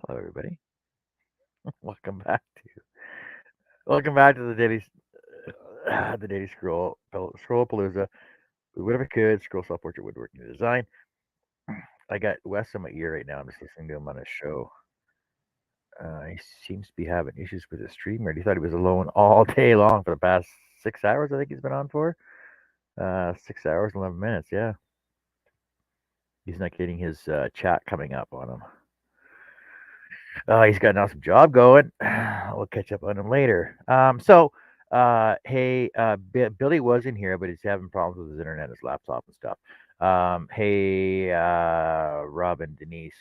Hello, everybody. Welcome back to the daily Scroll-a-Palooza. Whatever could scroll self portrait woodworking and design. I got Wes in my ear right now. I'm just listening to him on a show. He seems to be having issues with his stream. He thought he was alone all day long for the past 6 hours. I think he's been on for 6 hours, 11 minutes. Yeah, he's not getting his chat coming up on him. He's got an awesome job going. We'll catch up on him later. Hey, Billy was in here, but he's having problems with his internet, his laptop, and stuff. Hey, Robin, Denise.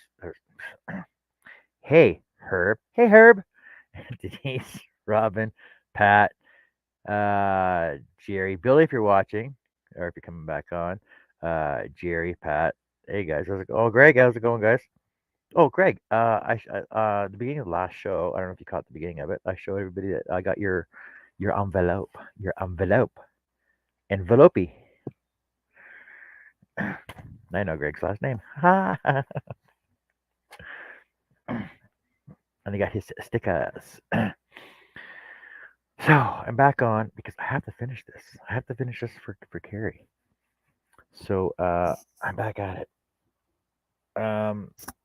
Hey, Herb. Hey, Herb. Denise, Robin, Pat, Jerry, Billy, if you're watching, or if you're coming back on. Jerry, Pat. Hey, guys. How's it going? Oh, Greg, how's it going, guys? Oh, Greg, the beginning of the last show, I don't know if you caught the beginning of it. I showed everybody that I got your envelope. I know Greg's last name. And he got his stickers. So I'm back on because I have to finish this. I have to finish this for Carrie. So I'm back at it.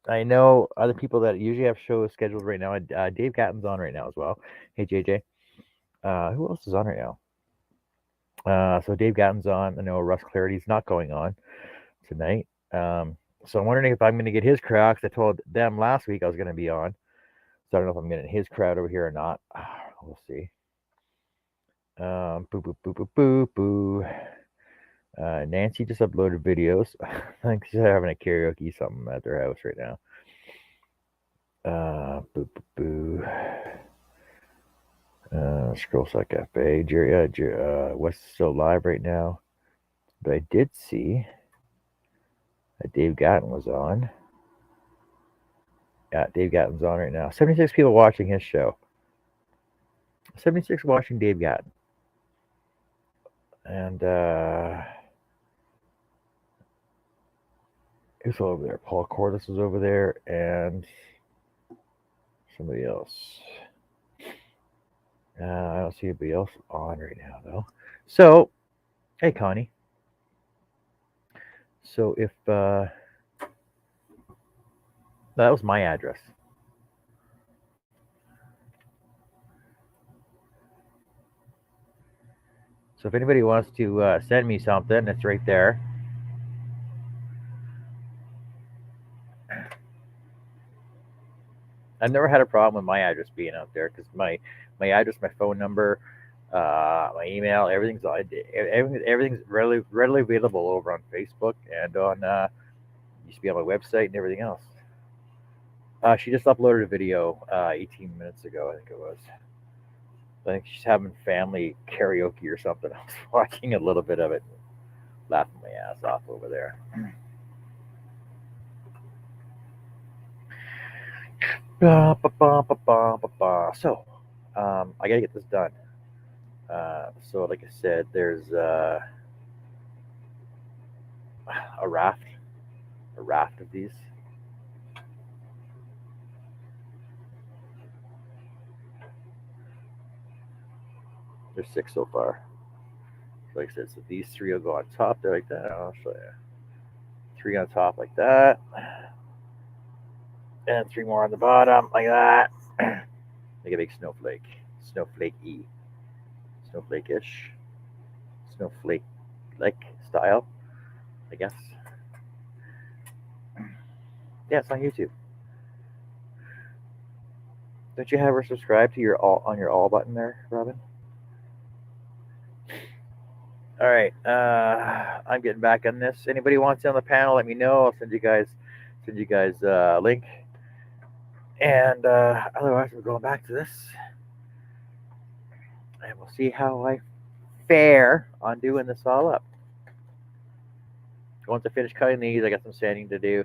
I know other people that usually have shows scheduled right now. Dave Gatton's on right now as well. Hey JJ. Who else is on right now? So Dave Gatton's on. I know Russ Clarity's not going on tonight. So I'm wondering if I'm going to get his crowd, because I told them last week I was going to be on. So I don't know if I'm getting his crowd over here or not. We'll see. Boo, boo, boo, boo, boo, boo. Nancy just uploaded videos. I think she's having a karaoke something at their house right now. Boo, boo, boo. Scroll Set Cafe. West is still live right now. But I did see that Dave Gatton was on. Yeah, Dave Gatton's on right now. 76 people watching his show. 76 watching Dave Gatton. And who's over there? Paul Cordes was over there, and somebody else. I don't see anybody else on right now, though. So, hey, Connie. So if that was my address. So if anybody wants to send me something, it's right there. I've never had a problem with my address being out there because my address, my phone number, my email, everything's readily available over on Facebook and on used to be on my website and everything else. She just uploaded a video 18 minutes ago, I think it was. I think she's having family karaoke or something. I was watching a little bit of it, laughing my ass off over there. So, I gotta get this done. So, like I said, there's a raft of these. There's 6 so far. Like I said, so these 3 will go on top there like that. I'll show you. 3 on top like that, and 3 more on the bottom like that. Make a big snowflake, snowflake-y, snowflake-ish, snowflake-like style, I guess. Yeah, it's on YouTube. Don't you have her subscribe to your all button there, Robin? All right, I'm getting back on this. Anybody wants on the panel? Let me know. I'll send you guys a link. And otherwise, we're going back to this, and we'll see how I fare on doing this all up. Once I finish cutting these, I got some sanding to do.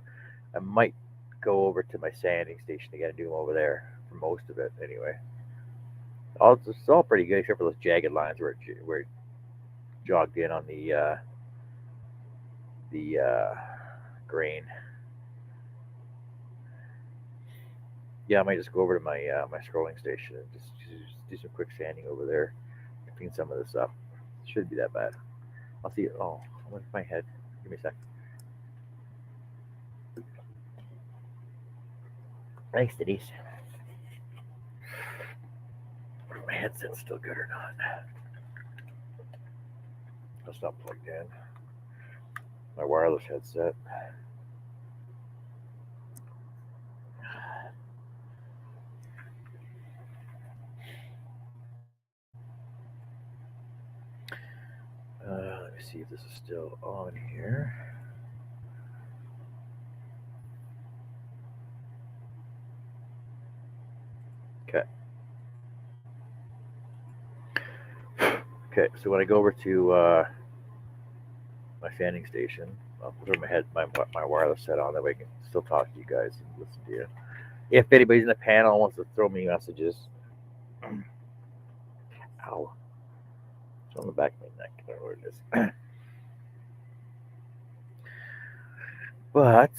I might go over to my sanding station again and do them over there for most of it, anyway. It's all pretty good except for those jagged lines where it jogged in on the grain. Yeah, I might just go over to my scrolling station and just do some quick sanding over there, clean some of this up. Shouldn't be that bad. I'll see. Oh, I went my head. Give me a sec. Thanks, Denise. My headset's still good or not? It's not plugged in. My wireless headset. Let me see if this is still on here. Okay. Okay. So when I go over to my fanning station, I'll put my wireless set on. That way I can still talk to you guys and listen to you. If anybody's in the panel wants to throw me messages, ow, it's on the back of my neck. I don't know where it is. But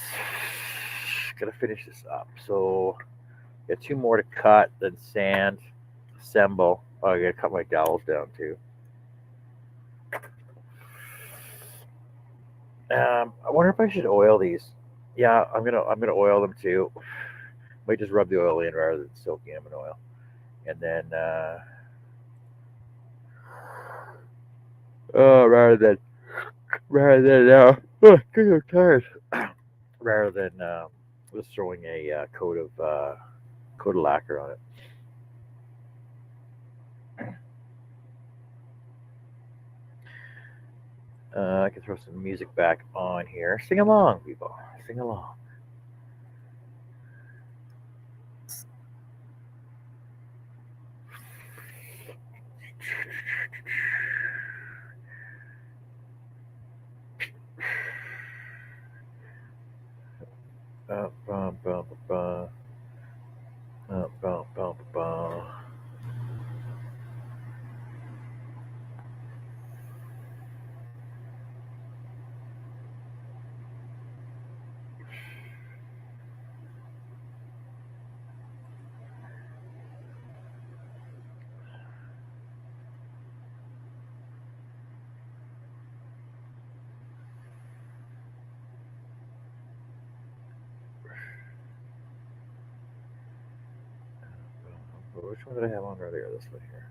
gotta finish this up. So got two more to cut, then sand, assemble. Oh, I gotta cut my dowels down too. I wonder if I should oil these. Yeah, I'm gonna oil them too. Might just rub the oil in rather than soaking them in oil, and then rather than oh, I'm tired. Rather than just throwing a coat of lacquer on it. I can throw some music back on here. Sing along, people. Sing along. Bum, bum, bum, bum, bum, bum, bum, bum. Which one did I have on earlier? This one here.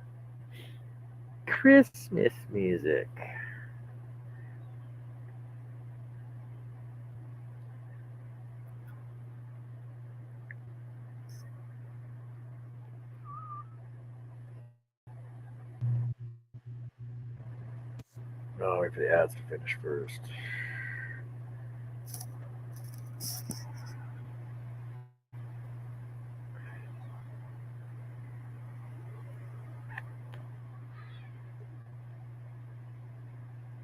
Christmas music. No, wait for the ads to finish first.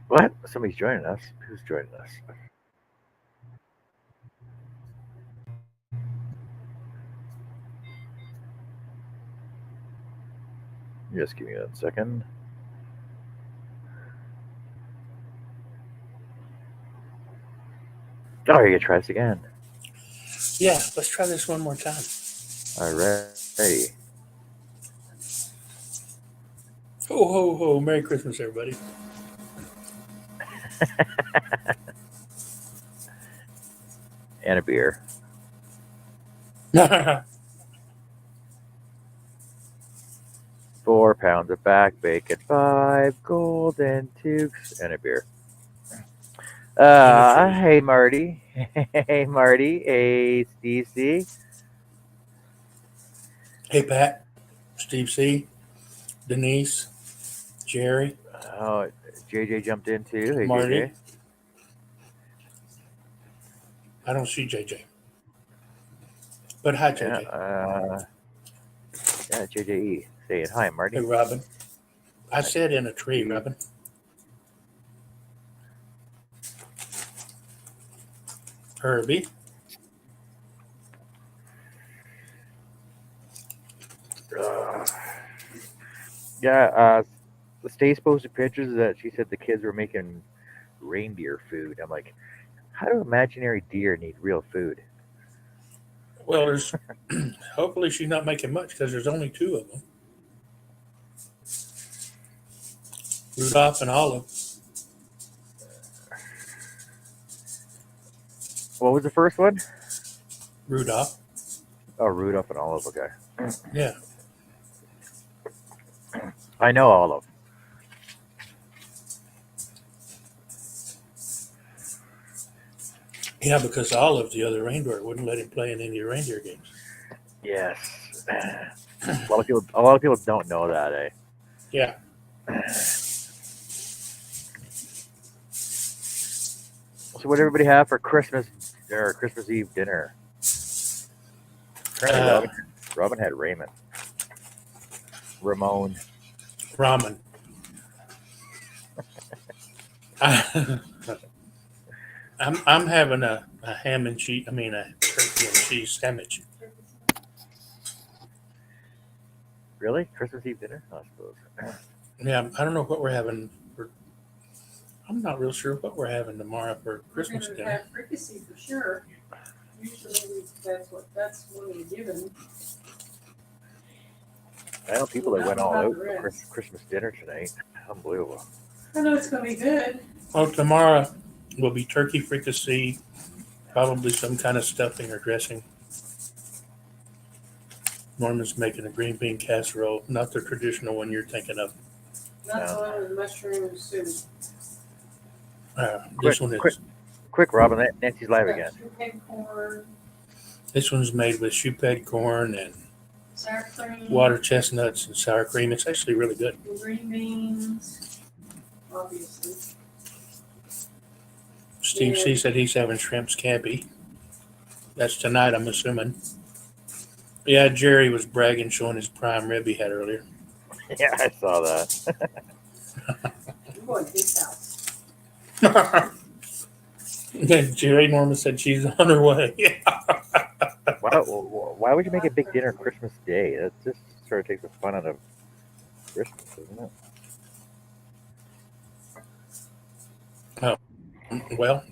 What? Somebody's joining us. Who's joining us? Just give me 1 second. Oh, you're gonna try this again. Yeah, let's try this one more time. Alrighty. Ho, ho, ho. Merry Christmas, everybody. And a beer. 4 pounds of back bacon, 5 golden tukes, and a beer. Hey Marty. Hey Marty. Hey Steve C. Hey, Pat, Steve C, Denise, Jerry, Oh, JJ jumped in too. Hey Marty. JJ. I don't see JJ. But hi, JJ. Yeah, JJE saying hi, Marty. Hey, Robin. I said in a tree, Robin. Herbie. Yeah, Stace posted pictures that she said the kids were making reindeer food. I'm like, how do imaginary deer need real food? Well, there's hopefully she's not making much because there's only two of them, Rudolph and Olive. What was the first one? Rudolph. Oh, Rudolph and Olive. Okay. Yeah. I know Olive. Yeah, because Olive, the other reindeer, wouldn't let him play in any reindeer games. Yes. A lot of people don't know that, eh? Yeah. So what did everybody have for Christmas or Christmas Eve dinner? Apparently Uh, Robin had Raymond. Ramon. Ramen. I'm having a ham and cheese. I mean, a turkey and cheese sandwich. Really? Christmas Eve dinner? I suppose. Yeah, I don't know what we're having. I'm not real sure what we're having tomorrow for Christmas We're dinner. gonna have fricassee for sure. Usually that's one of the given. I know people that went all out for Christmas dinner tonight. Unbelievable. I know it's gonna be good. Oh, tomorrow will be turkey fricassee, probably some kind of stuffing or dressing. Norman's making a green bean casserole, not the traditional one you're thinking of. Not the one with mushroom soup. This one is. Quick, Robin. Nancy's live Got again. stewed corn, This one's made with shoe-fed corn and sour cream, water chestnuts and sour cream. It's actually really good. and green beans, obviously. Steve Yeah. C said he's having shrimp scampi. That's tonight, I'm assuming. Yeah, Jerry was bragging, showing his prime rib he had earlier. Yeah, I saw that. I'm going to his house. Then Jerry Norman said she's on her way. Why would you make a big dinner Christmas Day? That just sort of takes the fun out of Christmas, doesn't it? Well,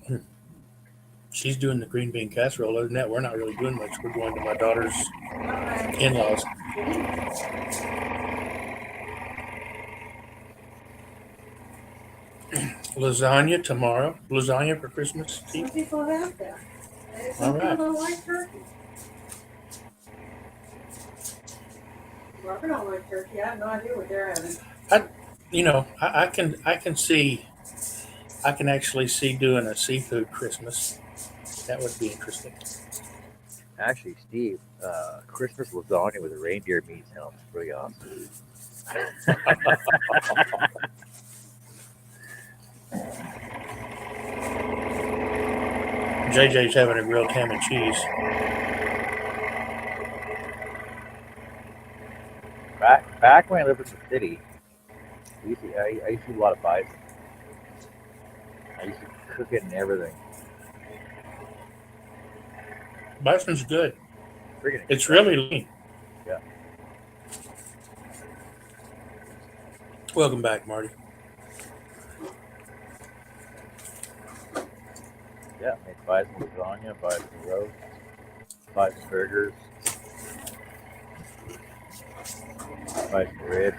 she's doing the green bean casserole. Other than that, we're not really doing much. We're going to my daughter's in-laws. Lasagna tomorrow. Lasagna for Christmas Some Eve. people have that. And some All right. people don't like turkey. Robert don't like turkey. I have no idea what they're having. You know, I can see. I can actually see doing a seafood Christmas. That would be interesting. Actually, Steve, Christmas lasagna with a reindeer meat sounds pretty awesome. JJ's having a grilled ham and cheese. Back when I lived in the city, I used to eat a lot of bison. I used to cook it and everything. Bison's good. Freaking It's really lean. Yeah. Welcome back, Marty. Yeah, make bison lasagna, bison roast, bison burgers, bison ribs.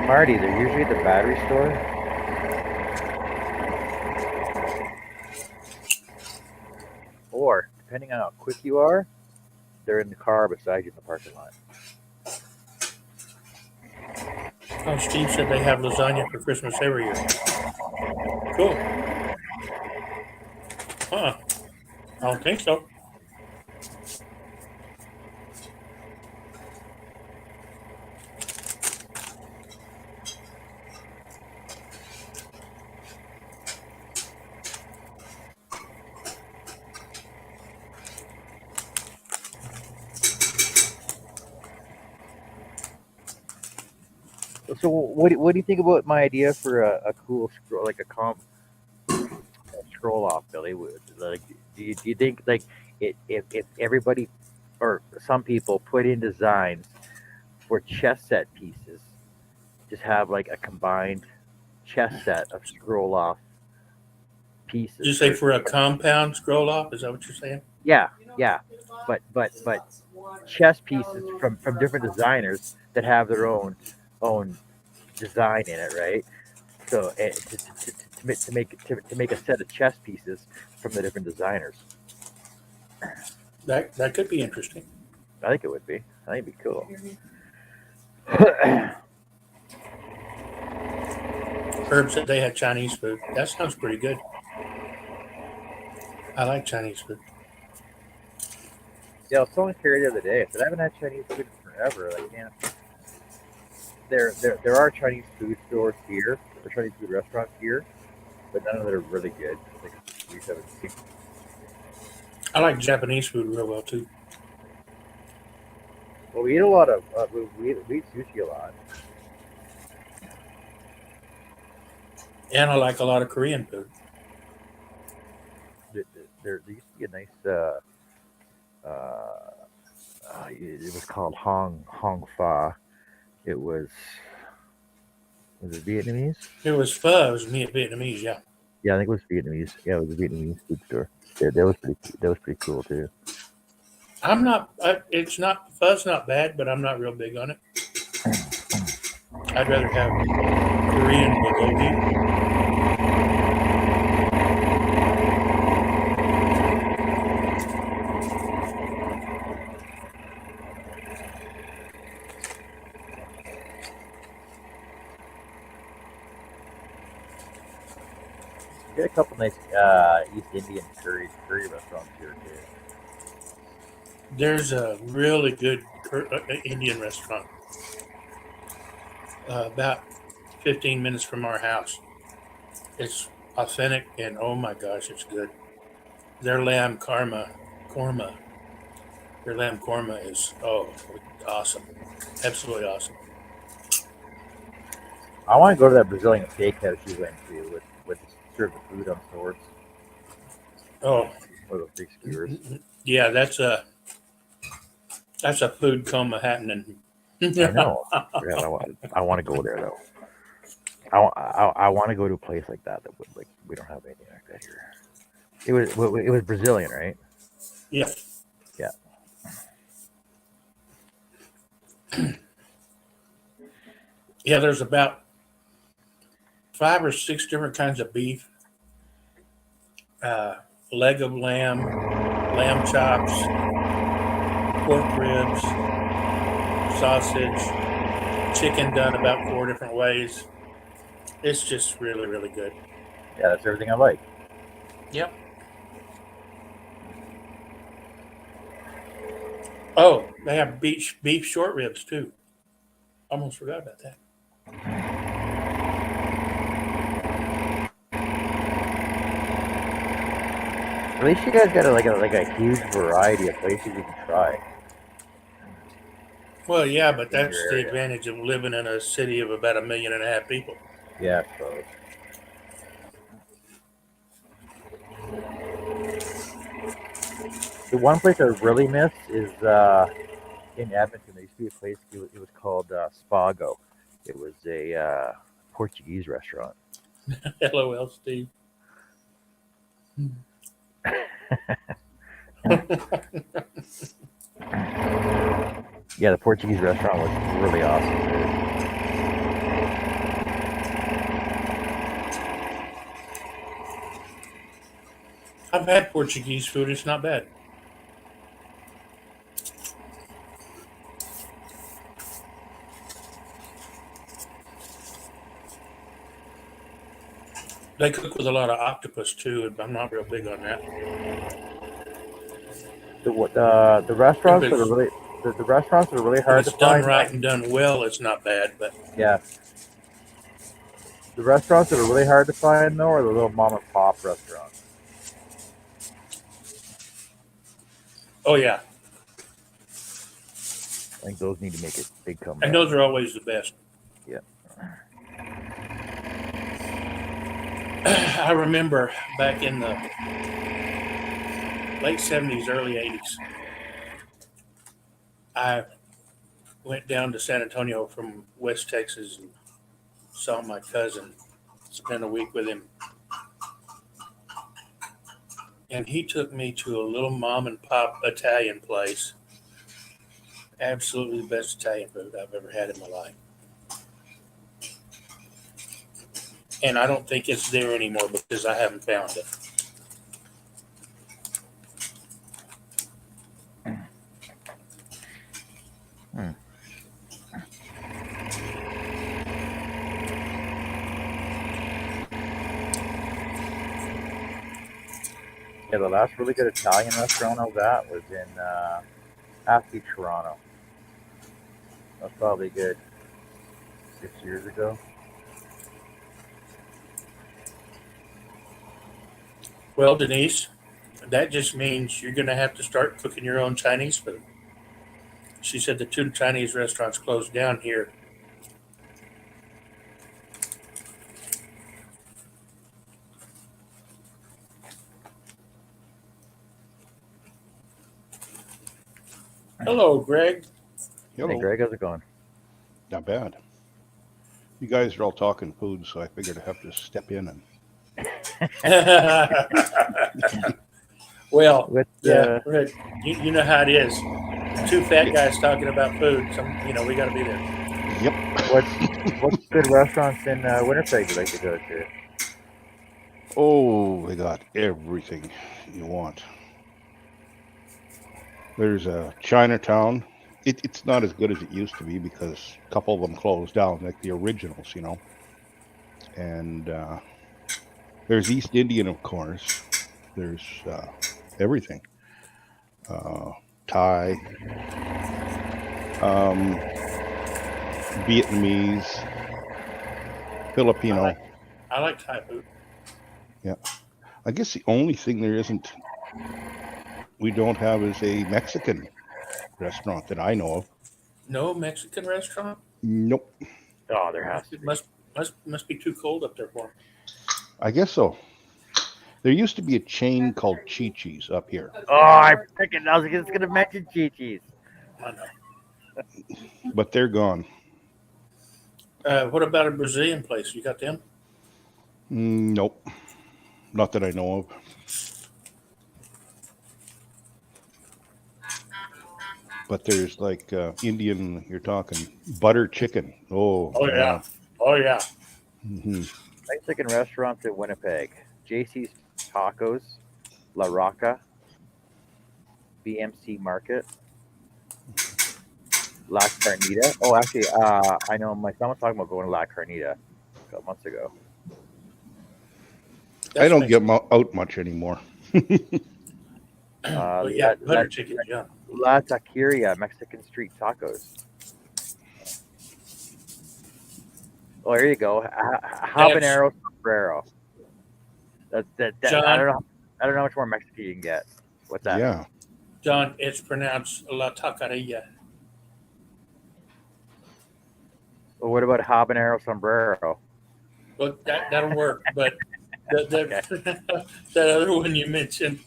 Marty, they're usually at the battery store. Or, depending on how quick you are, they're in the car beside you in the parking lot. Oh, Steve said they have lasagna for Christmas every year. Cool. Huh. I don't think so. So, what do you think about my idea for a cool scroll, like a scroll off, Billy? Like, do you think like if everybody or some people put in designs for chess set pieces just have like a combined chess set of scroll off pieces. Did you say for a compound scroll off? Is that what you're saying? Yeah, You know, yeah. get a bottle, But just about some water. chess Have a pieces little from different drop off. designers that have their own design in it, right? So to make a set of chess pieces from the different designers, That could be interesting. I think it would be. I think it'd be cool. Hear me? Herb said they had Chinese food. That sounds pretty good. I like Chinese food. Yeah, I was telling Carrie the other day. I said I haven't had Chinese food in forever. I can't. There are Chinese food stores here, or Chinese food restaurants here, but none of them are really good. Like we haven't seen. I like Japanese food real well too. Well, we eat a lot of we eat sushi a lot. And I like a lot of Korean food. There used to be a nice. It was called Hong Fa. It was it Vietnamese? It was pho. It was Vietnamese, yeah. Yeah, I think it was Vietnamese. Yeah, it was a Vietnamese food store. That was pretty cool too. I'm not. It's not pho's not bad, but I'm not real big on it. I'd rather have Korean bulgogi. Get a couple nice East Indian curry restaurants here too. There's a really good Indian restaurant about 15 minutes from our house. It's authentic, and oh my gosh, it's good. Their lamb korma. Their lamb korma is awesome, absolutely awesome. I want to go to that Brazilian steakhouse you went to with serve the food on swords Oh, or those big skewers. yeah, that's a food coma happening. I know. Yeah, I want to go there though. I want to go to a place like that would like we don't have anything like that here. It was Brazilian, right? Yeah. Yeah. Yeah, there's about 5 or 6 different kinds of beef. Leg of lamb, lamb chops, pork ribs, sausage, chicken done about 4 different ways. It's just really, really good. Yeah, that's everything I like. Yep. Oh, they have beef short ribs too. Almost forgot about that. At least you guys got a huge variety of places you can try. Well, yeah, but In your that's the area. advantage of living in a city of about 1.5 million people. Yeah, I suppose. The one place I really miss is in Edmonton. There used to be a place. It was called Spago. It was a Portuguese restaurant. LOL, Steve. Yeah, the Portuguese restaurant was really awesome. Too. I've had Portuguese food. It's not bad. They cook with a lot of octopus too. I'm not real big on that. The restaurants If that are it's- really the restaurants that are really If hard to it's done find. right and done well, it's not bad. But Yeah. The restaurants that are really hard to find though are the little mom and pop restaurants. oh yeah, I think those need to make a big comeback. and those are always the best. Yeah. I remember back in the late 70s, early 80s, I went down to San Antonio from West Texas and saw my cousin, spent a week with him, and he took me to a little mom and pop Italian place. Absolutely the best Italian food I've ever had in my life. And I don't think it's there anymore because I haven't found it. Yeah, the last really good Italian restaurant I was at was in Athlete, Toronto. That was probably good 6 years ago. Well, Denise, that just means you're going to have to start cooking your own Chinese food. She said the 2 Chinese restaurants closed down here. Hello, Greg. Hello. Hey, Greg, how's it going? Not bad. You guys are all talking food, so I figured I'd have to step in and. Well, With yeah, Rick, you know how it is. 2 fat guys talking about food. We got to be there. Yep. what's good restaurants in Winnipeg you like to go to? Oh, they got everything you want. There's a Chinatown. It's not as good as it used to be because a couple of them closed down, like the originals, And there's East Indian, of course. There's everything. Thai, Vietnamese, Filipino. I like Thai food. Yeah. I guess the only thing we don't have is a Mexican restaurant that I know of. No Mexican restaurant? Nope. Oh, there has to It be. must be too cold up there for 'em. I guess so. There used to be a chain called Chi-Chi's up here. Oh, I was just gonna mention Chi-Chi's. I know. But they're gone. What about a Brazilian place? You got them? Nope. Not that I know of. But there's like Indian, you're talking butter chicken. Oh yeah. Oh, yeah. Mm-hmm. Mexican restaurants in Winnipeg: JC's Tacos, La Rocca, BMC Market, La Carnita. Oh, actually, I know my son was talking about going to La Carnita a couple months ago. I don't get out much anymore. Yeah, butter chicken, yeah. La Taqueria, Mexican street tacos. Oh, here you go. Habanero sombrero. John, I don't know how much more Mexican you can get. What's that? Yeah. John, it's pronounced La Taqueria. Well, what about habanero sombrero? Well, that'll work, but that other one you mentioned,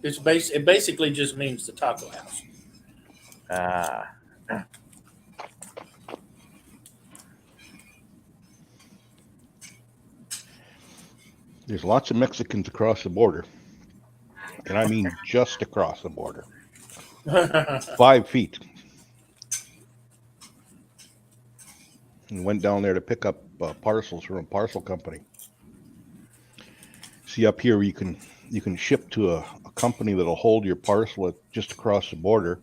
it basically just means the taco house. There's lots of Mexicans across the border. And I mean just across the border. 5 feet. And went down there to pick up parcels from a parcel company. See, up here you can ship to a company that'll hold your parcel just across the border.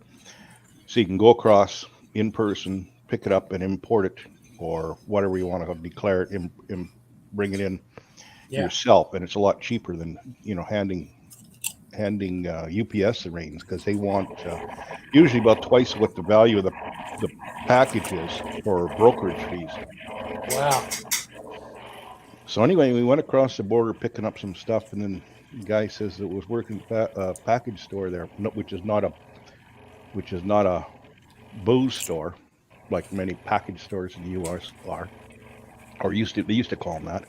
So you can go across in person, pick it up and import it, or whatever you want to declare it, bring it in yourself. And it's a lot cheaper than handing UPS the reins, because they want usually about twice what the value of the package is for brokerage fees. Wow. So anyway, we went across the border picking up some stuff, and then the guy says it was working package store there, which is not a booze store like many package stores in the U.S. are, or they used to call them that.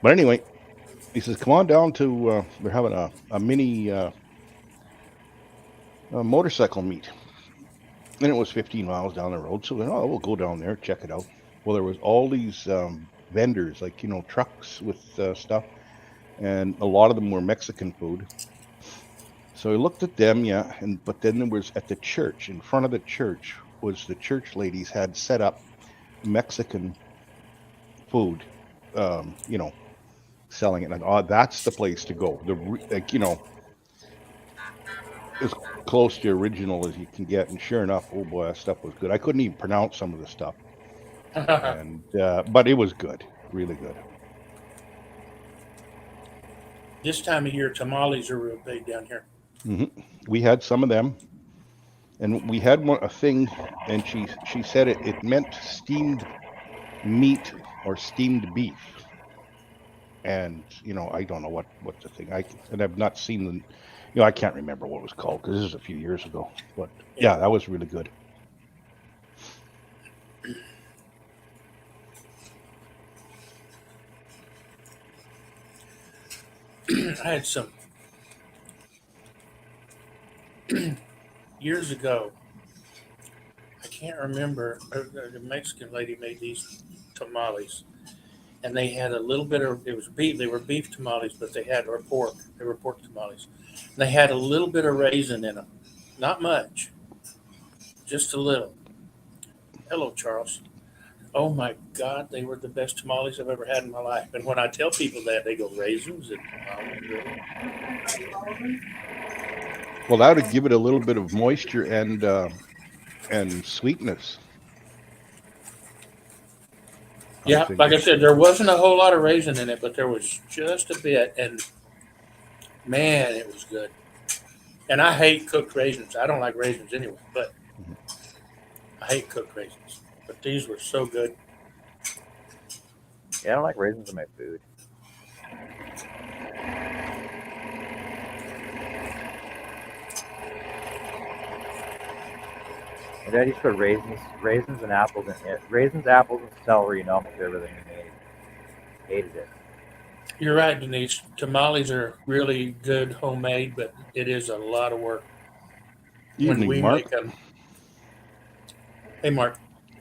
But anyway, he says, come on down to, they're having a mini motorcycle meet. And it was 15 miles down the road. So we'll go down there, check it out. Well, there was all these vendors, like, trucks with stuff. And a lot of them were Mexican food. So I looked at them, yeah. But then there was at the church, in front of the church, was the church ladies had set up Mexican food, selling it. And that's the place to go. As close to original as you can get. And sure enough, oh boy, that stuff was good. I couldn't even pronounce some of the stuff, and but it was good, really good. This time of year, tamales are real big down here. We had some of them, and we had a thing, and she said it meant steamed meat or steamed beef. And I don't know what the thing. I've not seen the. I can't remember what it was called because this is a few years ago. But yeah, that was really good. I had some years ago. I can't remember. The Mexican lady made these tamales, and they had a little bit of it was beef. They were beef tamales, but they had or pork. They were pork tamales. And they had a little bit of raisin in them, not much, just a little. Hello, Charles. Oh my God, they were the best tamales I've ever had in my life. And when I tell people that, they go raisins and Well, that would give it a little bit of moisture and sweetness. yeah, like I said, there wasn't a whole lot of raisin in it, but there was just a bit, and man, it was good. And I hate cooked raisins. I don't like raisins anyway, but I hate cooked raisins. But these were so good. Yeah, I don't like raisins in my food. My dad used to put raisins and apples in it. Raisins, apples, and celery in almost everything he made. Hated it. You're right, Denise. Tamales are really good homemade, but it is a lot of work when Evening, we Mark. make them. Hey, Mark,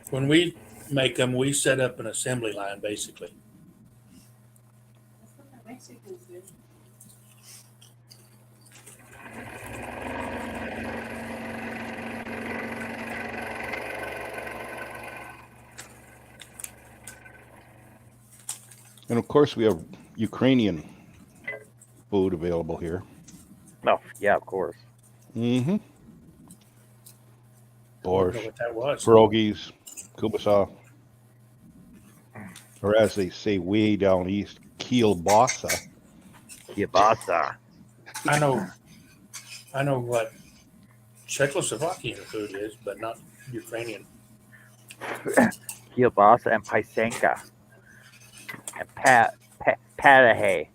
when we make them, we set up an assembly line basically. That's what the Mexicans do. And of course, we have Ukrainian food available here. No, yeah, of course. Mm-hmm. I don't know Borscht, what that was. pierogies, kubasa, or as they say way down east, kielbasa. Kielbasa. I know what Czechoslovakian food is, but not Ukrainian. Kielbasa and paisenka. And patahay.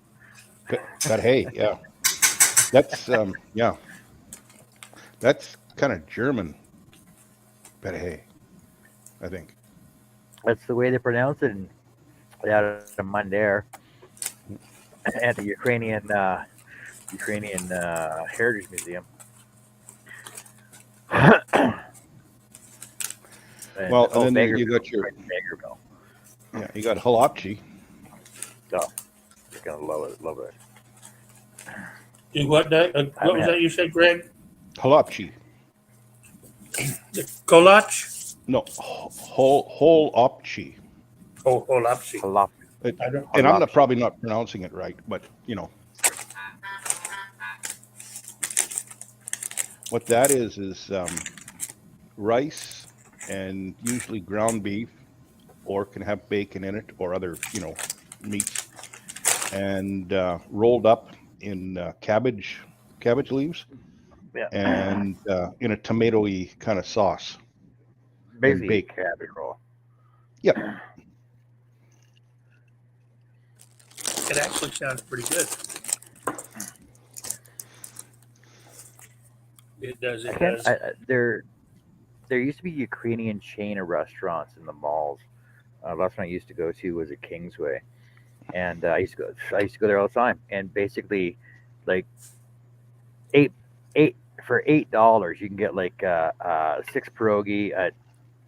But hey, yeah, that's yeah, that's kind of German. But hey, I think. That's the way they pronounce it out of Mandair at the Ukrainian Heritage Museum. Well, and then you got your Bagerville. yeah, you got halapchi. So you're gonna love it. Do what? What was that you said, Greg? Halapchi. The kolach? No, whole opchi. Oh, holapsi. Halap. I don't. And I'm probably not pronouncing it right, but what that is rice and usually ground beef, or can have bacon in it or other meats, and rolled up in cabbage leaves, Yeah. and in a tomatoey kind of sauce. Basically, baked. cabbage roll. Yep. It actually sounds pretty good. It does. It does. There used to be a Ukrainian chain of restaurants in the malls. Last one I used to go to was at Kingsway, and I used to go there all the time. And basically, like for $8, you can get like 6 pierogi,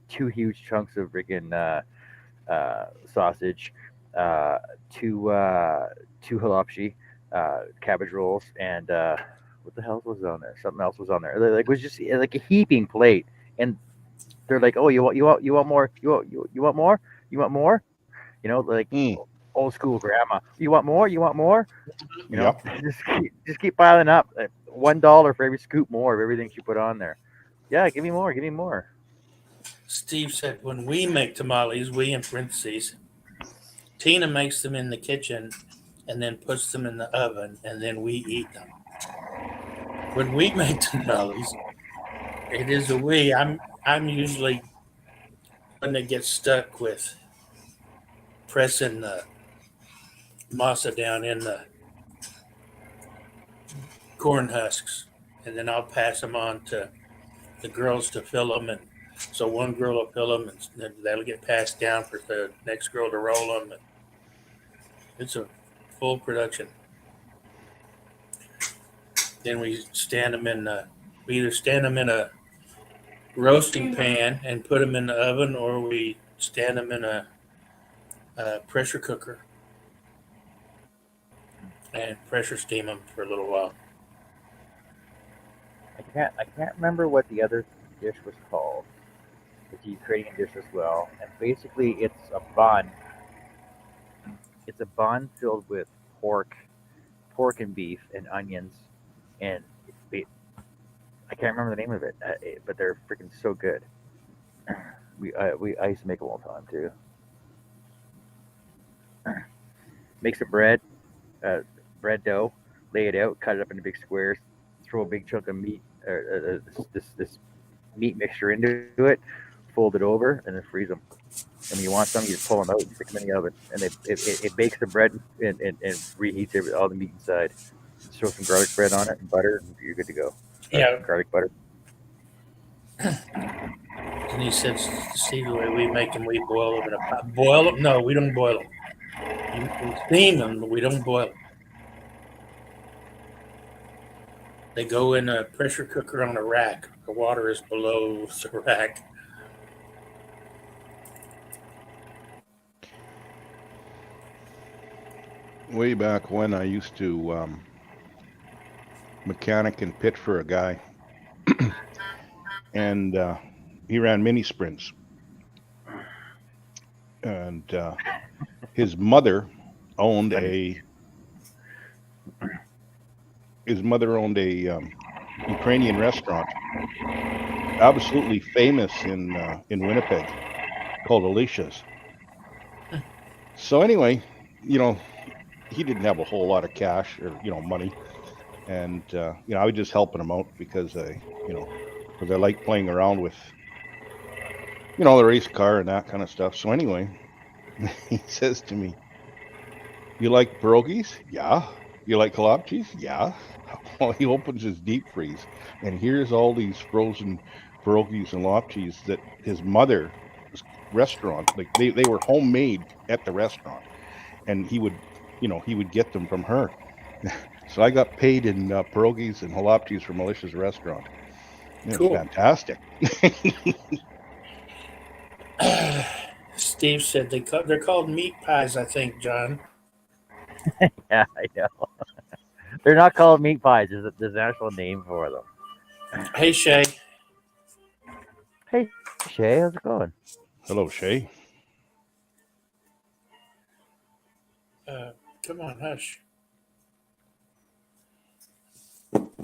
2 huge chunks of freaking sausage, uh, two halapshi, cabbage rolls, and what the hell was on there? Something else was on there. Like it was just like a heaping plate, and they're like, "Oh, you want more? You want more? You want more?" Like Mm, old school grandma. You want more? You want more? yep. Just keep piling up. $1 for every scoop more of everything she put on there. Yeah, give me more. Give me more. Steve said, when we make tamales, we in parentheses, Tina makes them in the kitchen and then puts them in the oven and then we eat them. When we make tamales, it is a we. I'm usually when it gets stuck with pressing the masa down in the corn husks, and then I'll pass them on to the girls to fill them, and so one girl will fill them, and then that'll get passed down for the next girl to roll them. And it's a full production. Then we stand them in we either stand them in a roasting pan and put them in the oven, or we stand them in a pressure cooker and pressure steam them for a little while. I can't remember what the other dish was called. It's a Ukrainian dish as well, and basically It's a bun filled with pork and beef and onions, and I can't remember the name of it, but they're freaking so good. I used to make them all the time too. Make some uh, bread dough, lay it out, cut it up into big squares, throw a big chunk of meat, this meat mixture into it, fold it over, and then freeze them. And when you want some, you just pull them out and stick them in the oven, and it bakes the bread and reheats all the meat inside. Just throw some garlic bread on it and butter, and you're good to go. Yeah, Garlic butter. and he said, "See the way we make them, we boil them in a pot. Boil them? No, we don't boil them. We steam them, but we don't boil them. They go in a pressure cooker on a rack. The water is below the rack. Way back when I used to mechanic and pit for a guy, and he ran mini sprints, and his mother owned a Ukrainian restaurant, absolutely famous in Winnipeg, called Alicia's. So anyway, you know, he didn't have a whole lot of cash or money, and I was just helping him out because I like playing around with the race car and that kind of stuff. So anyway, he says to me, "You like pierogies? Yeah. You like kebabs? Yeah." Well, he opens his deep freeze, and here's all these frozen pierogies and lapchis that his mother's restaurant, like they were homemade at the restaurant, and he would get them from her. So I got paid in pierogies and halapchis from Alicia's restaurant. It was Cool. fantastic. Steve said they're called meat pies, I think, John. Yeah, I know. They're not called meat pies. There's an actual name for them. Hey, Shay. Hey, Shay, how's it going? Hello, Shay. Come on, hush.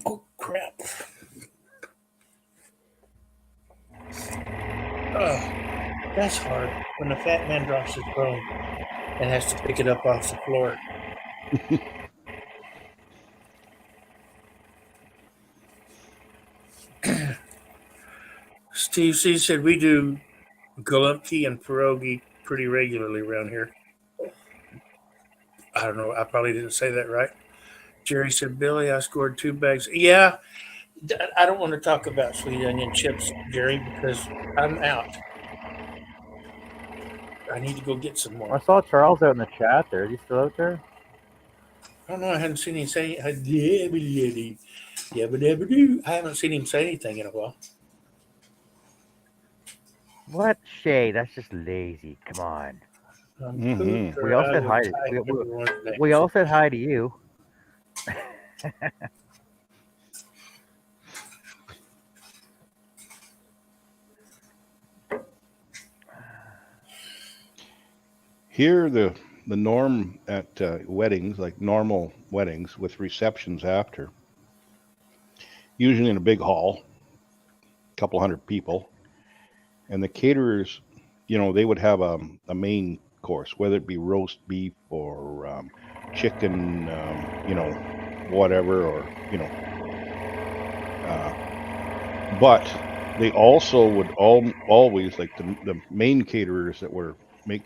Oh, crap. That's hard when the fat man drops his phone and has to pick it up off the floor. Steve C said we do Golovki and pierogi pretty regularly around here. I don't know. I probably didn't say that right. Jerry said, Billy, I scored 2 bags. Yeah, I don't want to talk about sweet onion chips, Jerry, because I'm out. I need to go get some more. I saw Charles out in the chat there. Is he still out there? I don't know. I hadn't seen him say. Yabba dabba doo. I haven't seen him say anything in a while. What, Shay? That's just lazy. Come on. Mhm. We all I said would hi. type everyone's name. We all said hi to you. Here, the norm at weddings, like normal weddings with receptions after, usually in a big hall, a couple hundred people, and the caterers, they would have a main course, whether it be roast beef or chicken, whatever, or but they also would always like the main caterers that were make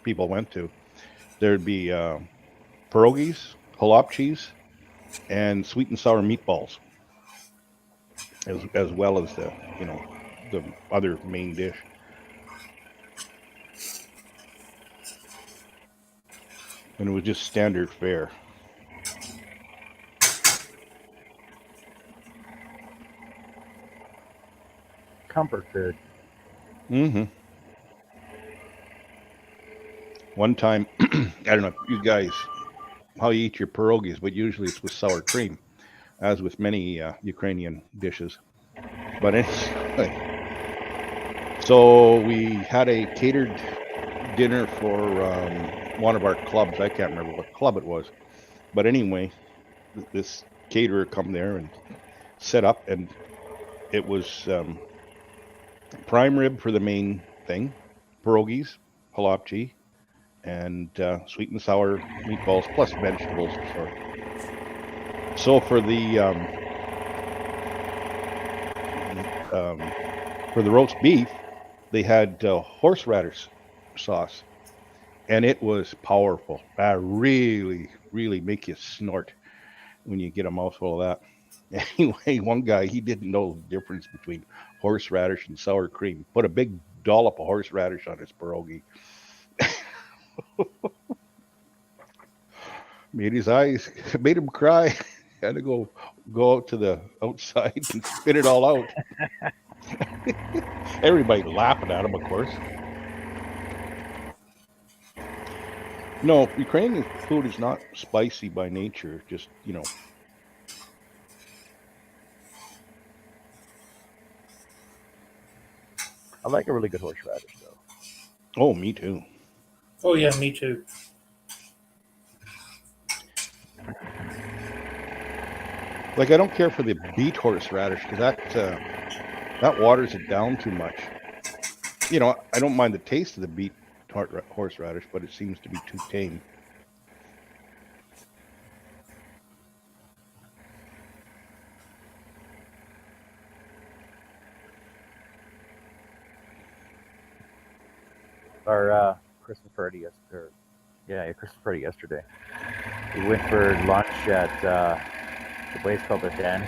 people went to. There'd be pierogies, halapchis, and sweet and sour meatballs, as well as the other main dish. And it was just standard fare. Comfort food. Mm-hmm. One time, I don't know if you guys how you eat your pierogies, but usually it's with sour cream, as with many Ukrainian dishes. But anyway, so we had a catered dinner for one of our clubs. I can't remember what club it was, but anyway, this caterer come there and set up, and it was prime rib for the main thing, pierogies, halapchi, and sweet and sour meatballs plus vegetables. So um, for the roast beef, they had horseradish sauce, and it was powerful. Really, really make you snort when you get a mouthful of that. Anyway, one guy, he didn't know the difference between horseradish and sour cream. Put a big dollop of horseradish on his pierogi. Made his eyes, made him cry. Had to go out to the outside and spit it all out. Everybody laughing at him, of course. No, Ukrainian food is not spicy by nature. Just I like a really good horseradish, though. Oh, me too. Oh yeah, me too. Like I don't care for the beet horseradish because that waters it down too much. I don't mind the taste of the beet horseradish, but it seems to be too tame. Our Christmas party Christmas party yesterday. We went for lunch at the place called the Den,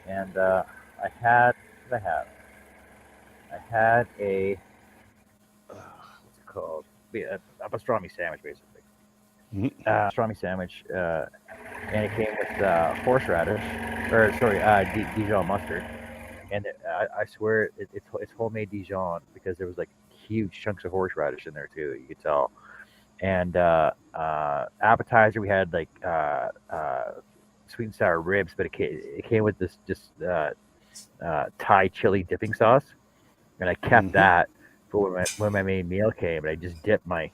and I had what did I have? I had a what's it called? A pastrami sandwich, basically. Mhm. Pastrami sandwich, and it came with horseradish, or sorry, Dijon mustard. And I swear it's homemade Dijon because there was like huge chunks of horseradish in there too. You could tell. And appetizer we had like sweet and sour ribs, but it came with this just Thai chili dipping sauce, and I kept Mhm. that for when my main meal came. And I just dipped my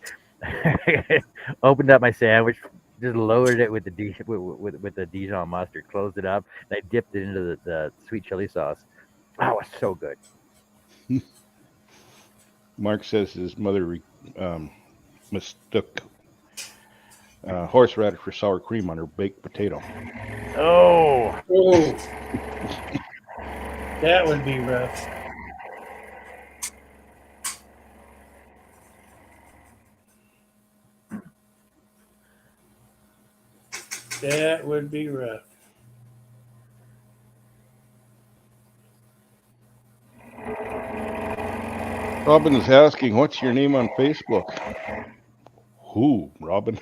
opened up my sandwich, just loaded it with with the Dijon mustard, closed it up, and I dipped it into the sweet chili sauce. Oh, it's so good. Mark says his mother mistook horseradish for sour cream on her baked potato. Oh, Oh, that would be rough. That would be rough. Robin is asking, "What's your name on Facebook?" Who, Robin?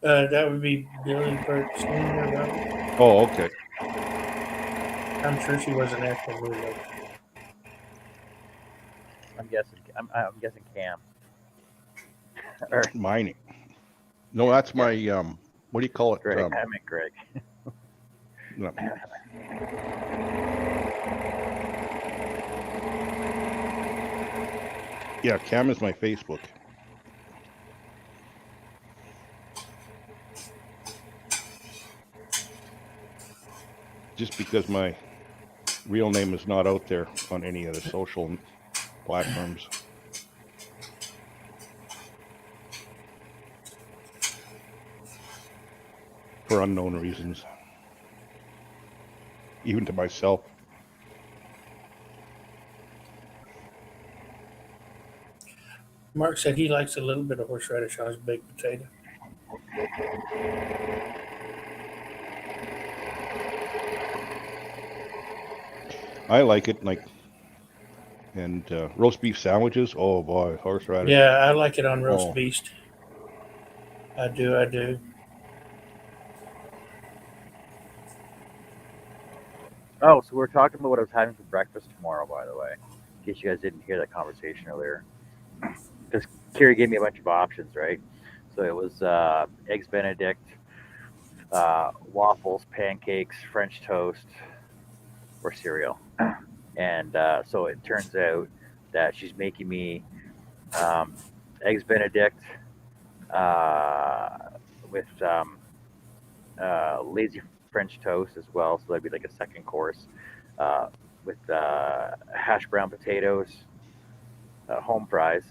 That would be Billy Burke Sr. Robert. Oh, okay. I'm sure she wasn't asking me. Like, I'm guessing. I'm guessing Cam. Or Mining. No, that's my what do you call it? Greg. I meant Greg. No. Yeah, Cam is my Facebook. Just because my real name is not out there on any of the social platforms. For unknown reasons. Even to myself. Mark said he likes a little bit of horseradish on his baked potato. I like it, like, and roast beef sandwiches. Oh boy, horseradish. Yeah, I like it on roast Oh. beef. I do. Oh, so we're talking about what I was having for breakfast tomorrow, by the way, in case you guys didn't hear that conversation earlier. Because Carrie gave me a bunch of options, right? So it was eggs Benedict, waffles, pancakes, French toast, or cereal. And so it turns out that she's making me eggs Benedict with lazy French toast as well. So that'd be like a second course with hash brown potatoes, home fries,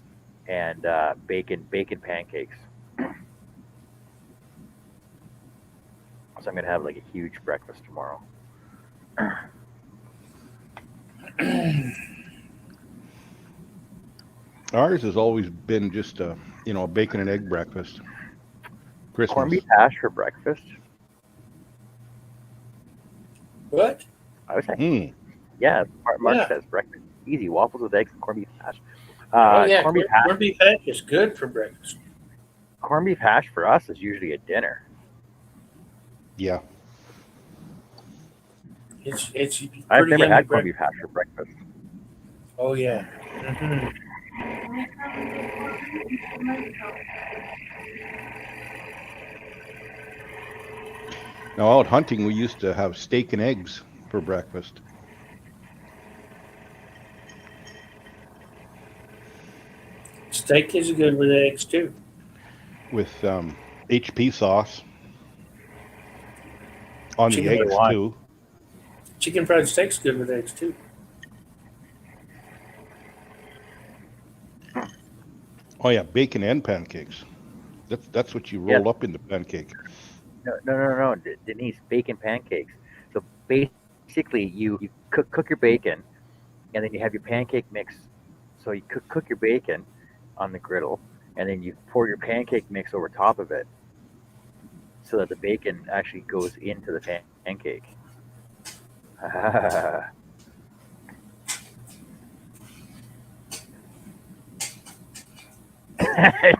and bacon pancakes. So I'm gonna have like a huge breakfast tomorrow. Ours has always been just a bacon and egg breakfast. Corned Christmas. beef hash for breakfast. What? I was like, Yeah. Mark Yeah. says breakfast easy waffles with eggs and corned beef hash. Oh yeah, Corned beef hash. corned beef hash is good for breakfast. Corned beef hash for us is usually a dinner. Yeah. It's I've pretty never yummy had corned breakfast. beef hash for breakfast. Oh yeah. Now out hunting, we used to have steak and eggs for breakfast. Steak is good with eggs too. With HP sauce on the Chicken eggs fried- too. Chicken fried steak's good with eggs too. Oh yeah, bacon and pancakes. That's what you roll up in the pancake. No, Denise, bacon pancakes. So basically, you cook your bacon, and then you have your pancake mix. So you cook your bacon on the griddle, and then you pour your pancake mix over top of it, so that the bacon actually goes into the pancake.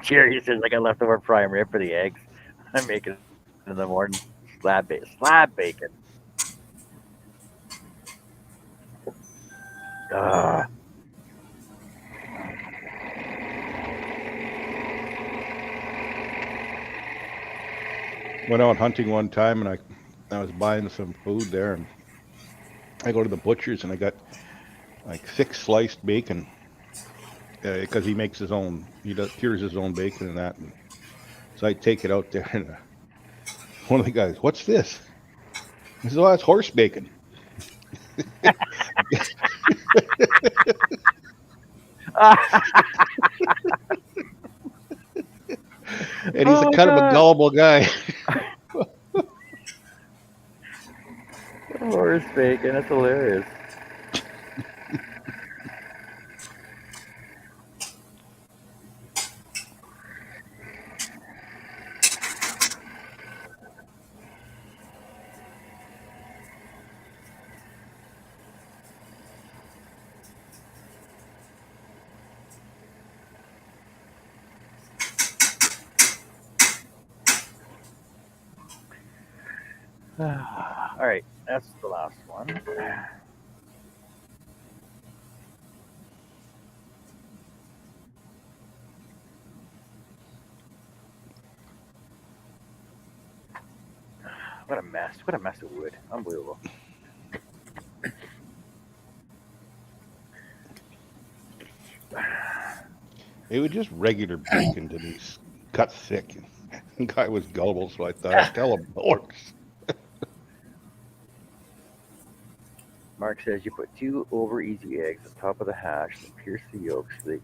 Jerry says, "I got leftover prime rib for the eggs. I'm making it in the morning. Slab bacon. Went out hunting one time, and I was buying some food there, and I go to the butcher's, and I got like 6 sliced bacon because he makes his own. He cures his own bacon and that. And so I take it out there, and one of the guys, "What's this?" He says, "Oh, that's horse bacon." And he's Oh, kind of a God. gullible guy. Horse bacon. That's hilarious. All right, that's the last one. What a mess! What a mess of wood! Unbelievable. It was just regular bacon, Denise, cut thick. The guy was gullible, so I thought I'd tell him it works. Mark says you put 2 over easy eggs on top of the hash, then pierce the yolks so they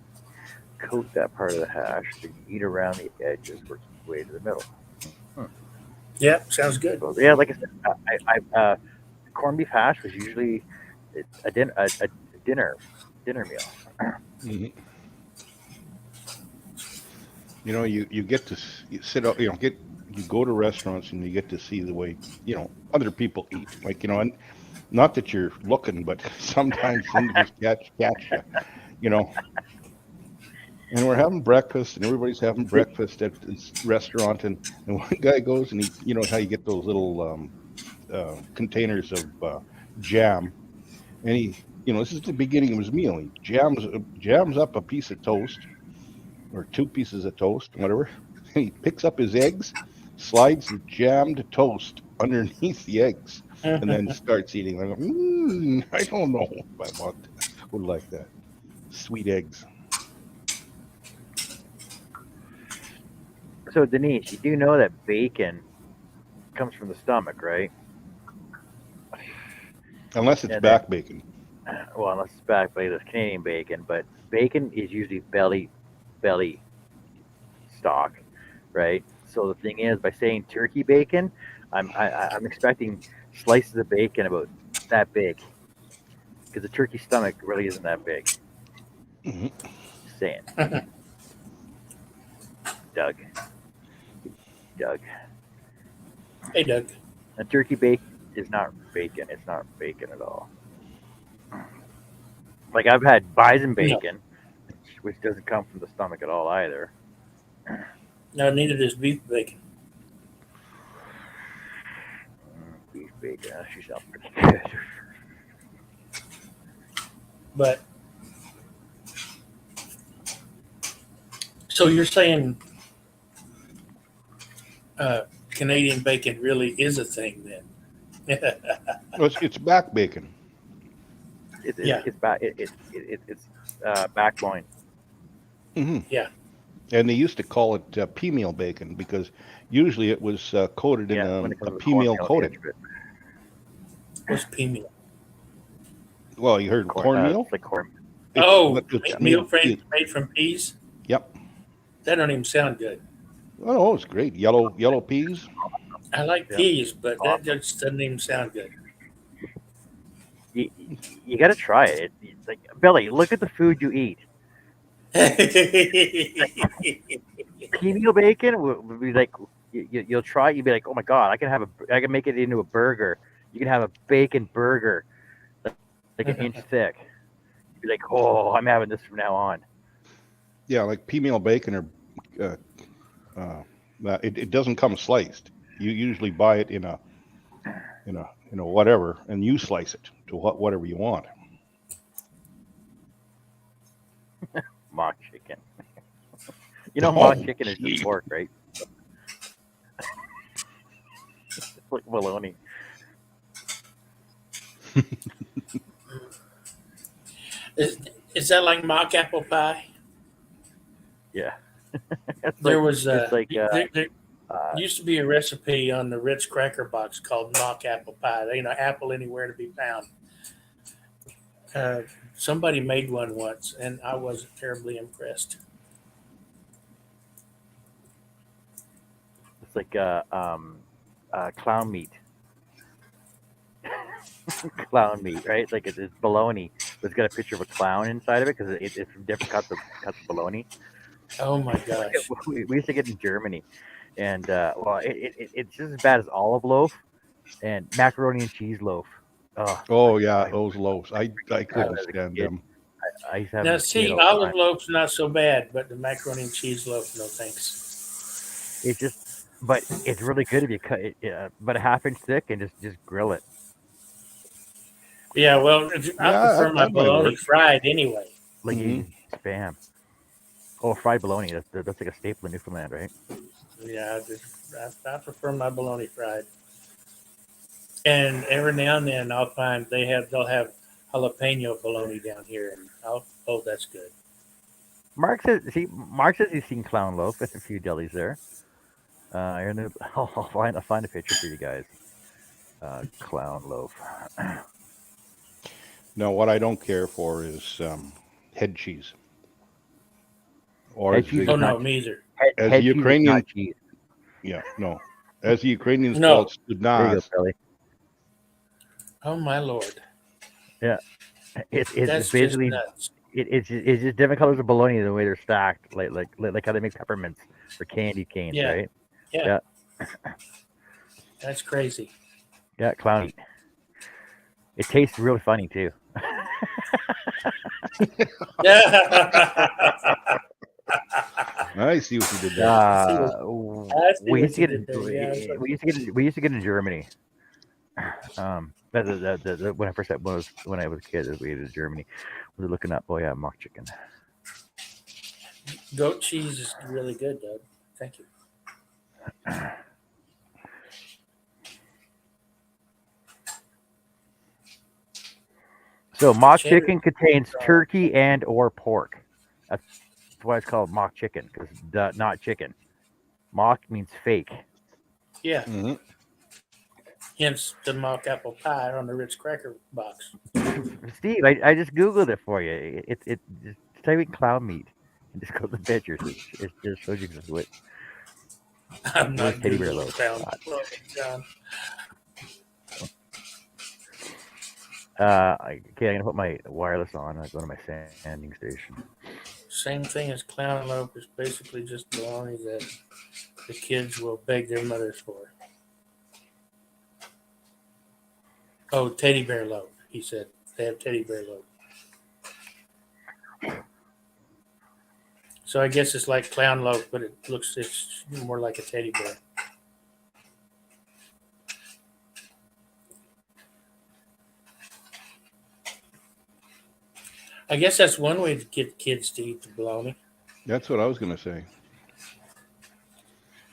coat that part of the hash, then you eat around the edges, working your way to the middle. Hmm. Yeah, sounds good. So, yeah, like I said, corned beef hash was usually a dinner meal. hmm You know, you get to you sit up, you go to restaurants and you get to see the way, other people eat. Like, and not that you're looking, but sometimes things just catch you, you know. And we're having breakfast, and everybody's having breakfast at this restaurant, and one guy goes and how you get those little containers of jam, and this is the beginning of his meal. He jams up a piece of toast or 2 pieces of toast, whatever. And he picks up his eggs, slides the jammed toast underneath the eggs, and then starts eating. I go, I don't know if I would like that. Sweet eggs. So, Denise, you do know that bacon comes from the stomach, right? Unless it's And back bacon. well, unless it's back by the Canadian bacon, but bacon is usually belly stock, right? So the thing is, by saying turkey bacon, I'm expecting slices of bacon about that big, because the turkey stomach really isn't that big. hmm Just saying, Doug. Doug. Hey, Doug. And turkey bacon is not bacon. It's not bacon at all. Like I've had bison No, bacon, which doesn't come from the stomach at all either. no, neither does beef bacon. Beef bacon. She sounds pretty good. But so you're saying Canadian bacon really is a thing then? Well, it's back bacon. Yeah, It's back loin. hmm yeah. And they used to call it pea meal bacon because usually it was coated in Yeah, when it a comes to pea meal cornmeal at the edge coating. of it. What's pea meal? Well, you heard cornmeal? It's like corn. Oh, It's meal made. made from peas? Yep. That don't even sound good. Oh, it's great. Yellow peas. I like Yeah, peas, but that awesome. just doesn't even sound good. You, you got to try it. It's like Billy, look at the food you eat. Pea meal bacon would be like you'll try it. You'll be like, oh my god, I can make it into a burger. You can have a bacon burger, like an inch thick. You'd be like, oh, I'm having this from now on. Yeah, like pea meal bacon or uh, uh, it doesn't come sliced. You usually buy it in a whatever, and you slice it to whatever you want. Mock chicken. Oh, Mock chicken is just gee. pork, right? It's like bologna. Is, is that like mock apple pie? Yeah, it's There like was it's like there uh, used to be a recipe on the Ritz Cracker Box called mock apple pie. Apple anywhere to be found. Uh, Somebody made one once, and I wasn't terribly impressed. it's like clown meat. Clown meat, right? Like it's bologna, but it's got a picture of a clown inside of it because it's from different cuts of bologna. Oh my gosh! We used to get in Germany, and well, it's just as bad as olive loaf and macaroni and cheese loaf. Oh, Oh yeah, I those loaves. I had couldn't as a stand kid. them. I used to have Now, them as a kid see, all the olive time. loaf's not so bad, but the macaroni and cheese loaf, no thanks. It's just but it's really good if you cut it, about a half-inch thick and just grill it. Yeah, well, I Yeah, prefer that, my that might bologna work. fried anyway. Like you Hmm. use spam. Oh, fried bologna. That's like a staple in Newfoundland, right? Yeah, I prefer my bologna fried. And every now and then I'll find they'll have jalapeno bologna down here, and that's good. Mark says he's seen clown loaf at a few delis there. I'll find a picture for you guys. Clown loaf. Now, what I don't care for is head cheese, or Head as cheese Oh is the not no, me either. as the head cheese is not Ukrainian, cheese. yeah, no, as the Ukrainians call No. it, There you go, studnas. Billy. Oh my lord, Yeah, it's that's just basically nuts. it's just different colors of bologna the way they're stacked, like how they make peppermints or candy canes, Yeah, right? yeah, Yeah, that's crazy. yeah, clown meat. It tastes really funny too. Yeah, I see what you did there. I see what you did there. Yeah, We used to get in Germany. When I first when I was a kid, we ate in Germany. We were looking up. Oh yeah, mock chicken. goat cheese is really good, Doug. Thank you. So mock Cheddar. chicken contains turkey and or pork. That's why it's called mock chicken because not chicken. Mock means fake. Yeah, Hmm. hence the mock apple pie on the Ritz cracker box. Steve, I just googled it for you. It just type in clown meat and just go to the pictures. It just shows you exactly what. I'm Where's not teddy bear Googling loaf? clown. Oh, John. Okay, I'm gonna put my wireless on. I go to my sanding station. Same thing as clown loaf. It's basically just bologna that the kids will beg their mothers for. Oh, teddy bear loaf. He said they have teddy bear loaf. So I guess it's like clown loaf, but it's more like a teddy bear. I guess that's one way to get kids to eat the bologna. That's what I was going to say.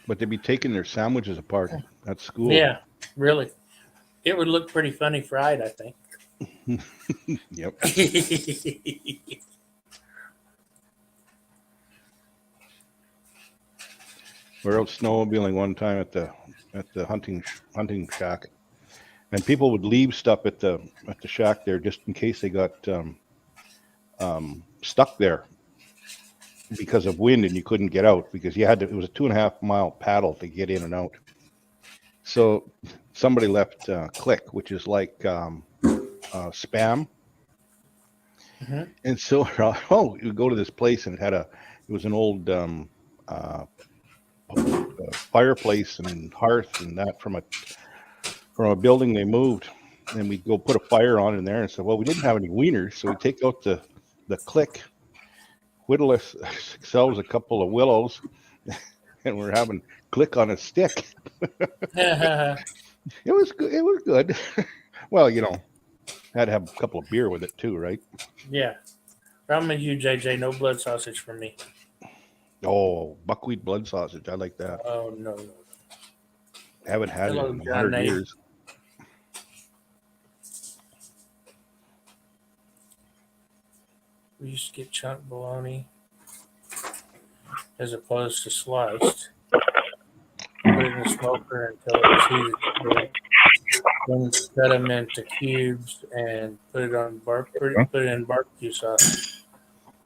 But they'd be taking their sandwiches apart at school. Yeah, really. It would look pretty funny fried, I think. Yep. We're out snowmobiling one time at the hunting shack, and people would leave stuff at the shack there just in case they got stuck there because of wind and you couldn't get out because it was a 2.5 mile paddle to get in and out. So somebody left click, which is like spam. Mm-hmm. And so, you go to this place and it was an old fireplace and hearth and that from a building they moved. And we go put a fire on in there and said, well, we didn't have any wieners, so we take out the click, whittle ourselves a couple of willows, and we're having click on a stick. It was good. It was good. Well, had to have a couple of beer with it too, right? Yeah. I'm with you, JJ. No blood sausage for me. Oh, buckwheat blood sausage. I like that. Oh, no. Haven't had Hello, it in John 100 Nate. years. We used to get chunk bologna as opposed to sliced. Put it in the smoker until it was heated. Then cut them into cubes and put it in barbecue sauce.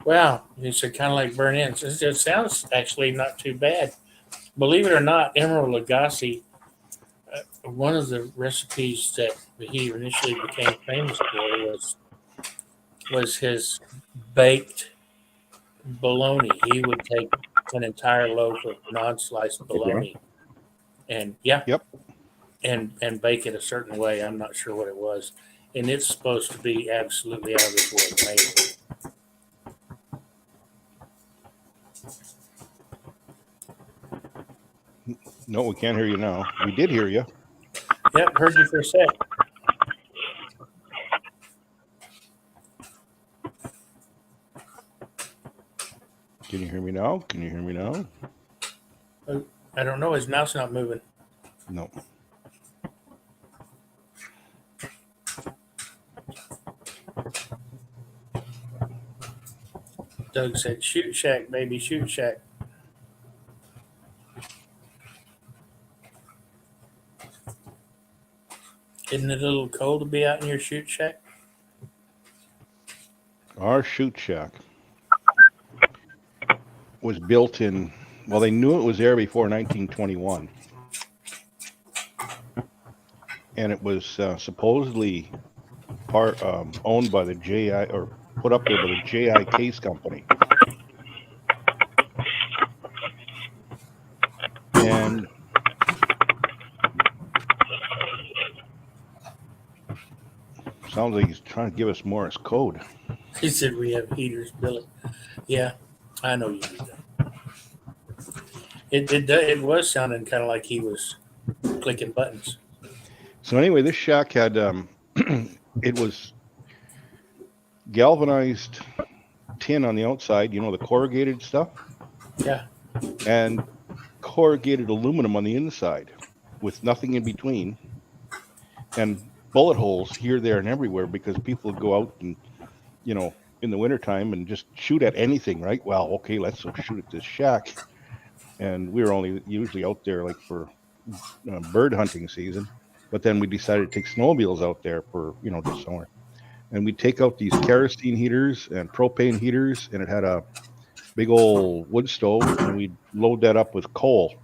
Wow, it's kind of like burnt ends. It sounds actually not too bad. Believe it or not, Emerald Lagasse, one of the recipes that he initially became famous for was his baked bologna. He would take an entire loaf of non-sliced bologna and Yep. and bake it a certain way. I'm not sure what it was, and it's supposed to be absolutely out of this world amazing. No, we can't hear you now. We did hear you. Yep, heard you for a sec. Can you hear me now? Can you hear me now? I don't know. His mouth's not moving. No. Doug said, "Shoot shack, baby, shoot shack." Isn't it a little cold to be out in your shoot shack? Our shoot shack was built in, well, they knew it was there before 1921. And it was supposedly owned by the J.I. or put up there by the J.I. Case Company. And sounds like he's trying to give us Morse code. He said, "We have heaters, Billy." Yeah, I know you do that. It was sounding kind of like he was clicking buttons. So anyway, this shack had it was galvanized tin on the outside, you know, the corrugated stuff, Yeah. and corrugated aluminum on the inside with nothing in between, and bullet holes here, there, and everywhere because people would go out and, you know, in the wintertime and just shoot at anything, right? Well, okay, let's shoot at this shack. And we were only usually out there like for bird hunting season. But then we decided to take snowmobiles out there for, you know, the summer. And we'd take out these kerosene heaters and propane heaters, and it had a big old wood stove, and we'd load that up with coal.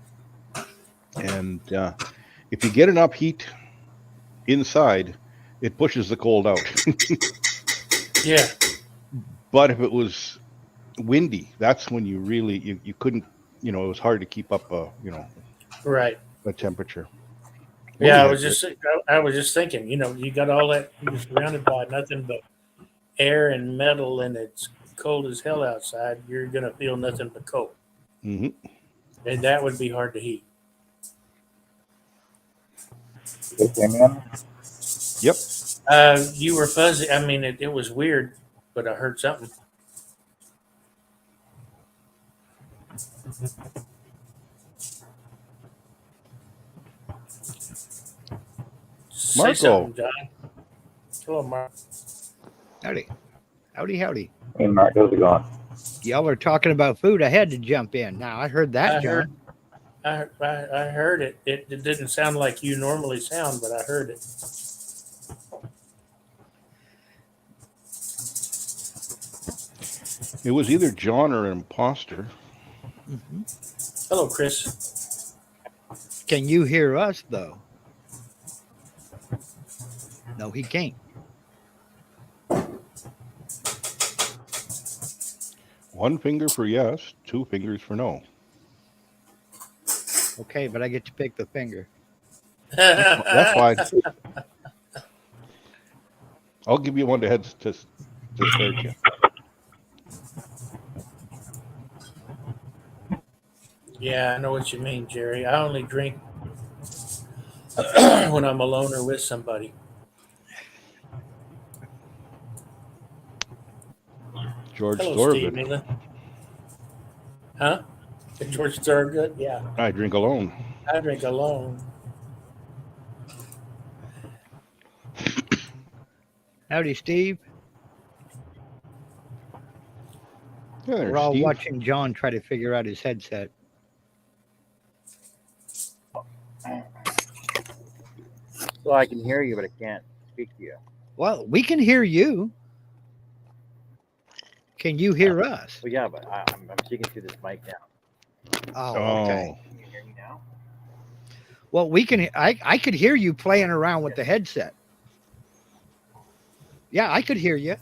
And if you get enough heat inside, it pushes the cold out. Yeah. But if it was windy, that's when you really, you couldn't, you know, it was hard to keep up you know, Right. a temperature. Yeah, I was just thinking, you know, you got all that, you're surrounded by nothing but air and metal, and it's cold as hell outside. You're gonna feel nothing but cold, Mm-hmm. and that would be hard to heat. Yep. You were fuzzy. I mean, it was weird, but I heard something. Say Marco. something, John. Hello, Mark. Howdy. Howdy, howdy. Hey, Mark, how's it going? Y'all are talking about food. I had to jump in. Now, I heard that, John. I heard it. It didn't sound like you normally sound, but I heard it. It was either John or an imposter. Mm-hmm. Hello, Chris. Can you hear us, though? No, he can't. One finger for yes, two fingers for no. Okay, but I get to pick the finger. That's fine. I'll give you one to heads to start you. Yeah, I know what you mean, Jerry. I only drink when I'm alone or with somebody. George Hello, Steve Thorgood. Nealon. Huh? George Thorgood? Yeah. I drink alone. I drink alone. Howdy, Steve. Yeah, there's We're all Steve. watching John try to figure out his headset. So I can hear you, but I can't speak to you. Well, we can hear you. Can you hear us? Well, yeah, but I'm speaking through this mic now. Oh, Oh, okay. Can you hear me now? Well, we can. I could hear you playing around with the headset. Yeah, I could hear you.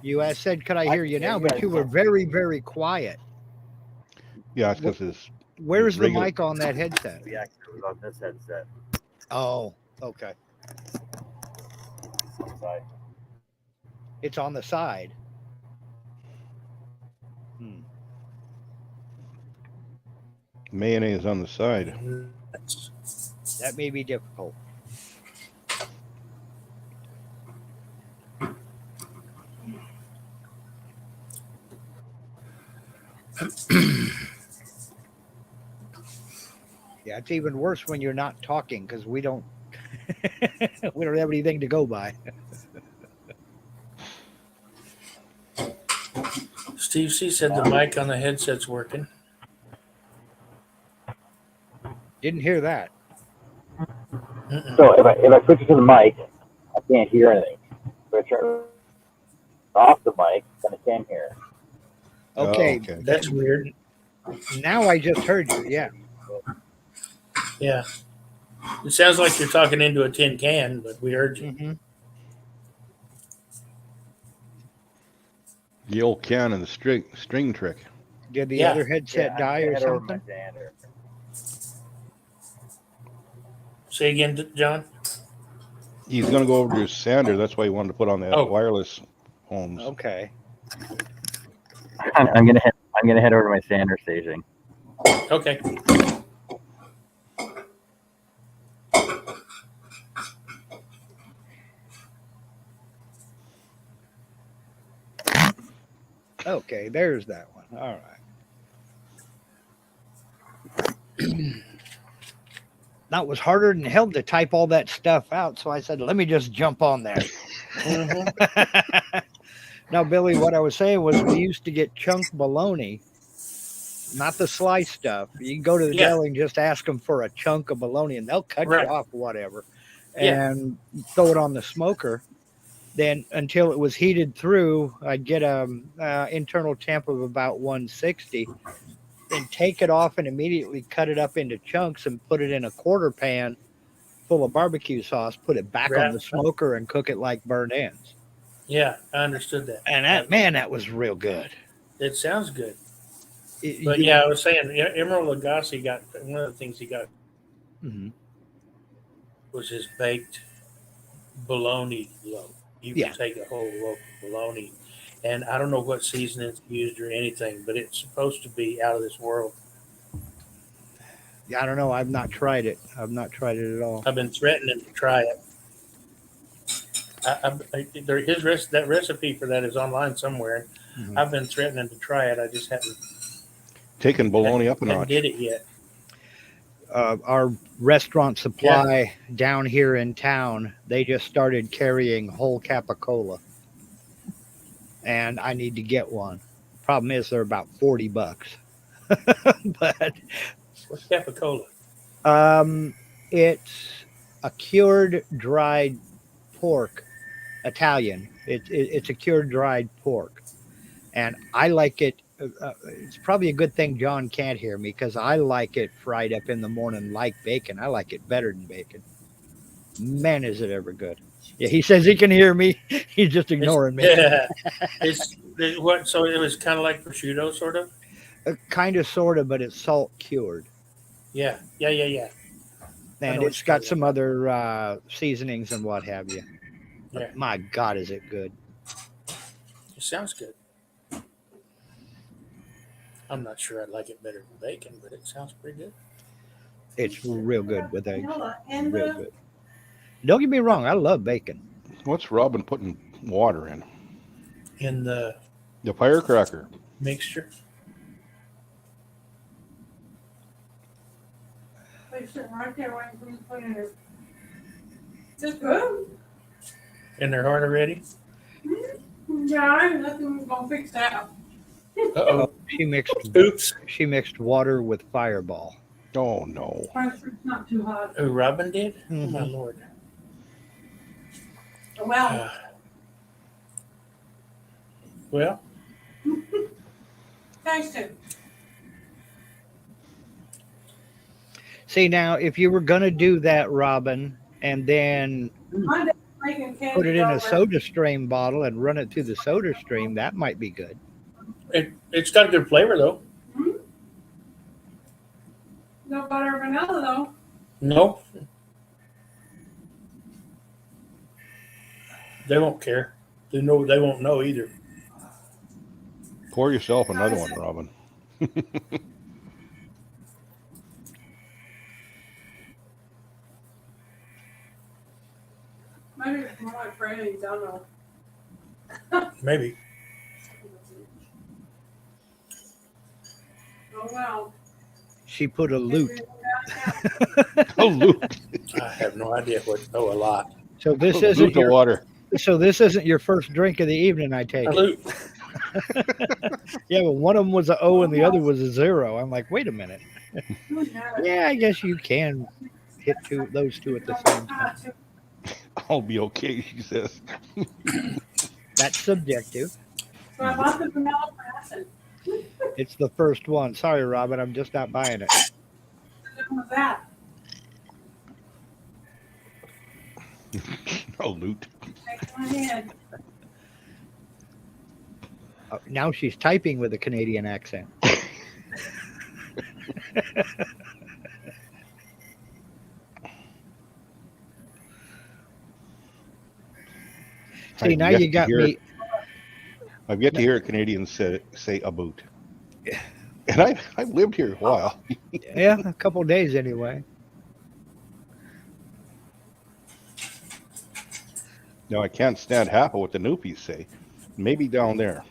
You said, "Could I hear you now?" But you were very, very quiet. yeah, it's because his Where's the regular- mic on that headset? The actor was on this headset. Oh, okay. It's on the side. It's on the side. mayonnaise on the side. That may be difficult. Yeah, it's even worse when you're not talking because we don't we don't have anything to go by. Steve C said the mic on the headset's working. Didn't hear that. Mm-mm. So if I switch it to the mic, I can't hear anything. If I turn off the mic, then I can hear. Okay, okay. That's weird. now I just heard you. Yeah. Yeah. It sounds like you're talking into a tin can, but we heard you. Mm-hmm. The old can and the string trick. Did the Yeah. other headset die or something? Say again, John. He's gonna go over to his sander. That's why he wanted to put on the Oh. wireless phones. Okay. I'm gonna head over to my sander station. Okay. Okay, there's that one. All right. That was harder than hell to type all that stuff out, so I said, let me just jump on there. Mm-hmm. Now, Billy, what I was saying was we used to get chunk bologna, not the slice stuff. You can go to the deli and just ask them for a chunk of bologna, and they'll cut you off whatever and throw it on the smoker. Then until it was heated through, I'd get a internal temp of about 160, then take it off and immediately cut it up into chunks and put it in a quarter pan full of barbecue sauce, put it back on the smoker and cook it like burnt ends. Yeah, I understood that. And that was real good. It sounds good. But yeah, I was saying, Emerald Lagasse got one of the things he got was his baked bologna loaf. You can take a whole loaf of bologna, and I don't know what seasoning it's used or anything, but it's supposed to be out of this world. Yeah, I don't know. I've not tried it. I've not tried it at all. I've been threatening to try it. That recipe for that is online somewhere. I've been threatening to try it. I just haven't taken bologna up a notch. Did it yet? Our restaurant supply down here in town, they just started carrying whole capicola, and I need to get one. Problem is, they're about $40. But what's capicola? It's a cured dried pork, Italian. It's a cured dried pork, and I like it. It's probably a good thing John can't hear me because I like it fried up in the morning like bacon. I like it better than bacon. Man, is it ever good. Yeah, he says he can hear me. He's just ignoring me. Yeah. What? So it was kind of like prosciutto, sort of? Kind of, sort of, but it's salt cured. Yeah. And it's got some other seasonings and what have you. Yeah. My God, is it good. It sounds good. I'm not sure I'd like it better than bacon, but it sounds pretty good. It's real good with eggs. Real good. Don't get me wrong, I love bacon. What's Robin putting water in? In the firecracker mixture. They're sitting right there waiting for you to put in it. It's good. And they're hard already? Yeah, nothing's gonna fix that. Uh-oh. She mixed water with Fireball. Oh no. It's not too hot. Oh, Robin did? Oh my Lord. Well. Well. Taste it. See, now, if you were going to do that, Robin, and then put it in a soda stream bottle and run it through the soda stream, that might be good. It's got a good flavor, though. No butter or vanilla, though. Nope. They won't care. They won't know either. Pour yourself another one, Robin. Maybe it's more like Franny's, I don't know. Maybe. Oh, well. She put a loot. Oh, Luke. I have no idea what. Oh, a lot. So this Luke isn't the your, water. so this isn't your first drink of the evening, I take A it. loot. Yeah, but one of them was a O and the other was a 0. I'm like, wait a minute. Yeah, I guess you can hit those two at the same time. I'll be okay, she says. That's subjective. So I bought the vanilla press. It's the first one. Sorry, Robin, I'm just not buying it. What was that? Oh, Luke. Take my hand. Now she's typing with a Canadian accent. See, now you got me. I've yet to hear a Canadian say a boot. And I've lived here a while. Yeah, a couple days anyway. Now, I can't stand half of what the Noopies say. Maybe down there.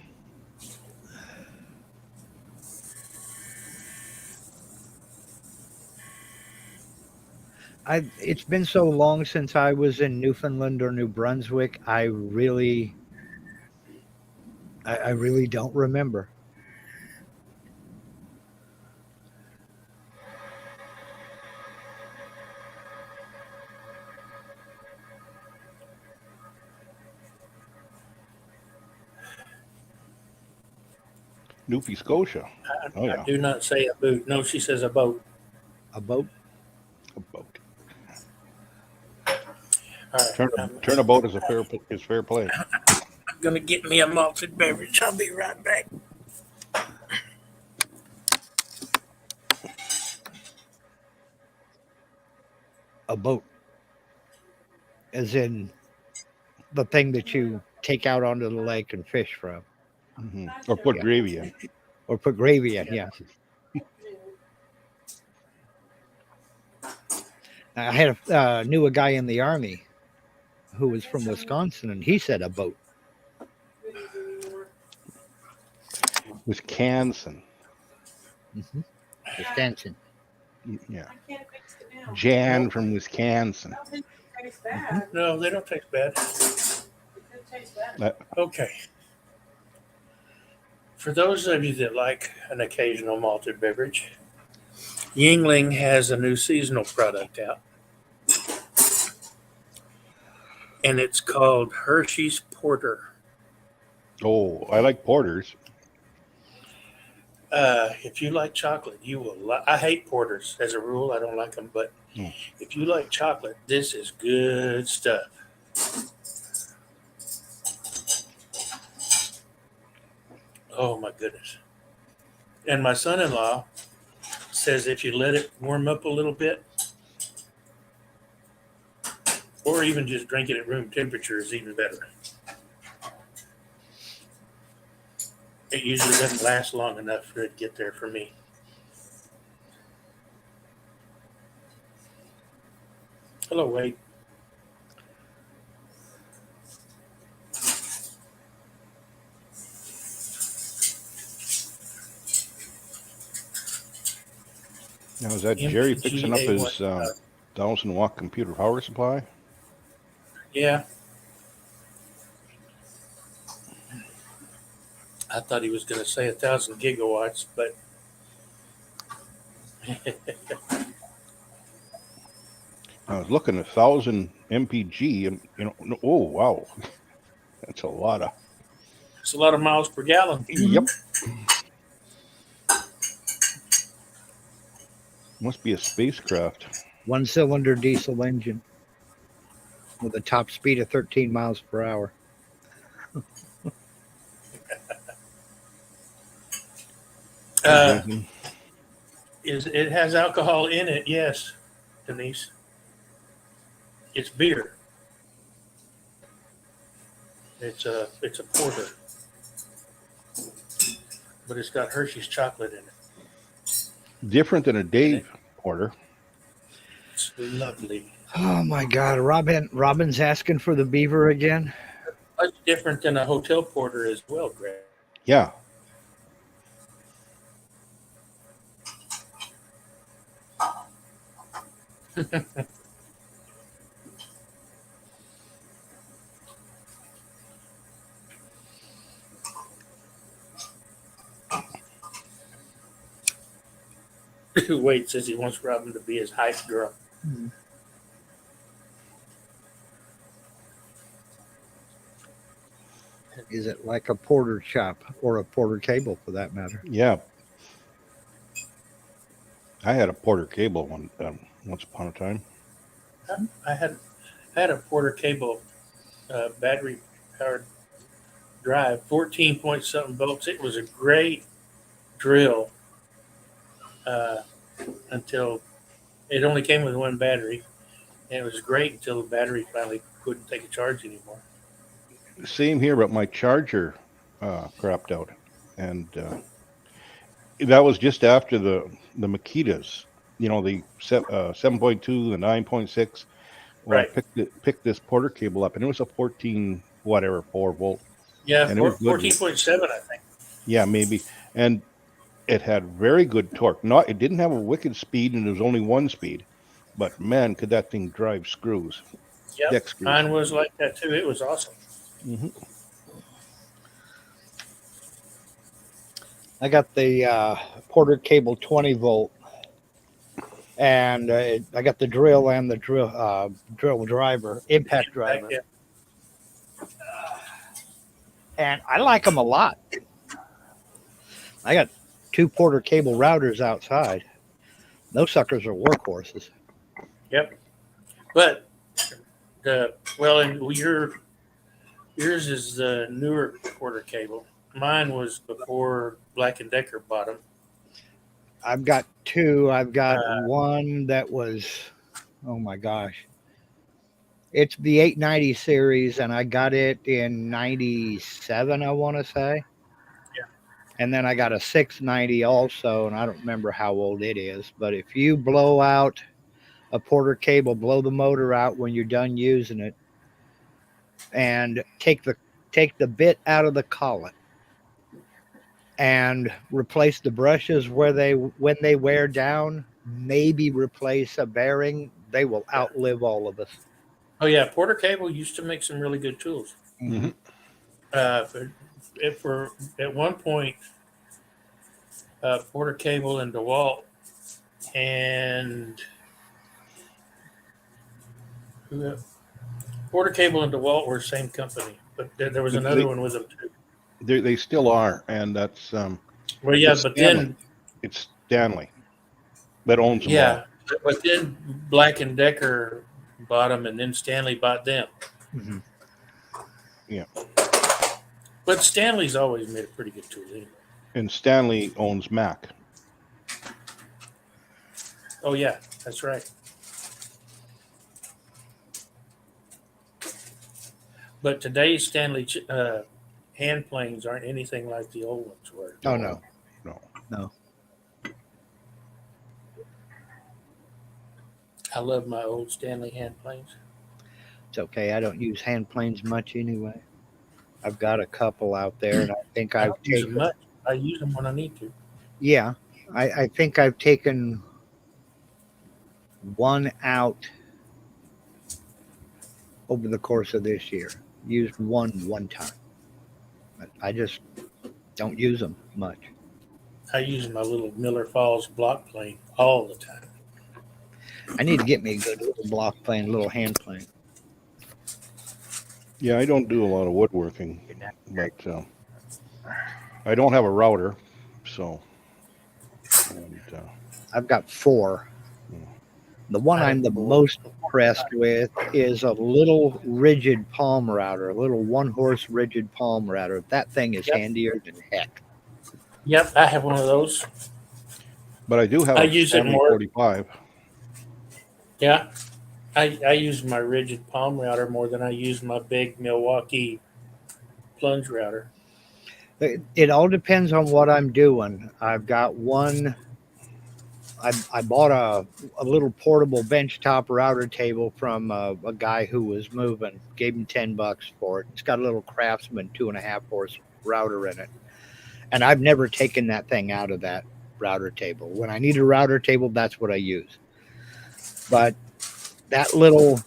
It's been so long since I was in Newfoundland or New Brunswick. I really don't remember. Newfie Scotia. Oh, yeah. I do not say a boot. No, she says a boat. A boat? A boat. All right. Turn a boat is fair play. I'm going to get me a malted beverage. I'll be right back. A boat. As in the thing that you take out onto the lake and fish from. Mm-hmm. Or put gravy in. Or put gravy in, yeah. I had knew a guy in the Army who was from Wisconsin, and he said a boat. Wisconsin. Mm-hmm. Wisconsin. Yeah. I can't fix it now. Jan from Wisconsin. I don't think it tastes bad. No, they don't taste bad. It could taste bad. Okay. For those of you that like an occasional malted beverage, Yingling has a new seasonal product out. And it's called Hershey's Porter. Oh, I like porters. If you like chocolate, you will. I hate porters as a rule. I don't like them, but if you like chocolate, this is good stuff. Oh my goodness! And my son-in-law says if you let it warm up a little bit, or even just drink it at room temperature, is even better. It usually doesn't last long enough for it to get there for me. Hello, Wade. Now, is that Jerry fixing up his MPGA 1,000-watt computer power supply? Yeah. I thought he was going to say 1,000 gigawatts, but I was looking at 1,000 MPG, and oh wow, that's a lot of. it's a lot of miles per gallon. Yep. Must be a spacecraft. 1-cylinder diesel engine with a top speed of 13 miles per hour. It has alcohol in it? Yes, Denise. It's beer. It's a porter, but it's got Hershey's chocolate in it. Different than a Dave porter. It's lovely. Oh my God, Robin's asking for the beaver again. Much different than a hotel porter as well, Greg. Yeah. Wade says he wants Robin to be his hype girl. Is it like a porter shop or a porter cable for that matter? Yeah. I had a Porter cable once upon a time. I had a Porter cable battery powered drive, 14 point something volts. It was a great drill uh, until it only came with one battery, and it was great until the battery finally couldn't take a charge anymore. Same here, but my charger crapped out, and that was just after the Makitas. You know, the 7.2, the 9.6. Well, Right. I picked this Porter cable up, and it was a 14 whatever 4 volt, Yeah, and it was good. 14.7, I think. Yeah, maybe, and it had very good torque. Not it didn't have a wicked speed, and it was only one speed, but man, could that thing drive screws, Yep, deck screws. mine was like that too. It was awesome. Hmm. I got the Porter cable 20 volt, and I got the drill and the drill driver, impact driver, Yeah. and I like them a lot. I got 2 Porter cable routers outside. Those suckers are workhorses. Yep. But and yours is the newer Porter cable. Mine was before Black and Decker bought them. I've got 2. I've got one that was, oh my gosh, it's the 890 series, and I got it in 97, I want to say. Yeah. And then I got a 690 also, and I don't remember how old it is. But if you blow out a Porter cable, blow the motor out when you're done using it, and take the bit out of the collet and replace the brushes when they wear down, maybe replace a bearing, they will outlive all of us. Oh yeah, Porter Cable used to make some really good tools. Hmm. For at one point, Porter Cable and DeWalt and Porter Cable and DeWalt were the same company, but there was another one with them too. They still are, and that's Well, yeah, it's but Stanley. then It's Stanley that owns them all. yeah, but then Black and Decker bought them, and then Stanley bought them. Mm-hmm. Yeah. But Stanley's always made a pretty good tool anyway. And Stanley owns Mac. Oh yeah, that's right. But today's Stanley hand planes aren't anything like the old ones were. Oh no. No. I love my old Stanley hand planes. It's okay. I don't use hand planes much anyway. I've got a couple out there, and I think I I've don't use taken. them much. I use them when I need to. Yeah, I think I've taken one out over the course of this year. Used one time. But I just don't use them much. I use my little Miller Falls block plane all the time. I need to get me a good little block plane, little hand plane. Yeah, I don't do a lot of woodworking, but I don't have a router, so. And, I've got 4. The one I'm the most impressed with is a little rigid palm router, a little 1-horse rigid palm router. That thing is handier than heck. Yep, I have one of those. but I do have I a use it Stanley more. 45. Yeah, I use my rigid palm router more than I use my big Milwaukee plunge router. It all depends on what I'm doing. I've got one I bought a little portable benchtop router table from a guy who was moving. Gave him $10 for it. It's got a little Craftsman 2.5 horse router in it, and I've never taken that thing out of that router table. When I need a router table, that's what I use. But that little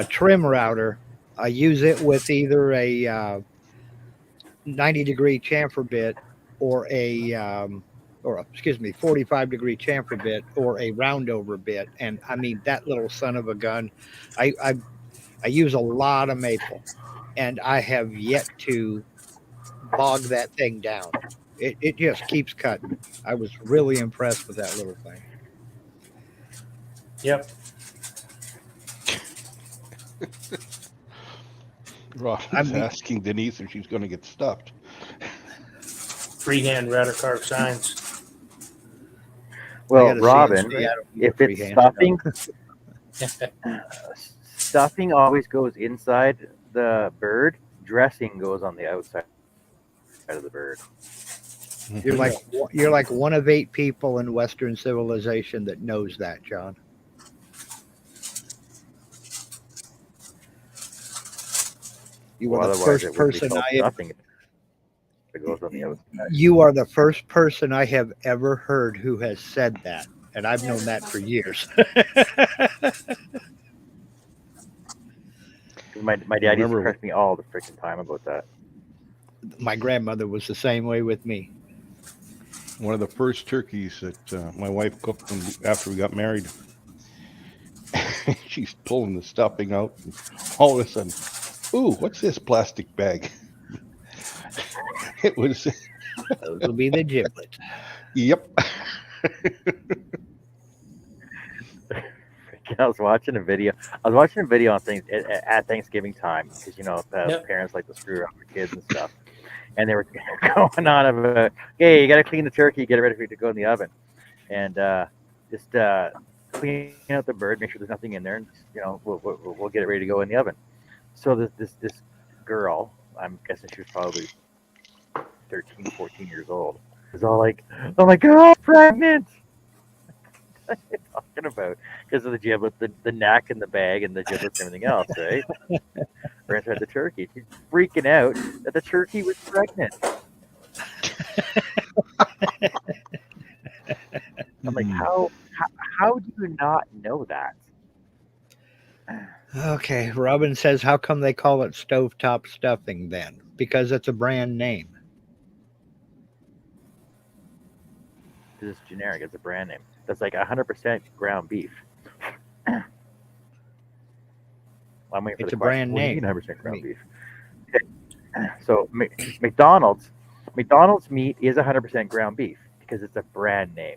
trim router, I use it with either a 90-degree chamfer bit or excuse me, 45-degree chamfer bit or a roundover bit. And I mean, that little son of a gun, I use a lot of maple, and I have yet to bog that thing down. It just keeps cutting. I was really impressed with that little thing. Yep. Rob is asking Denise if she's going to get stuffed. Freehand router carved signs. Well, Robin, if it's stuffing, stuffing always goes inside the bird. Dressing goes on the outside of the bird. You're like one of 8 people in Western civilization that knows that, John. You are the first person You are the first person I have ever heard who has said that, and I've known that for years. my dad used to correct me all the freaking time about that. My grandmother was the same way with me. One of the first turkeys that my wife cooked after we got married, she's pulling the stuffing out, and all of a sudden, ooh, what's this plastic bag? It was. Those will be the giblets. Yep. I was watching a video on things at Thanksgiving time because parents like to screw around with kids and stuff, and they were going on about, hey, you got to clean the turkey, get it ready for it to go in the oven, and just clean out the bird, make sure there's nothing in there, and we'll get it ready to go in the oven. So this girl, I'm guessing she was probably 13, 14 years old, is all like, oh my God, pregnant. What are you talking about? Because of the giblet, the neck and the bag and the giblets and everything else, right? We're inside the turkey. She's freaking out that the turkey was pregnant. I'm like, how do you not know that? Okay, Robin says, how come they call it stovetop stuffing then? Because it's a brand name. It's generic. It's a brand name. That's like 100% ground beef. I'm waiting for It's the a question. brand What do you name. mean 100% ground beef? Okay. So McDonald's meat is 100% ground beef because it's a brand name.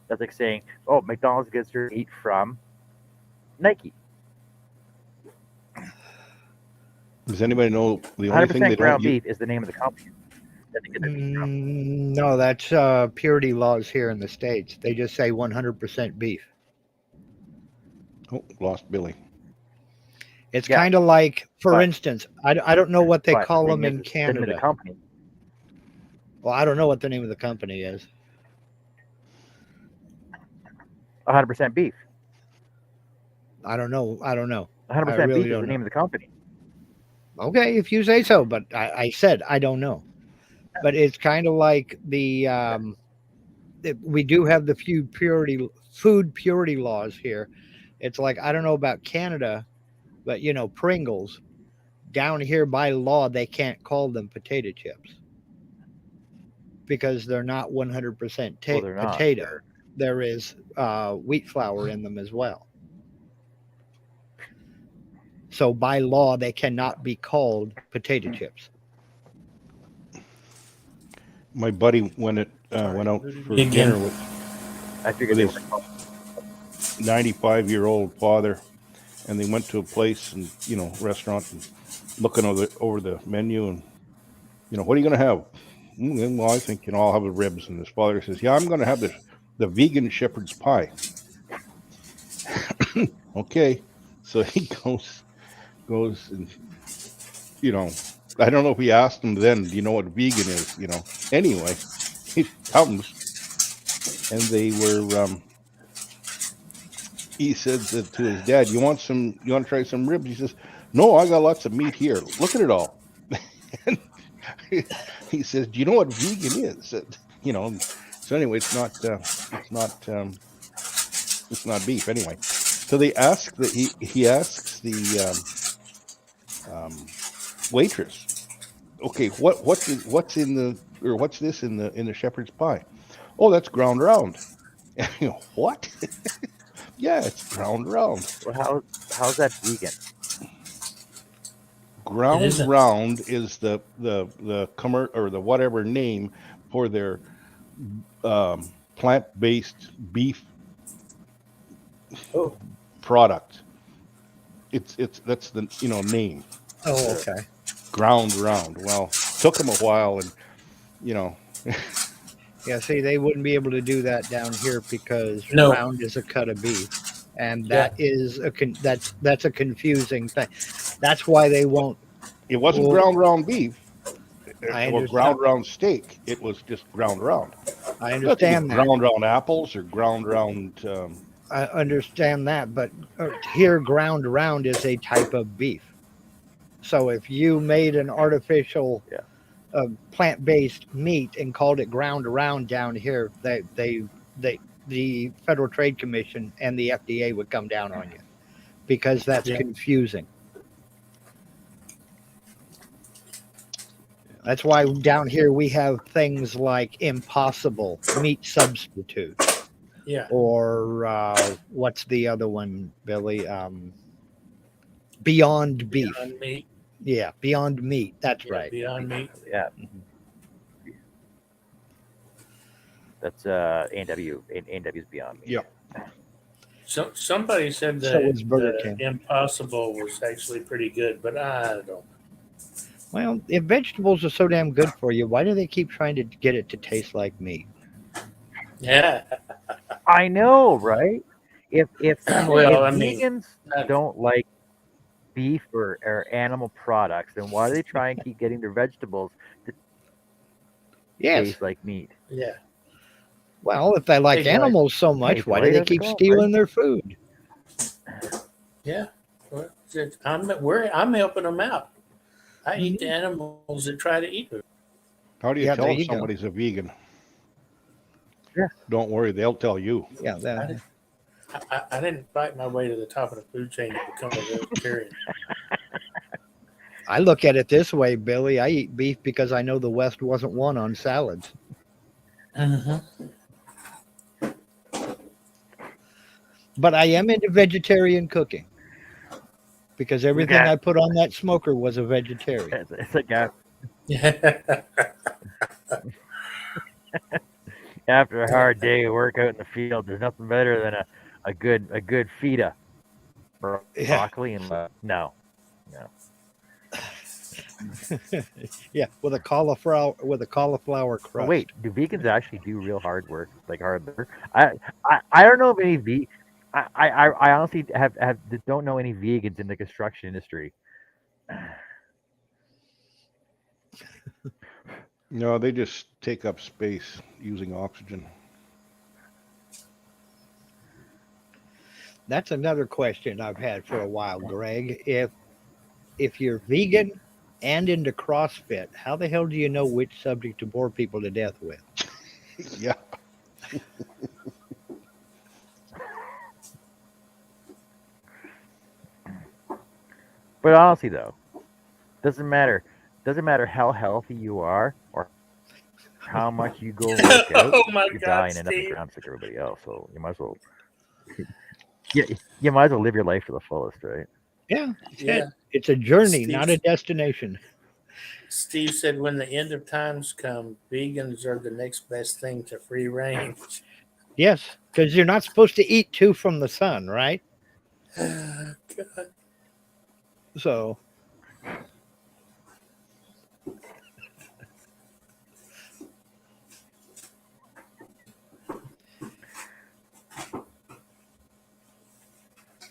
That's like saying, oh, McDonald's gets their meat from Nike. Does anybody know the only thing 100% ground beef is the name of the company? No, that's purity laws here in the States. They just say 100% beef. Oh, lost Billy. It's kind of like, for instance, I don't know what they call them in Canada. The name of the company. Well, I don't know what the name of the company is. 100% beef. I don't know. 100% beef is the name of the company. Okay, if you say so, but I said I don't know. But it's kind of like we do have the food purity laws here. It's like, I don't know about Canada, but Pringles, down here by law, they can't call them potato chips because they're not 100% potato. Not. There is wheat flour in them as well. So by law, they cannot be called potato chips. My buddy went out for dinner with his 95-year-old father, and they went to a place and restaurant and looking over the menu and what are you going to have? Well, I think I'll have the ribs. And his father says, yeah, I'm going to have the vegan shepherd's pie. Okay, so he goes and I don't know if he asked him then, do you know what vegan is? Anyway, he comes and they were. He said to his dad, "You want to try some ribs?" He says, "No, I got lots of meat here. Look at it all." And he says, "Do you know what vegan is?" You know. So anyway, it's not beef anyway. So they ask that he asks the waitress, "Okay, what's in the or what's this in the shepherd's pie?" "Oh, that's ground round." You know, what? Yeah, it's ground round. Well, how's that vegan? It Ground isn't. round is the or the whatever name for their plant-based beef Oh, product. It's that's the name. Oh, okay. Ground round. Well, took them a while, and you know, Yeah, see, they wouldn't be able to do that down here because No. round is a cut of beef, and Yeah. that is that's a confusing thing. That's why they won't. it wasn't Well, ground round beef I or understand. ground round steak. It was just ground round. I Nothing with understand that. ground round apples or ground round. I understand that, but here, ground round is a type of beef. So if you made an artificial Yeah. plant-based meat and called it ground round down here, the Federal Trade Commission and the FDA would come down on you because that's Yeah. confusing. That's why down here we have things like Impossible Meat Substitute, Yeah. or what's the other one, Billy? Beyond Beef. Beyond Meat. Yeah, Beyond Meat. That's Yeah, right. Beyond Meat. Yeah. That's A&W. A&W's Beyond Meat. Yeah. So somebody said So that is Burger King. Impossible was actually pretty good, but I don't. Well, if vegetables are so damn good for you, why do they keep trying to get it to taste like meat? Yeah. I know, right? If Well, I mean, vegans don't like beef or animal products, then why do they try and keep getting their vegetables to Yes. taste like meat? yeah. Well, if they like Hey, Dwight. animals so much, Hey, why do Dwight, they how's it keep going, stealing their food? Yeah. Well, I'm helping them out. I eat the animals that try to eat me. How do you Yeah, tell there if you go. somebody's a vegan? Yeah. Don't worry, they'll tell you. Yeah, that, I didn't fight my way to the top of the food chain to become a vegetarian. I look at it this way, Billy. I eat beef because I know the West wasn't won on salads. But I am into vegetarian cooking because everything Yeah. I put on that smoker was a vegetarian. It's like Yeah. after a hard day of work out in the field, there's nothing better than a good feta, broccoli and no. Yeah, with a cauliflower crust. Oh, wait, do vegans actually do real hard work, like hard labor? I don't know of any I honestly don't know any vegans in the construction industry. No, they just take up space using oxygen. That's another question I've had for a while, Greg. If you're vegan and into CrossFit, how the hell do you know which subject to bore people to death with? Yeah. But honestly, though, doesn't matter how healthy you are or how much you go work out. Oh my You God, die and end up in the Steve. ground like everybody else. So you might as well. You might as well live your life to the fullest, right? Yeah, Yeah. it's a journey, Steve- not a destination. Steve said when the end of times come, vegans are the next best thing to free range. Yes, because you're not supposed to eat too from the sun, right? God. So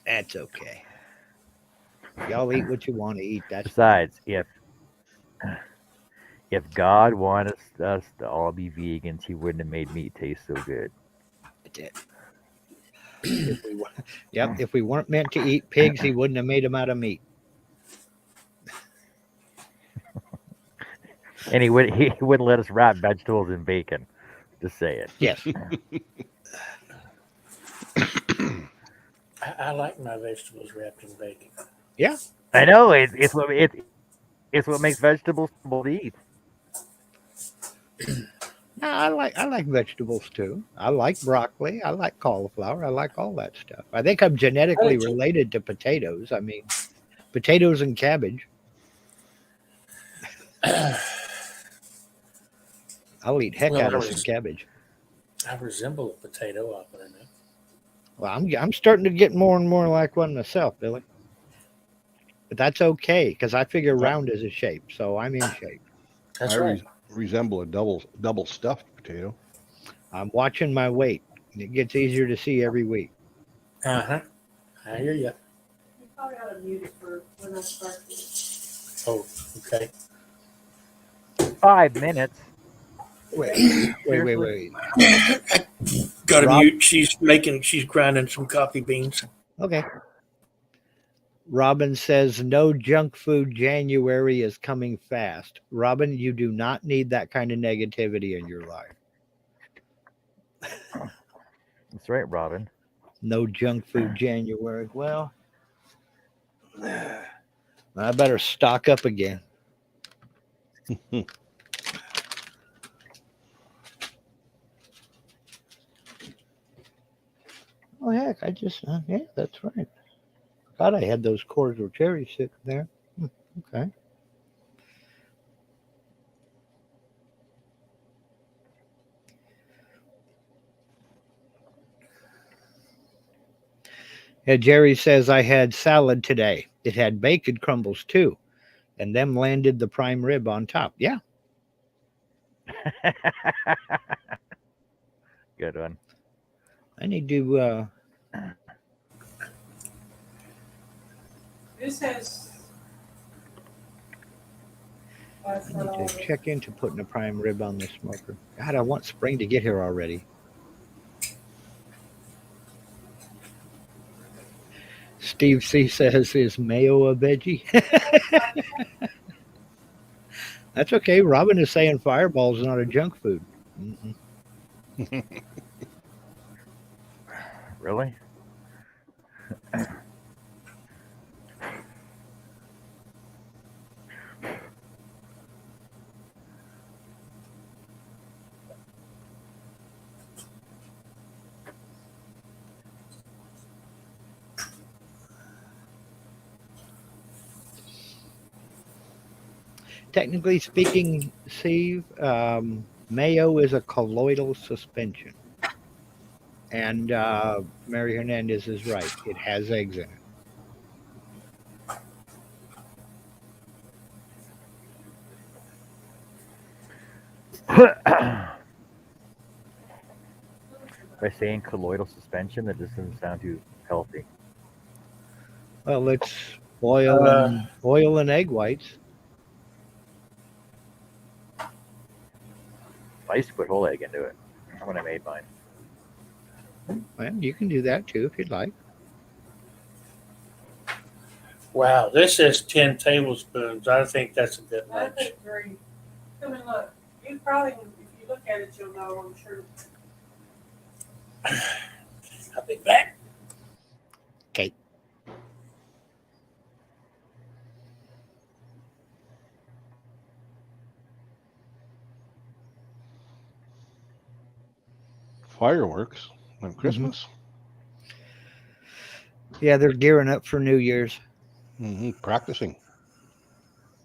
that's okay. Y'all eat what you want to eat. That's Besides, if God wanted us to all be vegans, He wouldn't have made meat taste so good. That's it. If we weren't meant to eat pigs, he wouldn't have made them out of meat. And he wouldn't let us wrap vegetables in bacon. Just say it. Yes. I like my vegetables wrapped in bacon. Yeah. I know it's what makes vegetables possible to eat. No, I like vegetables too. I like broccoli. I like cauliflower. I like all that stuff. I think I'm genetically related to potatoes. I mean, potatoes and cabbage. I'll eat heck out of some cabbage. I resemble a potato, I'll put it in. Well, I'm starting to get more and more like one myself, Billy. But that's okay because I figure round is a shape, so I'm in shape. That's right. Resemble a double stuffed potato. I'm watching my weight. It gets easier to see every week. I hear you. You probably ought to mute it for when I start this. Oh, okay. 5 minutes. Wait. Got to Rob? mute. She's grinding some coffee beans. Okay. Robin says, no junk food January is coming fast. Robin, you do not need that kind of negativity in your life. That's right, Robin. No junk food January. Well, I better stock up again. Oh, heck, yeah, that's right. God, I had those cordial cherries sitting there. Okay. Yeah, Jerry says, I had salad today. It had bacon crumbles too. And them landed the prime rib on top. Yeah. Good one. I need to This has. I need to check into putting a prime rib on this smoker. God, I want spring to get here already. Steve C says, is mayo a veggie? That's okay. Robin is saying Fireball is not a junk food. Mm-hmm. Really? Technically speaking, Steve, mayo is a colloidal suspension. And Mary Hernandez is right. It has eggs in it. By saying colloidal suspension, that just doesn't sound too healthy. Well, it's oil and egg whites. I used to put whole egg into it when I made mine. Well, you can do that too if you'd like. Wow, this is 10 tablespoons. I think that's a bit I much. think very. Come and look. You probably, if you look at it, you'll know. I'm sure. I'll be back. Okay. Fireworks on Christmas. Yeah, they're gearing up for New Year's. Practicing.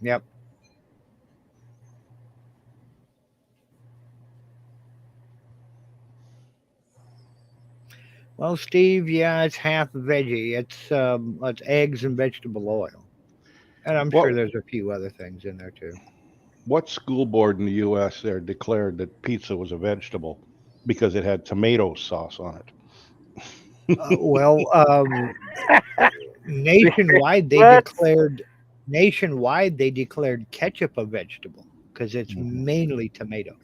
Yep. Well, Steve, yeah, it's half veggie. It's eggs and vegetable oil, and I'm sure there's a few other things in there too. What school board in the U.S. there declared that pizza was a vegetable because it had tomato sauce on it? Nationwide they declared ketchup a vegetable because it's mainly tomato.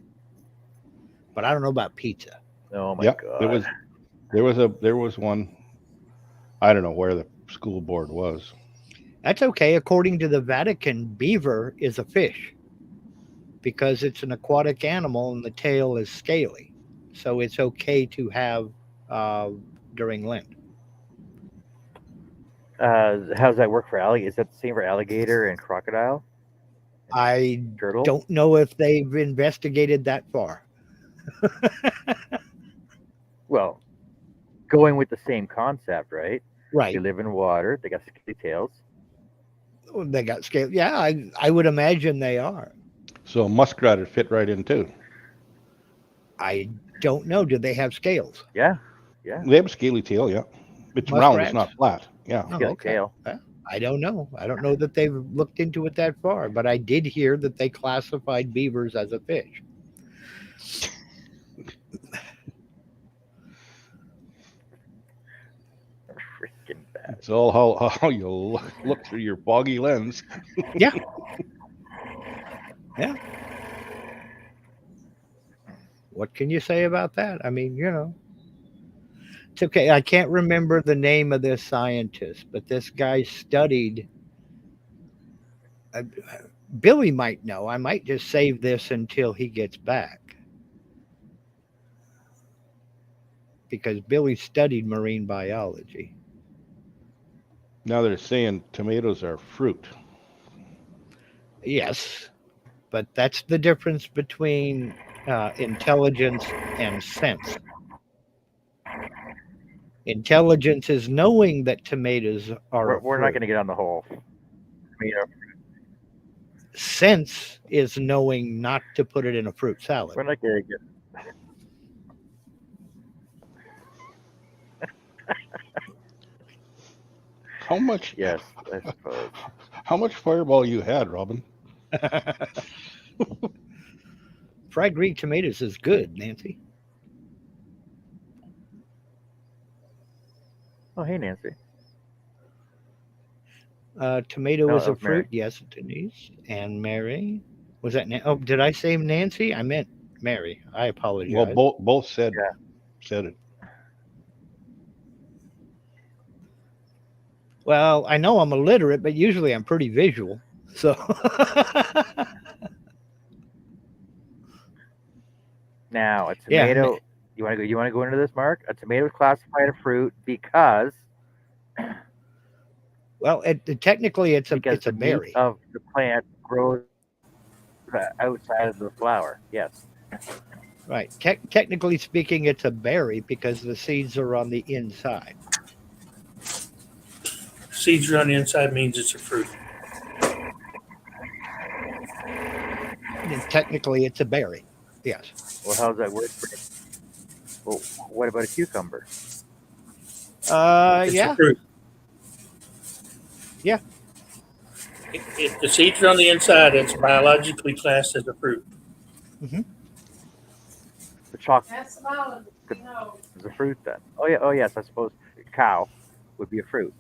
But I don't know about pizza. Oh my Yep, god. there was one. I don't know where the school board was. That's okay. According to the Vatican, beaver is a fish because it's an aquatic animal and the tail is scaly. So it's okay to have during Lent. How's that work for alligator? Is that the same for alligator and crocodile? I Turtle? don't know if they've investigated that far. Well, going with the same concept, right? They Right. live in water. They got scaly tails. They got scale. Yeah, I would imagine they are. So a muskrat would fit right in too. I don't know. Do they have scales? Yeah, yeah. They have a scaly tail, yeah. It's round, it's Muskrats? not flat. Yeah. Oh, Scaly okay. tail. I don't know. I don't know that they've looked into it that far, but I did hear that they classified beavers as a fish. Freaking bad. It's all how you look through your foggy lens. Yeah. Yeah. What can you say about that? I mean, it's okay. I can't remember the name of this scientist, but this guy studied. Billy might know. I might just save this until he gets back. Because Billy studied marine biology. Now they're saying tomatoes are fruit. Yes, but that's the difference between intelligence and sense. Intelligence is knowing that tomatoes are We're not going to get on the whole tomato. Sense is knowing not to put it in a fruit salad. We're not going to get. How much? Yes, I suppose. How much Fireball you had, Robin? Fried green tomatoes is good, Nancy. Oh, hey, Nancy. Tomato No, is that a was Mary. fruit. Yes, Denise and Mary. Was that? Oh, did I say Nancy? I meant Mary. I apologize. Well, both said it. Well, I know I'm illiterate, but usually I'm pretty visual. So Now, a Yeah, tomato. You want to go? You want to go into this, Mark? A tomato is classified a fruit because well, technically it's because a the berry. meat of the plant grows outside of the flower. Yes. Right. Technically speaking, it's a berry because the seeds are on the inside. Seeds are on the inside means it's a fruit. And technically, it's a berry. Yes. Well, how does that work? Well, what about a cucumber? It's Yeah. a fruit. Yeah. If the seeds are on the inside, it's biologically classed as a fruit. The chocolate That's about it. No. is a fruit then. Oh yeah. Oh yes. I suppose a cow would be a fruit.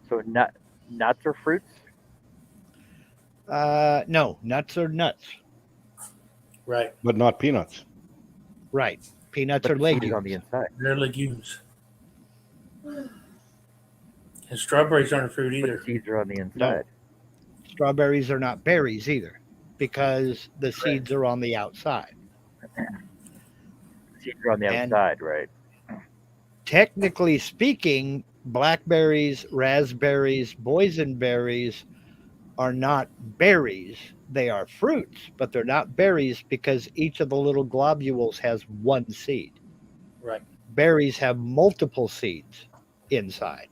So nuts are fruits. No, nuts are nuts. Right. But not peanuts. Right. Peanuts But are the seed is on legumes. the inside. They're legumes. And strawberries aren't a fruit But either. the seeds are on the inside. Strawberries are not berries either because the seeds are on the outside. The seeds are on the And- outside, right? Technically speaking, blackberries, raspberries, boysenberries are not berries. They are fruits, but they're not berries because each of the little globules has one seed. Right. Berries have multiple seeds inside.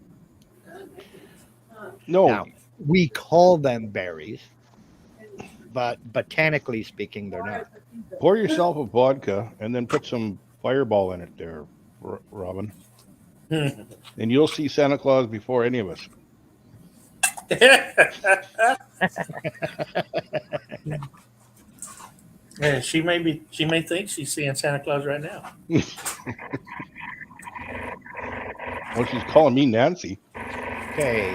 No, Now, we call them berries, but botanically speaking, they're not. pour yourself a vodka and then put some Fireball in it there, Robin. And you'll see Santa Claus before any of us. Yeah, she may think she's seeing Santa Claus right now. Well, she's calling me Nancy. Okay.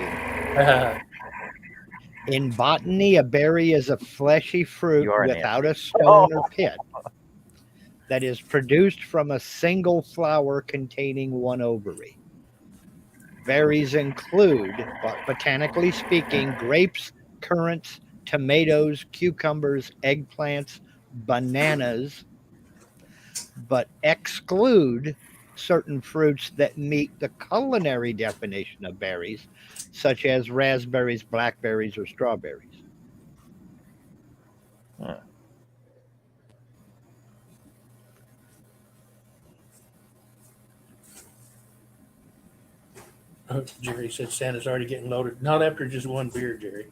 In botany, a berry is a fleshy fruit You are an without a Nancy. stone or pit that is produced from a single flower containing one ovary. Berries include, botanically speaking, grapes, currants, tomatoes, cucumbers, eggplants, bananas, but exclude certain fruits that meet the culinary definition of berries, such as raspberries, blackberries, or strawberries. Huh. Jerry said Santa's already getting loaded. Not after just one beer, Jerry.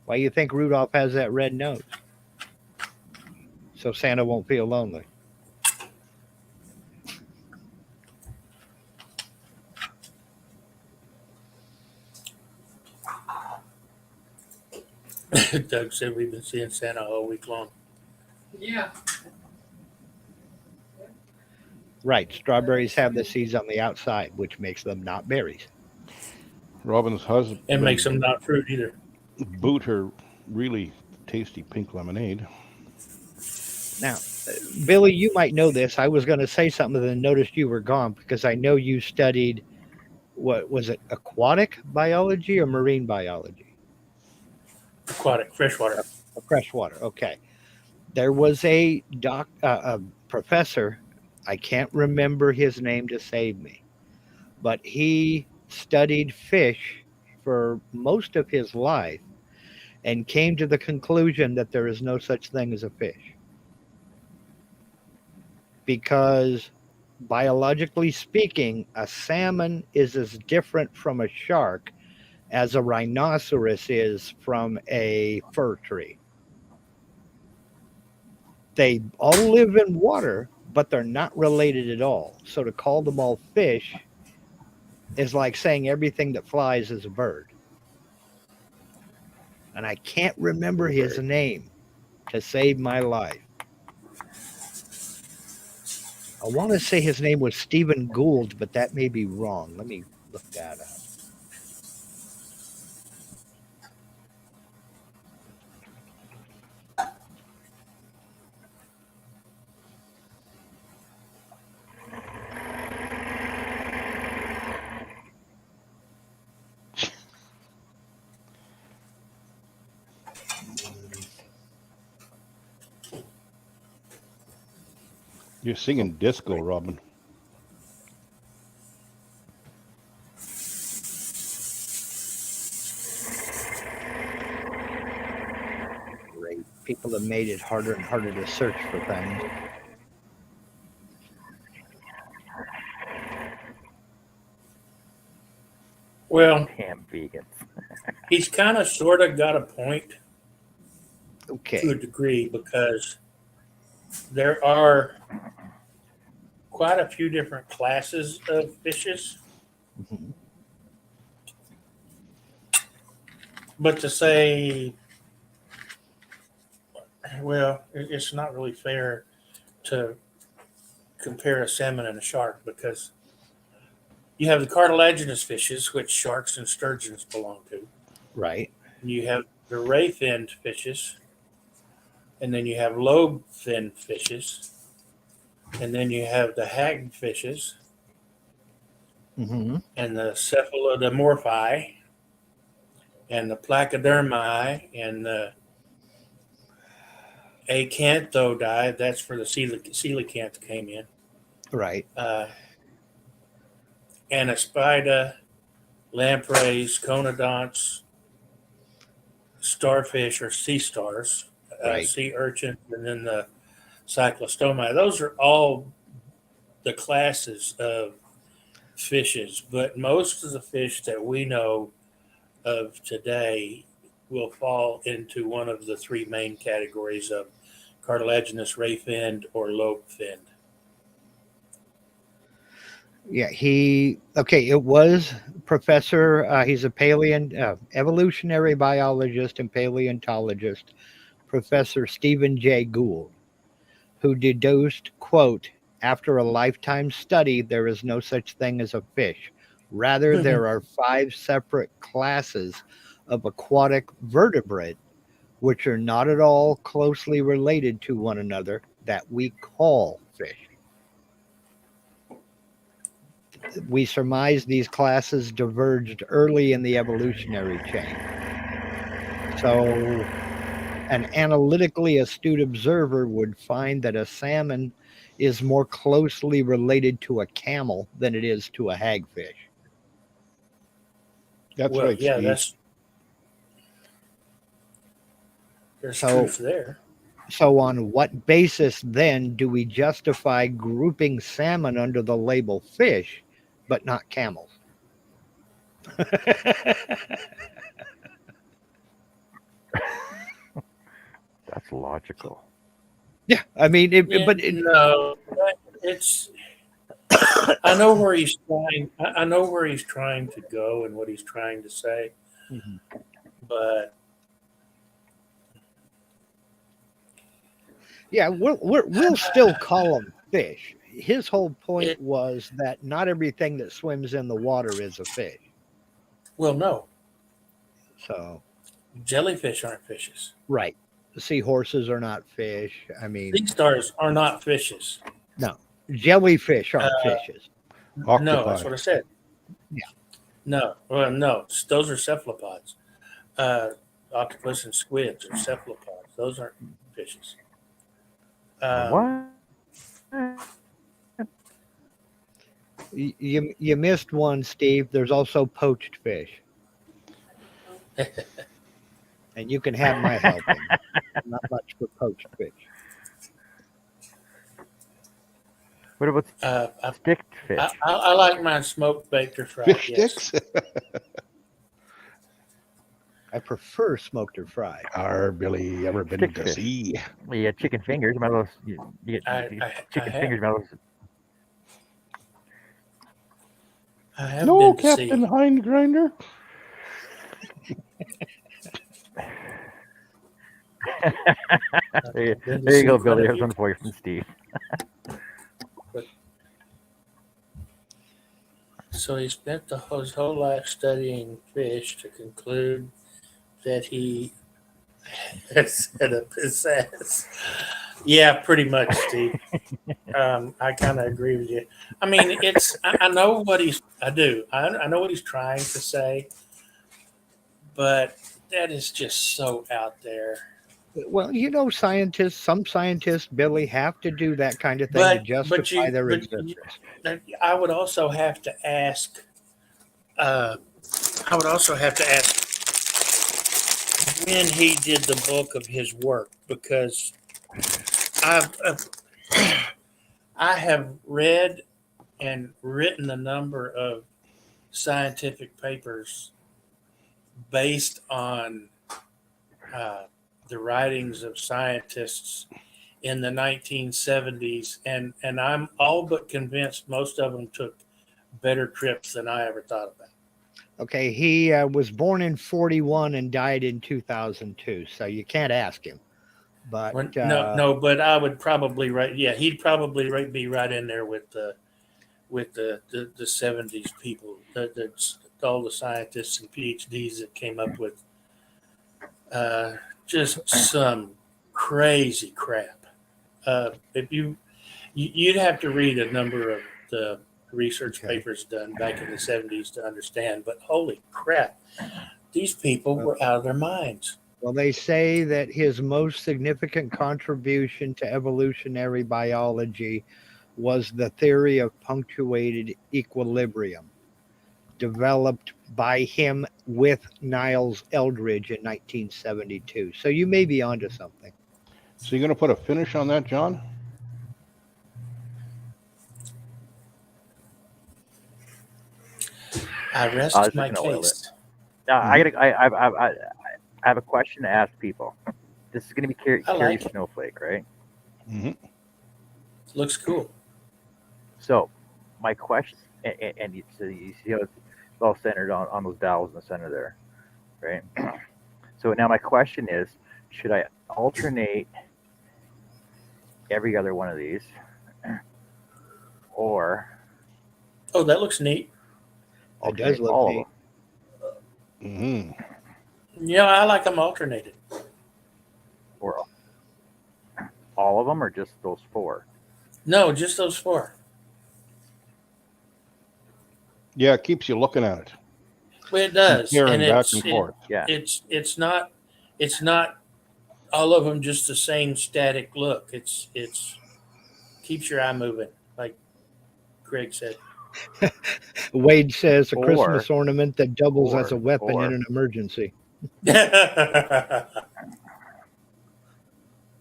Why do you think Rudolph has that red nose? So Santa won't feel lonely. Doug said we've been seeing Santa all week long. Yeah. Right. Strawberries have the seeds on the outside, which makes them not berries. Robin's husband And makes them not fruit either. boot her really tasty pink lemonade. Now, Billy, you might know this. I was going to say something, then noticed you were gone because I know you studied, what was it, aquatic biology or marine biology? Aquatic, freshwater. Freshwater. Okay. There was a professor. I can't remember his name to save me, but he studied fish for most of his life and came to the conclusion that there is no such thing as a fish. Because biologically speaking, a salmon is as different from a shark as a rhinoceros is from a fir tree. They all live in water, but they're not related at all. So to call them all fish is like saying everything that flies is a bird. And I can't remember his name to save my life. I want to say his name was Stephen Gould, but that may be wrong. Let me look that up. You're singing disco, Robin. Great. People have made it harder and harder to search for things. Well, Damn vegans. he's kind of sort of got a point to a Okay. degree because there are quite a few different classes of fishes. Mhm. But to say, well, it's not really fair to compare a salmon and a shark because you have the cartilaginous fishes, which sharks and sturgeons belong to. Right. You have the ray-finned fishes, and then you have lobe-finned fishes, and then you have the hagfishes, Mm-hmm. and the cephalodomorphi, and the placodermi, and the acanthodi. That's for the coelacanth came in. Right. Anaspida, lampreys, conodonts, starfish or sea stars, Right. sea urchins, and then the cyclostomi. Those are all the classes of fishes, but most of the fish that we know of today will fall into one of the three main categories of cartilaginous, ray-finned, or lobe-finned. Yeah. It was Professor, he's a evolutionary biologist and paleontologist, Professor Stephen J. Gould, who deduced, quote, after a lifetime study, there is no such thing as a fish. Rather, there are 5 separate classes of aquatic vertebrate which are not at all closely related to one another that we call fish. We surmise these classes diverged early in the evolutionary chain. So, an analytically astute observer would find that a salmon is more closely related to a camel than it is to a hagfish. That's Well, right, yeah, Steve. there's So- truth there. So, on what basis then do we justify grouping salmon under the label fish, but not camels? That's logical. Yeah, I mean, No, it's. I know where he's trying. I know where he's trying to go and what he's trying to say, Mhm. but Yeah, we'll still call them fish. His whole point It- was that not everything that swims in the water is a fish. well, no, So, jellyfish aren't fishes. right, seahorses are not fish. I mean, Sea stars are not fishes. no, jellyfish aren't fishes. No, that's Octopi. what I said. Yeah. No, well, no, those are cephalopods. Octopus and squids are cephalopods. Those aren't fishes. What? You missed one, Steve. There's also poached fish, and you can have my helping. Not much for poached fish. What about I, sticked fish? I like mine smoked, baked, or fried. Fish yes. sticks? I prefer smoked or fried. Are Billy ever been Stick to fish. sea? You get chicken fingers. You might as well, you get chicken have. fingers. You might as well, I have No, been to Captain sea. Hind Grinder. there I've been to you sea go, quite Billy. a There's few one for you from Steve. So he spent his whole life studying fish to conclude that he has set up his ass. Yeah, pretty much, Steve. I kind of agree with you. I mean, I know what I know what he's trying to say, but that is just so out there. Well, some scientists, Billy, have to do that kind of thing to justify their existence. I would also have to ask. I would also have to ask when he did the bulk of his work, because I have read and written a number of scientific papers based on the writings of scientists in the 1970s, and I'm all but convinced most of them took better trips than I ever thought about. Okay, he was born in 41 and died in 2002, so you can't ask him. But No, but I would probably he'd probably be right in there with the 70s people, all the scientists and PhDs that came up with just some crazy crap. If you'd have to read a number of the research papers done back in the 70s to understand, but holy crap, these people were out of their minds. well, they say that his most significant contribution to evolutionary biology was the theory of punctuated equilibrium, developed by him with Niles Eldridge in 1972. So you may be onto something. So you're going to put a finish on that, John? I rest just my gonna oil case. Now, I have a question to ask people. This is going to be Carrie Snowflake, right? Mm-hmm. Looks cool. So, my question, and you see how it's all centered on those dowels in the center there, right? So now my question is, should I alternate every other one of these, or Oh, that looks neat. It does alternate look all neat. of them. Yeah, I like them alternated. Or all of them, or just those 4? No, just those 4. Yeah, it keeps you looking at it, Well, it does, comparing and back and forth. Yeah. it's not all of them just the same static look. It's keeps your eye moving, like Greg said. Wade says a Or- Christmas ornament that doubles as a weapon or- in an emergency.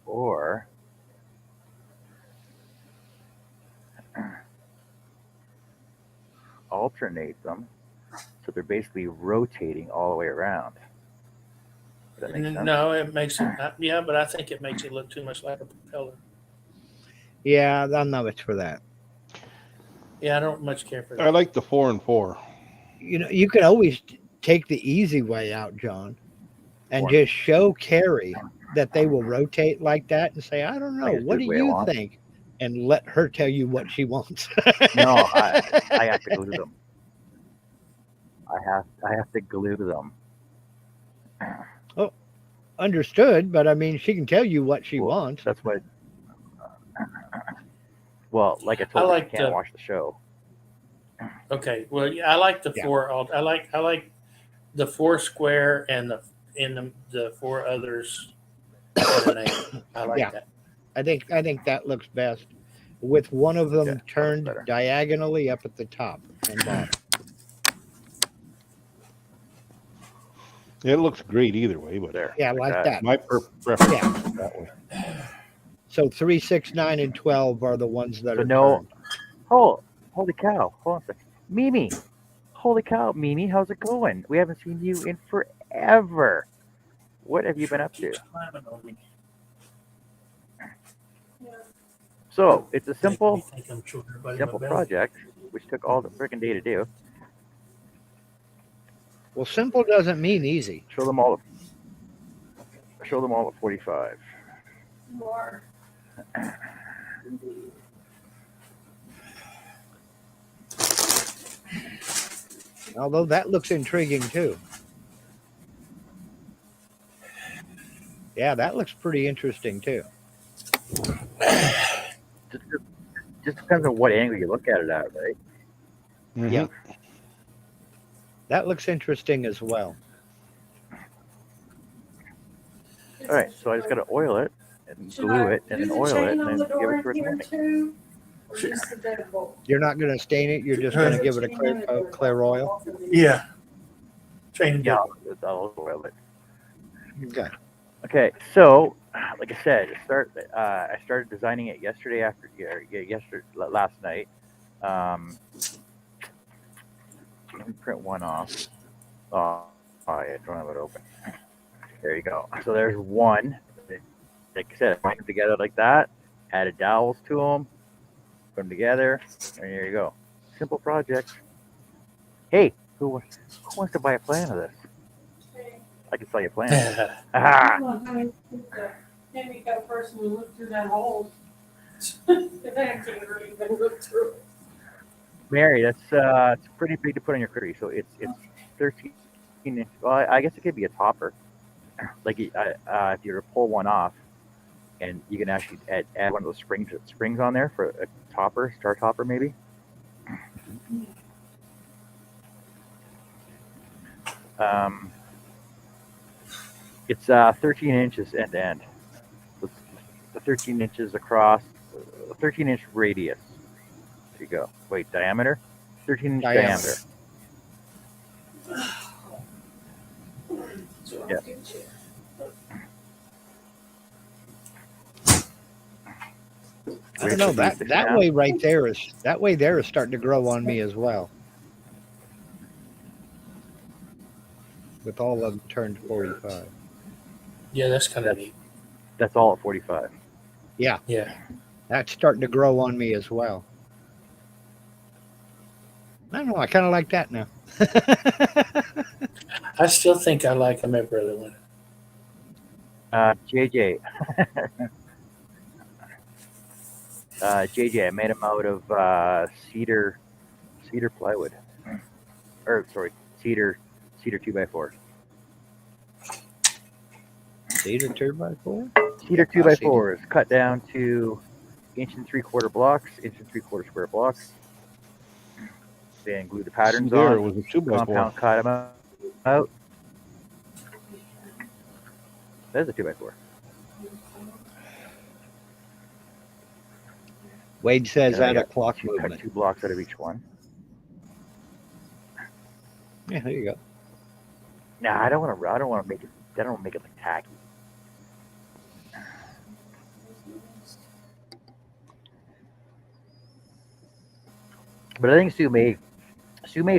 Or alternate them so they're basically rotating all the way around. Does that make sense? No, it makes it. Yeah, but I think it makes it look too much like a propeller. Yeah, I'm not much for that. Yeah, I don't much care for I that. like the 4 and 4. You know, you can always take the easy way out, John, and Or- just show Carrie that they will rotate like that and say, I don't know, I just what do do the way I you want. think? And let her tell you what she wants. No, I have to glue them. I have to glue them. Understood, but I mean, she can tell you what she Well, wants. That's what. Well, like I told you, like you can't the- watch the show. Okay, well, yeah, I like the Yeah. 4. I like the 4 square and the 4 others. I like Yeah. that. I think that looks best with one of them Yeah, that looks turned better. diagonally up at the top and bottom. It looks great either way, but There. Yeah, like that. my preference Yeah. is that way. So 3, 6, 9, and 12 are the ones that So are no- turned. Oh, holy cow! Hold on a second, Mimi. Holy cow, Mimi, how's it going? We haven't seen you in forever. What have you been up to? Keeps climbing on me. Yeah. So it's a Make me simple think I'm chewing everybody in my belly. project, which took all the freaking day to do. Well, simple doesn't mean easy. Show them all. Show them all at 45. You are. Although that looks intriguing too. Yeah, that looks pretty interesting too. Just depends on what angle you look at it at, right? Mhm. Yeah. That looks interesting as well. All right, so I just got to oil it and Should glue I it and do then the oil it chain and on then the give door it to here it. too? Or just the deadbolt? You're not going to stain it. You're just going to give it a clear oil. Yeah. Training Yeah, did. I'll oil it. Okay. Okay, so like I said, I started designing it yesterday last night. Let me print one off. Oh, yeah, don't have it open. There you go. So there's one. Like I said, I put them together like that. Added dowels to them. Put them together, and there you go. Simple project. Hey, who wants to buy a plan of this? Okay. I can sell you a plan. Ah, Come on, honey, get the handicapped person to look through that hole. If I can't even look through it. Mary, that's it's pretty big to put on your curry. So it's 13 inch. Well, I guess it could be a topper. Like if you were to pull one off, and you can actually add one of those springs on there for a topper, star topper maybe. It's 13 inches end to end. So the 13 inches across, 13-inch radius. There you go. Wait, diameter? 13-inch diameter. So I'll Yeah. get you. I don't know, that way right there is starting to grow on me as well. With all of them turned 45. Yeah, that's kind of neat. That's all at 45. Yeah. That's starting to grow on me as well. I don't know. I kind of like that now. I still think I like them every other one. JJ. JJ, I made them out of cedar plywood. cedar 2x4. Cedar 2x4? Cedar Yep, I see 2x4s cut down to 1.75" blocks, 1.75" square blocks. Then glue the patterns there on. was a 2x4. Compound cut them out. There's a 2x4. Wade says And I that a got clock cut movement. 2 blocks out of each one. Yeah, there you go. Nah, I don't want to make it. I don't want to make it like tacky. But I think Sue May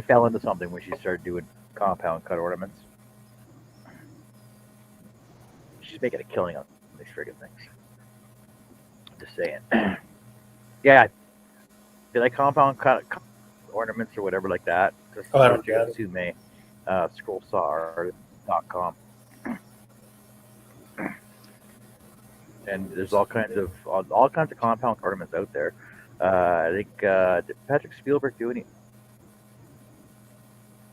fell into something when she started doing compound cut ornaments. She's making a killing on these friggin' things. Just saying. Yeah, did I compound cut ornaments or whatever like that? Just Oh, I don't check out get it. Sue May, Scroll-a-Palooza.com. And there's all kinds of compound ornaments out there. I think did Patrick Spielberg do any?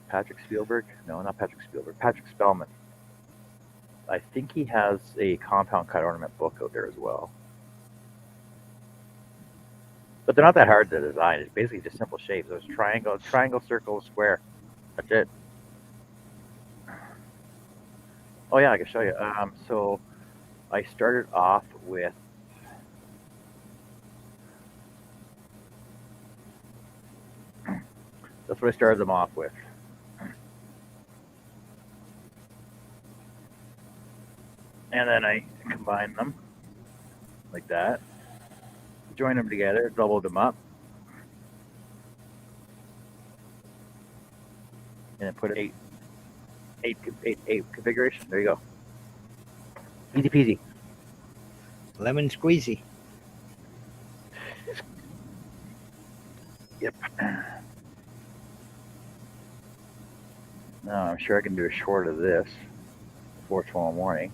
Patrick Spielberg? No, not Patrick Spielberg. Patrick Spellman. I think he has a compound cut ornament book out there as well. But they're not that hard to design. It's basically just simple shapes. There's triangle, circle, square. That's it. Oh yeah, I can show you. So I started off with that's what I started them off with. And then I combined them like that, joined them together, doubled them up, and then put eight configuration. There you go. Easy peasy. Lemon squeezy. Yep. Now I'm sure I can do a short of this before tomorrow morning.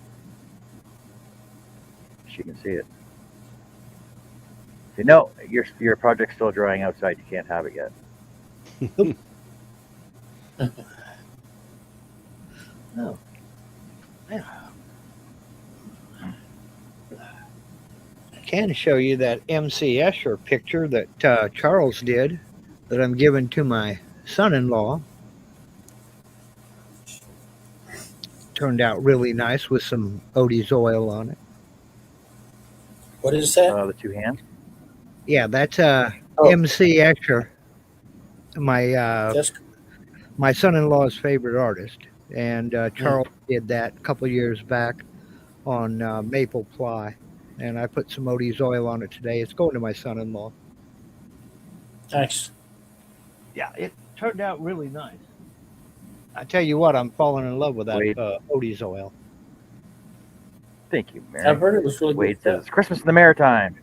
So you can see it. Say, no, your project's still drying outside. You can't have it yet. Oh. Yeah. I can show you that MC Escher picture that Charles did that I'm giving to my son-in-law. Turned out really nice with some Odie's oil on it. What is that? The two hands. Yeah, that's Oh. MC Escher, That's my son-in-law's favorite artist. And Charles did that a couple years back on maple ply. And I put some Odie's oil on it today. It's going to my son-in-law. nice. Yeah, it turned out really nice. I tell you what, I'm falling in love with that Wade. Odie's oil. Thank you, Mary. I've heard it was really Wade good. says it's Christmas in the Maritime.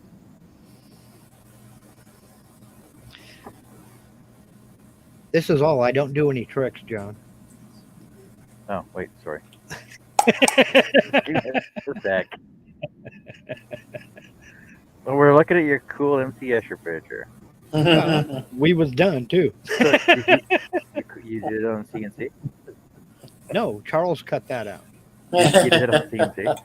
This is all. I don't do any tricks, John. Oh, wait, sorry. Give me a sec. Well, we're looking at your cool MC Escher picture. We was done too. So, you did it on CNC? No, Charles cut that out. You did it on CNC?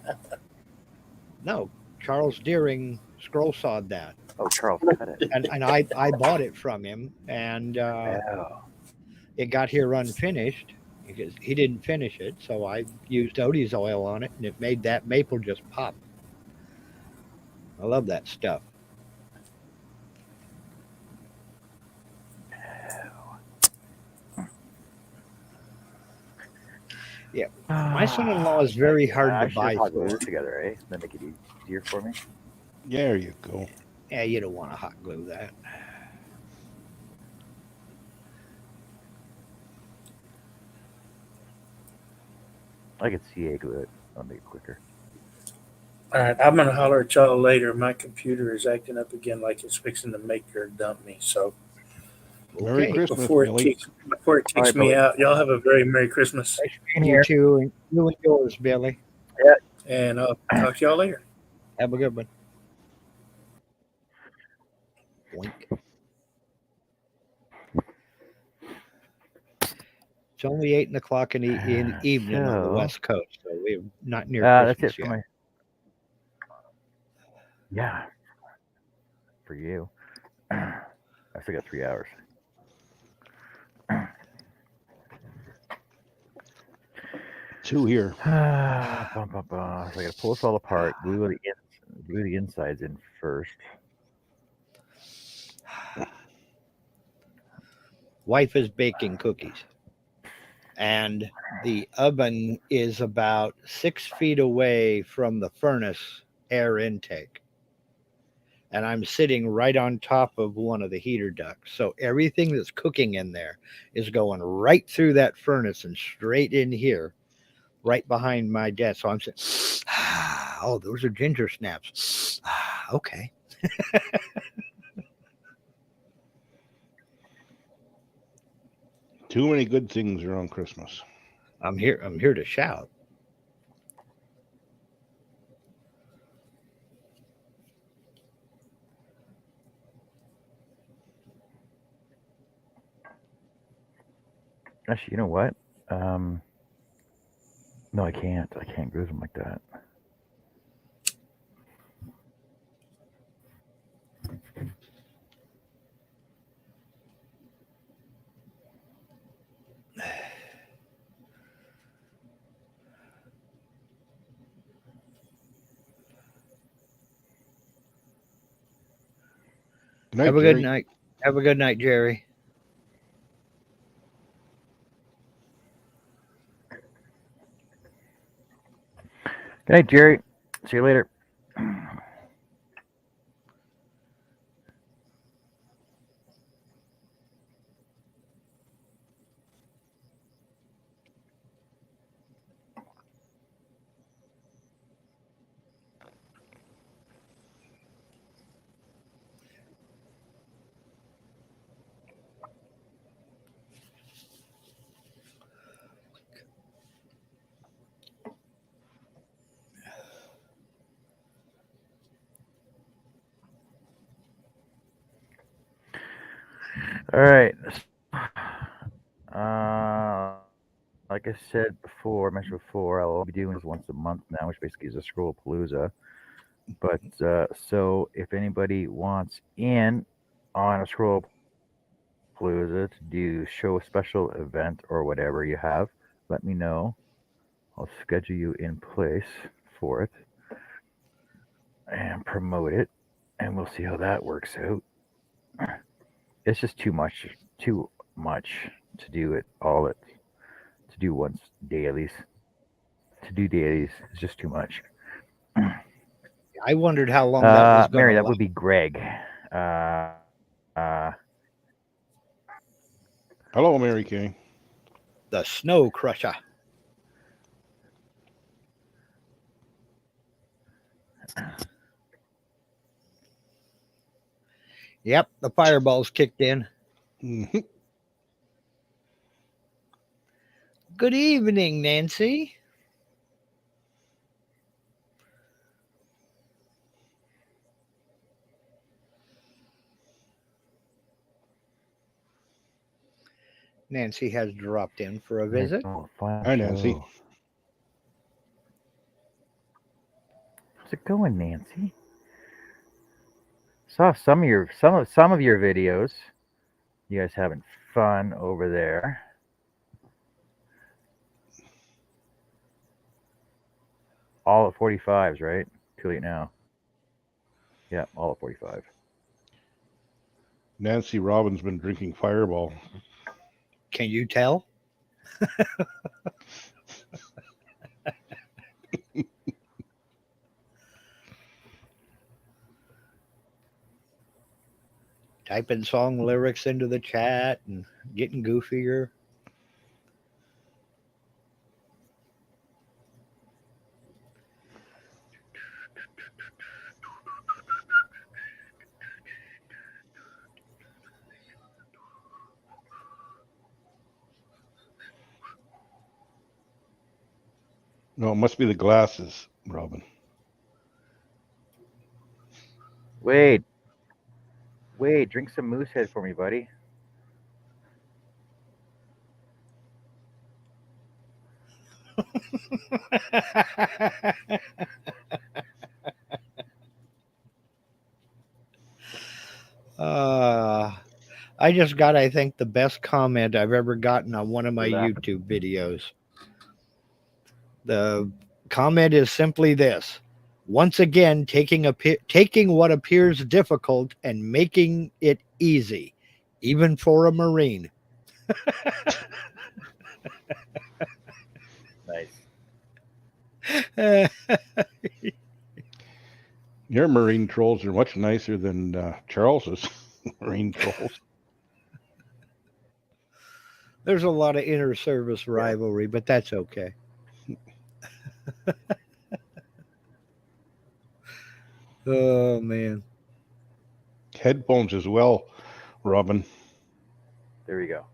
No, Charles Deering scroll sawed that, Oh, Charles cut it. and I bought it from him, and Oh. it got here unfinished because he didn't finish it. So I used Odie's oil on it, and it made that maple just pop. I love that stuff. Yeah, my son-in-law is very hard I to should buy have hot for. glued it together, eh? Then make it easier for me. There you go. Yeah, you don't want to hot glue that. I could CA glue it. That'll make it quicker. All right, I'm gonna holler at y'all later. My computer is acting up again, like it's fixing to make or dump me. So Merry Okay. Christmas, before it Billy. kicks All right, me Billy. out, y'all have a very Merry Christmas, You too, and you and yours, Billy. and I'll talk to y'all later. Have a good one. Boink. It's only 8 o'clock in the evening on the So, West Coast, so we're not near that's Christmas it for yet. my. Yeah, for you. I still got 3 hours. Two here. So I gotta pull this all apart, glue the insides in first. Wife is baking cookies, and the oven is about 6 feet away from the furnace air intake. And I'm sitting right on top of one of the heater ducts. So everything that's cooking in there is going right through that furnace and straight in here, right behind my desk. So I'm saying, oh, those are ginger snaps. Okay. Too many good things around Christmas. I'm here to shout. Actually, you know what? No, I can't. I can't glue them like that. Good night, Have a Jerry. good night. Have a good night, Jerry. Good night, Jerry. See you later. All right. Like I said before, I mentioned before, I'll be doing this once a month now, which basically is a Scroll-a-Palooza. But so if anybody wants in on a Scroll-a-Palooza to show a special event or whatever you have, let me know. I'll schedule you in place for it and promote it, and we'll see how that works out. It's just too much to do it all at to do once dailies. To do dailies is just too much. I wondered how long that was going Mary, to that last. would be Greg. Uh, Hello, Mary Kay. The Snow Crusher. Yep, the fireballs kicked in. Mhm. Good evening, Nancy. Nancy has dropped in for a visit. Hi, Nancy. How's it going, Nancy? Saw some of your videos. You guys having fun over there? All at 45s, right? Too late now. Yeah, all at 45. Nancy Robbins been drinking Fireball. Can you tell? Typing song lyrics into the chat and getting goofier. No, it must be the glasses, Robin. Wade, drink some Moosehead for me, buddy. I just got, I think, the best comment I've ever gotten on one of my Laughing. YouTube videos. The comment is simply this: once again, taking what appears difficult and making it easy, even for a Marine. Nice. Your marine trolls are much nicer than Charles's marine trolls. There's a lot of inter-service rivalry, but that's okay. Oh man. Headphones as well, Robin. There we go.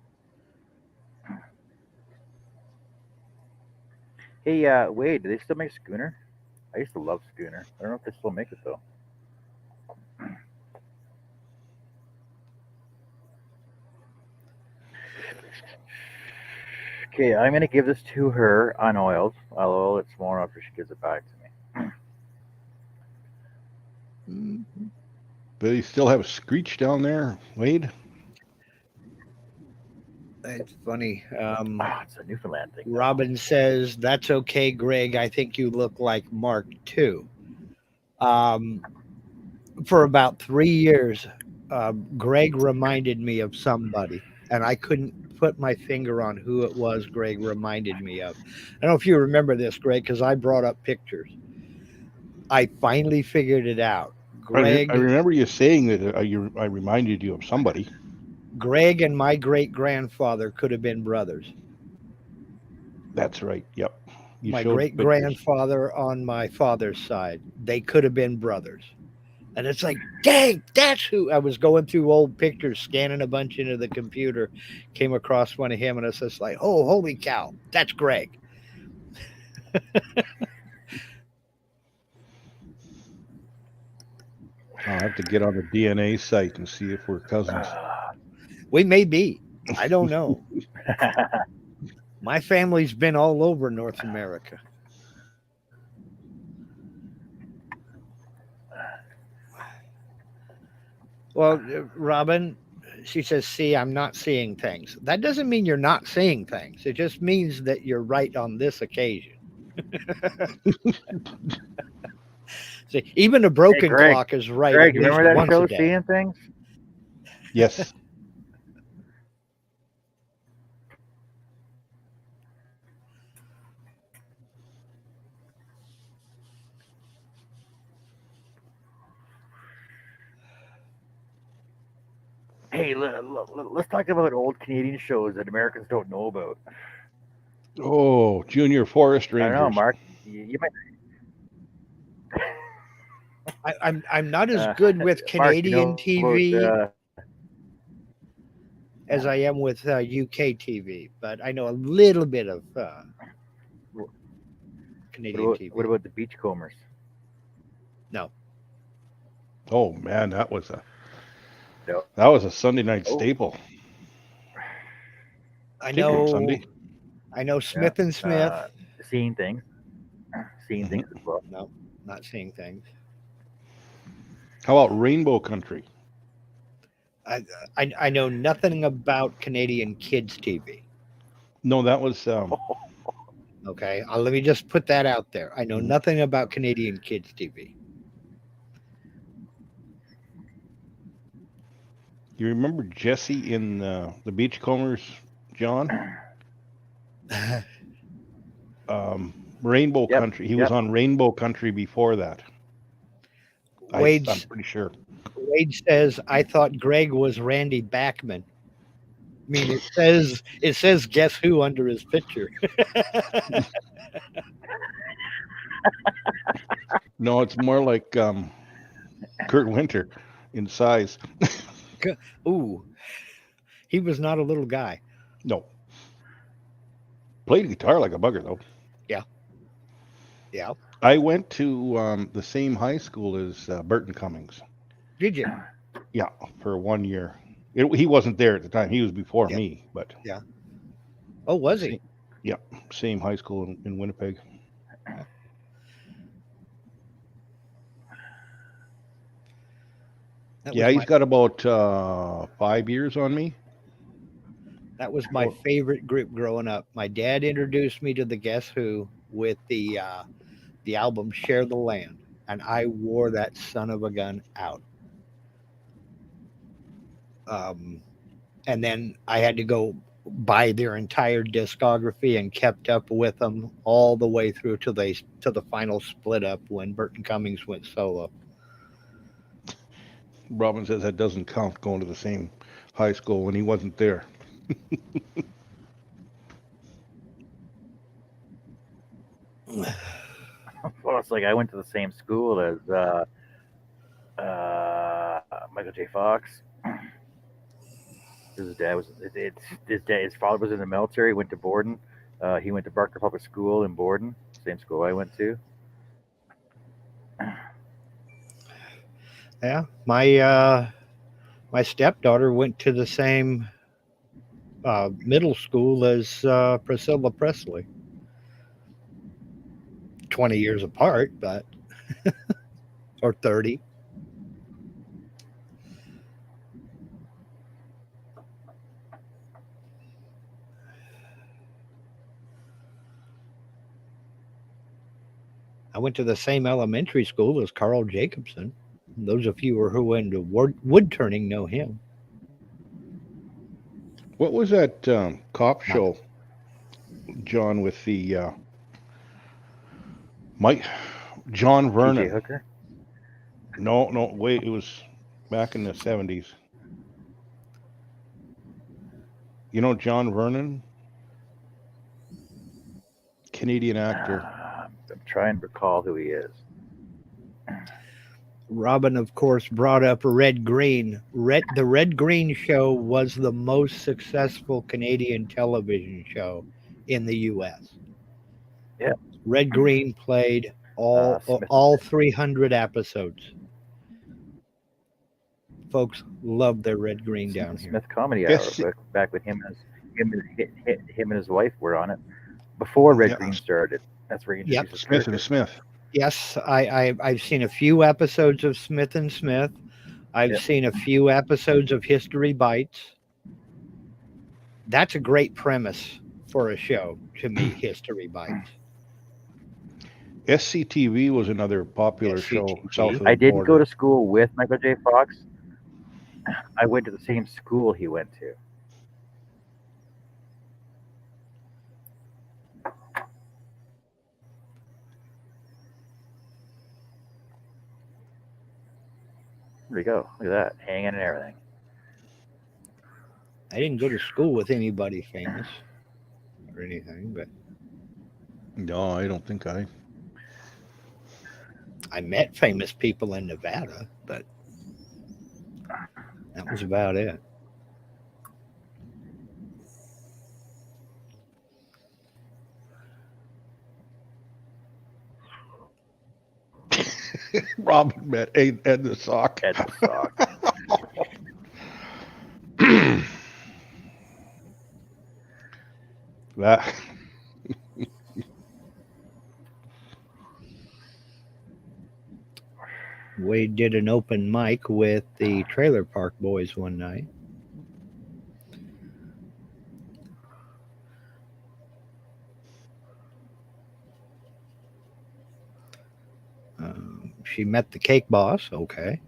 Hey, Wade, do they still make Schooner? I used to love Schooner. I don't know if they still make it though. Okay, I'm gonna give this to her unoiled. I'll oil it tomorrow after she gives it back to me. But you still have a screech down there, Wade? It's funny. It's a Newfoundland thing. Robin says, "That's okay, Greg. I think you look like Mark too." For about 3 years, Greg reminded me of somebody, and I couldn't put my finger on who it was Greg reminded me of. I don't know if you remember this, Greg, because I brought up pictures. I finally figured it out. Greg, I remember you saying that I reminded you of somebody. Greg and my great-grandfather could have been brothers. That's right. Yep. You My showed great-grandfather on my father's side, they could have been brothers. And it's like, dang, that's who. I was going through old pictures, scanning a bunch into the computer, came across one of him, and it's just like, oh, holy cow, that's Greg. I'll have to get on the DNA site and see if we're cousins. We may be. I don't know. My family's been all over North America. Well, Robin, she says, see, I'm not seeing things. That doesn't mean you're not seeing things. It just means that you're right on this occasion. See, even a broken Greg, clock is right. Greg, at you remember least that once show, a day. Seeing Things? Yes. Hey, let's talk about old Canadian shows that Americans don't know about. Oh, Junior Forest Rangers. I don't know, Mark. You might. I'm not as good with Canadian Mark, TV about, as I am with UK TV, but I know a little bit of Canadian TV. What about the Beachcombers? No. Oh man, that was a Sunday night staple. I know Sunday. I know Smith and Smith. Seeing Things. Seeing Things as well. No, not Seeing Things. How about Rainbow Country? I know nothing about Canadian kids TV. No, that was Okay, let me just put that out there. I know nothing about Canadian kids TV. You remember Jesse in the Beachcombers, John? Rainbow Country. He was on Rainbow Country before that. I'm pretty sure. Wade says, I thought Greg was Randy Bachman. I mean, it says guess who under his picture. No, it's more like Kurt Winter in size. Ooh, he was not a little guy. No. Played guitar like a bugger, though. Yeah. Yeah. I went to the same high school as Burton Cummings. Did you? Yeah, for 1 year. He wasn't there at the time. He was before me, but yeah. Oh, was he? Same high school in Winnipeg. That Yeah, was he's got about 5 years on me. that was my favorite group growing up. My dad introduced me to the Guess Who with the album Share the Land, and I wore that son of a gun out. And then I had to go buy their entire discography and kept up with them all the way through to the final split up when Burton Cummings went solo. Robin says that doesn't count going to the same high school when he wasn't there. Well, it's like I went to the same school as Michael J. Fox. His dad was his father was in the military. Went to Borden. He went to Barker Public School in Borden, same school I went to. Yeah, my stepdaughter went to the same middle school as Priscilla Presley. 20 years apart, but or 30. I went to the same elementary school as Carl Jacobson. Those of you who were into wood turning know him. What was that cop show, John, with the Mike John TJ Vernon? Hooker. No, wait, it was back in the 70s. You know John Vernon? Canadian actor. I'm trying to recall who he is. Robin, of course, brought up Red Green. The Red Green show was the most successful Canadian television show in the U.S. Yeah. Red Green played all 300 episodes. Folks love their Red Green down here. Smith Comedy Yes. Hour, back when him and his wife were on it before Red Green started. That's where he introduced his Smith character. and Smith. Yes, I've seen a few episodes of Smith and Smith. I've seen a few episodes of History Bites. That's a great premise for a show to me, History Bites. SCTV was another popular show south of the I didn't border. go to school with Michael J. Fox. I went to the same school he went to. There we go. Look at that. Hanging and everything. I didn't go to school with anybody famous or anything, but No, I don't think I. I met famous people in Nevada, but that was about it. Robin met Ed the Sock. Ed the Sock. That. Wade did an open mic with the Trailer Park Boys one night. She met the Cake Boss. Okay.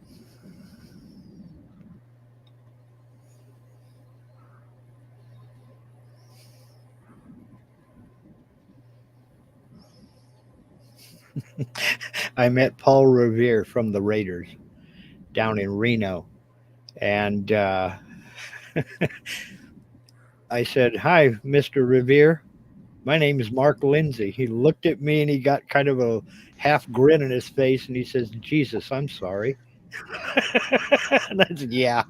I met Paul Revere from the Raiders down in Reno. And I said, "Hi, Mr. Revere. My name is Mark Lindsay." He looked at me and he got kind of a half grin on his face and he says, "Jesus, I'm sorry." And I said, "Yeah."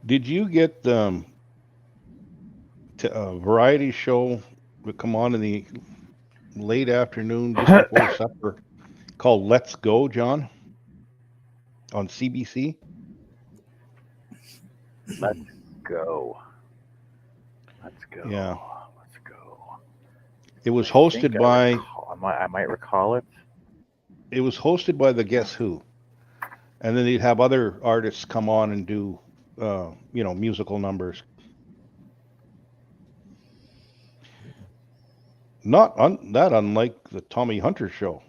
Did you get the variety show to come on in the late afternoon just before supper called Let's Go, John? on CBC. Let's go. Let's go. Yeah. Let's go. It was I hosted think by I might recall it. the Guess Who, and then they'd have other artists come on and do musical numbers. Not that unlike the Tommy Hunter show.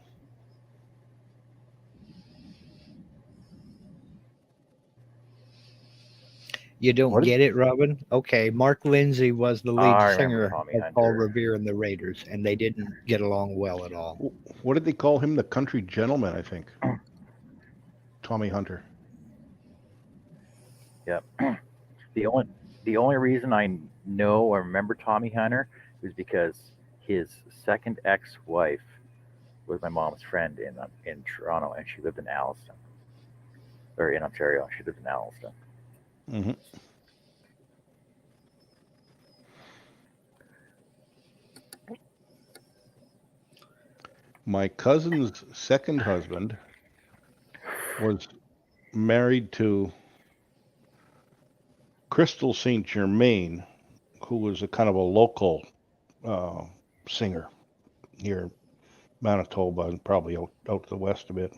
You don't What is- get it, Robin? Okay, Mark Lindsay was the lead I remember singer Tommy of Paul Hunter. Revere and the Raiders, and they didn't get along well at all. What did they call him? The country gentleman, I think. Tommy Hunter. Yep. The only reason I know or remember Tommy Hunter was because his second ex-wife was my mom's friend in Toronto, and she lived in Alliston, or in Ontario. She lived in Alliston. Mm-hmm. My cousin's second husband was married to Crystal St. Germain, who was a kind of a local singer here in Manitoba and probably out to the west a bit.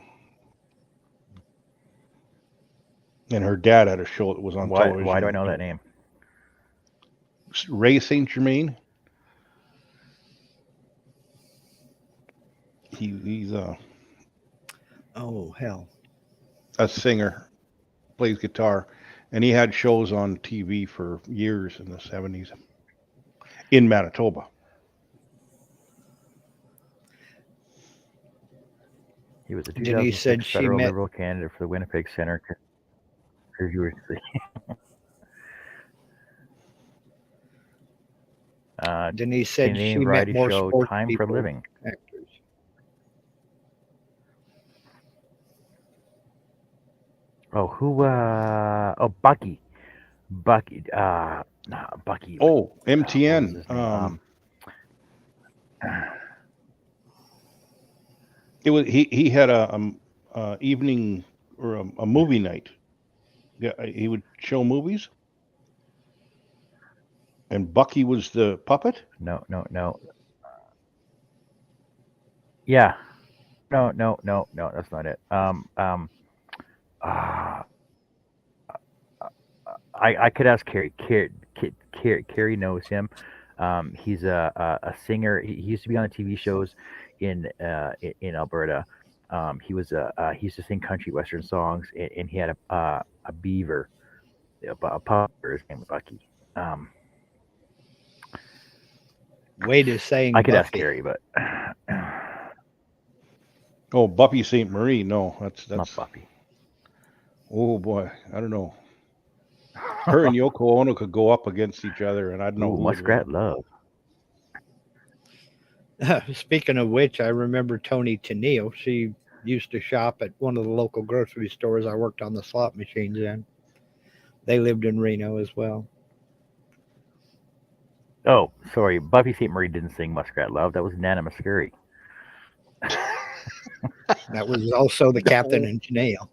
And her dad had a show that was on television. Why do I know that name? Ray St. Germain. He's Oh, hell. a singer, plays guitar, and he had shows on TV for years in the 70s in Manitoba. He was a Denise said 2006 she federal met- Liberal candidate for the Winnipeg Centre. Denise said Canadian she met variety more show sports Time people, for Living. actors. Oh, who? Oh, Bucky. Bucky. Bucky. Oh, What was MTN. his name? It was he had a evening or a movie night. Yeah, he would show movies, and Bucky was the puppet. No. Yeah. No. That's not it. I could ask Carrie. Carrie knows him. He's a singer. He used to be on the TV shows in Alberta. He used to sing country western songs, and he had a beaver, a pup. His name was Bucky. Way to saying I could ask Buffy. Carrie, but Oh, Buffy St. Marie. No, that's not Buffy. Oh boy, I don't know. Her and Yoko Ono could go up against each other, and I don't know Ooh, who would Muskrat win. Love. Speaking of which, I remember Tony Tennille. She used to shop at one of the local grocery stores I worked on the slot machines in. They lived in Reno as well. Oh, sorry. Buffy St. Marie didn't sing Muskrat Love. That was Nana Muscuri. That was also the captain and Tennille.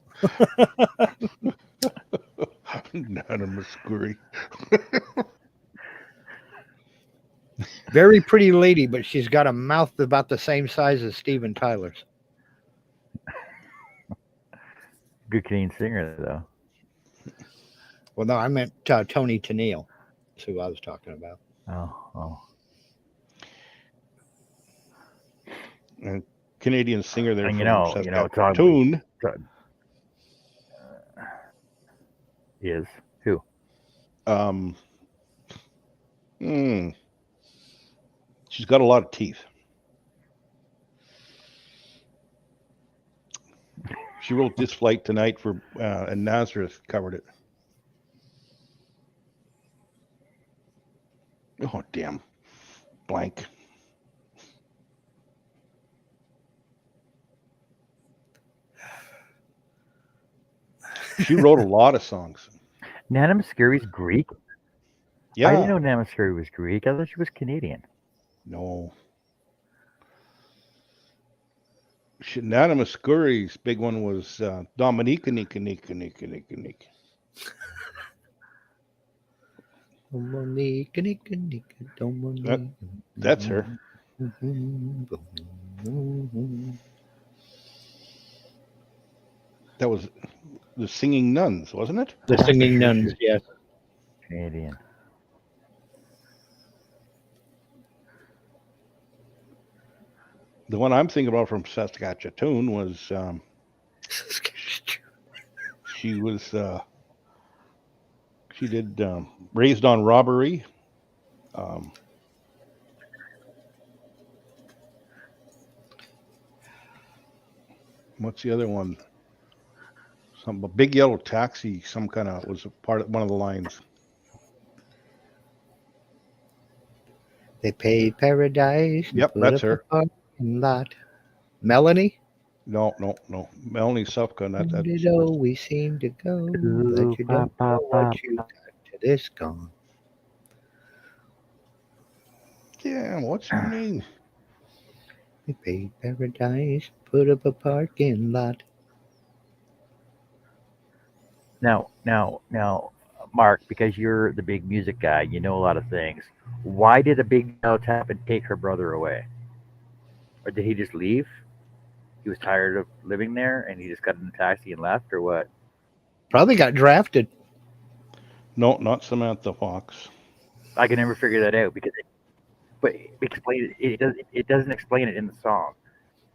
Nana Muscuri. Very pretty lady, but she's got a mouth about the same size as Steven Tyler's. Good Canadian singer, though. Well, no, I meant Tony Tennille. That's who I was talking about. Oh. And Canadian singer there. And from it's all- cartoon. Is who? She's got a lot of teeth. She wrote This Flight Tonight for, and Nazareth covered it. Oh, damn. Blank. She wrote a lot of songs. Nana Muscuri's Greek? Yeah. I didn't know Nana Muscuri was Greek. I thought she was Canadian. No. Nana Muscuri's big one was Dominica, Nika. That's her. That was the Singing Nuns, wasn't it? The Singing Nuns, yes. Canadian. The one I'm thinking about from Saskatchewan was she did Raised on Robbery. What's the other one? A Big Yellow Taxi. Some kind of was a part of one of the lines. They paid paradise. Yep, that's her. Lot. Melanie? No. Melanie Sufka. Where did always seem to go, but you don't know what you got to this gone. Yeah, what's her name? They paid paradise, put up a parking lot. Now, Mark, because you're the big music guy, you know a lot of things. Why did a big yellow taffin take her brother away? Or did he just leave? He was tired of living there and he just got in a taxi and left, or what? Probably got drafted. No, not Samantha Fox. I can never figure that out because it doesn't explain it in the song.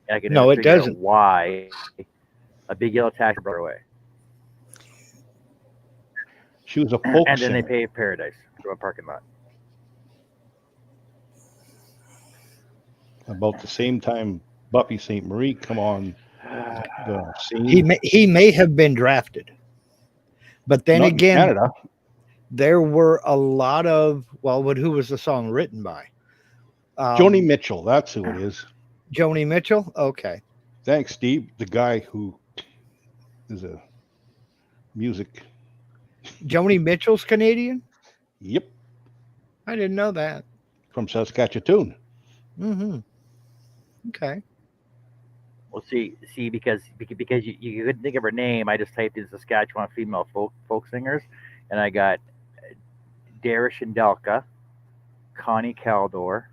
And I can never No, it figure out doesn't. why a big yellow taxi brought her away. She was a folk And then singer. they paved paradise through a parking lot. About the same time Buffy St. Marie come on the scene. He may have been drafted. But then Not in again, Canada. there were a lot of, who was the song written by? Joni Mitchell, that's who it is. Joni Mitchell? Okay. Thanks, Steve. The guy who is a music. Joni Mitchell's Canadian? Yep, I didn't know that. from Saskatchewan. Mm-hmm. Okay. Well, see, because you couldn't think of her name, I just typed in Saskatchewan female folk singers, and I got Dara Shindelka, Connie Caldor,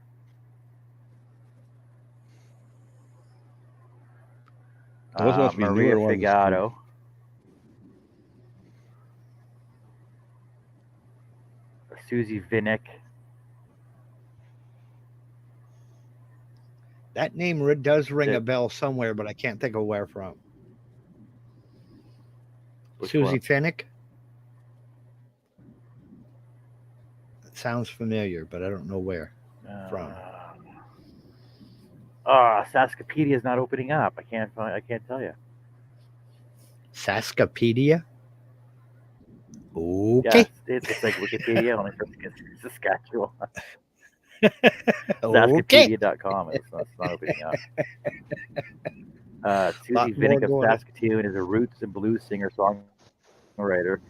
Those must be Maria newer ones, Figato, Susie Vinnick. That name does ring a bell somewhere, but I can't think of where from. Susie Finnick? It sounds familiar, but I don't know where from. Saskapedia is not opening up. I can't tell you. Saskapedia? Okay. Yeah, it's like Wikipedia, only for Saskatchewan. Okay. Saskapedia.com. It's not opening up. Susie Vinnick of Saskatoon is a roots and blues singer songwriter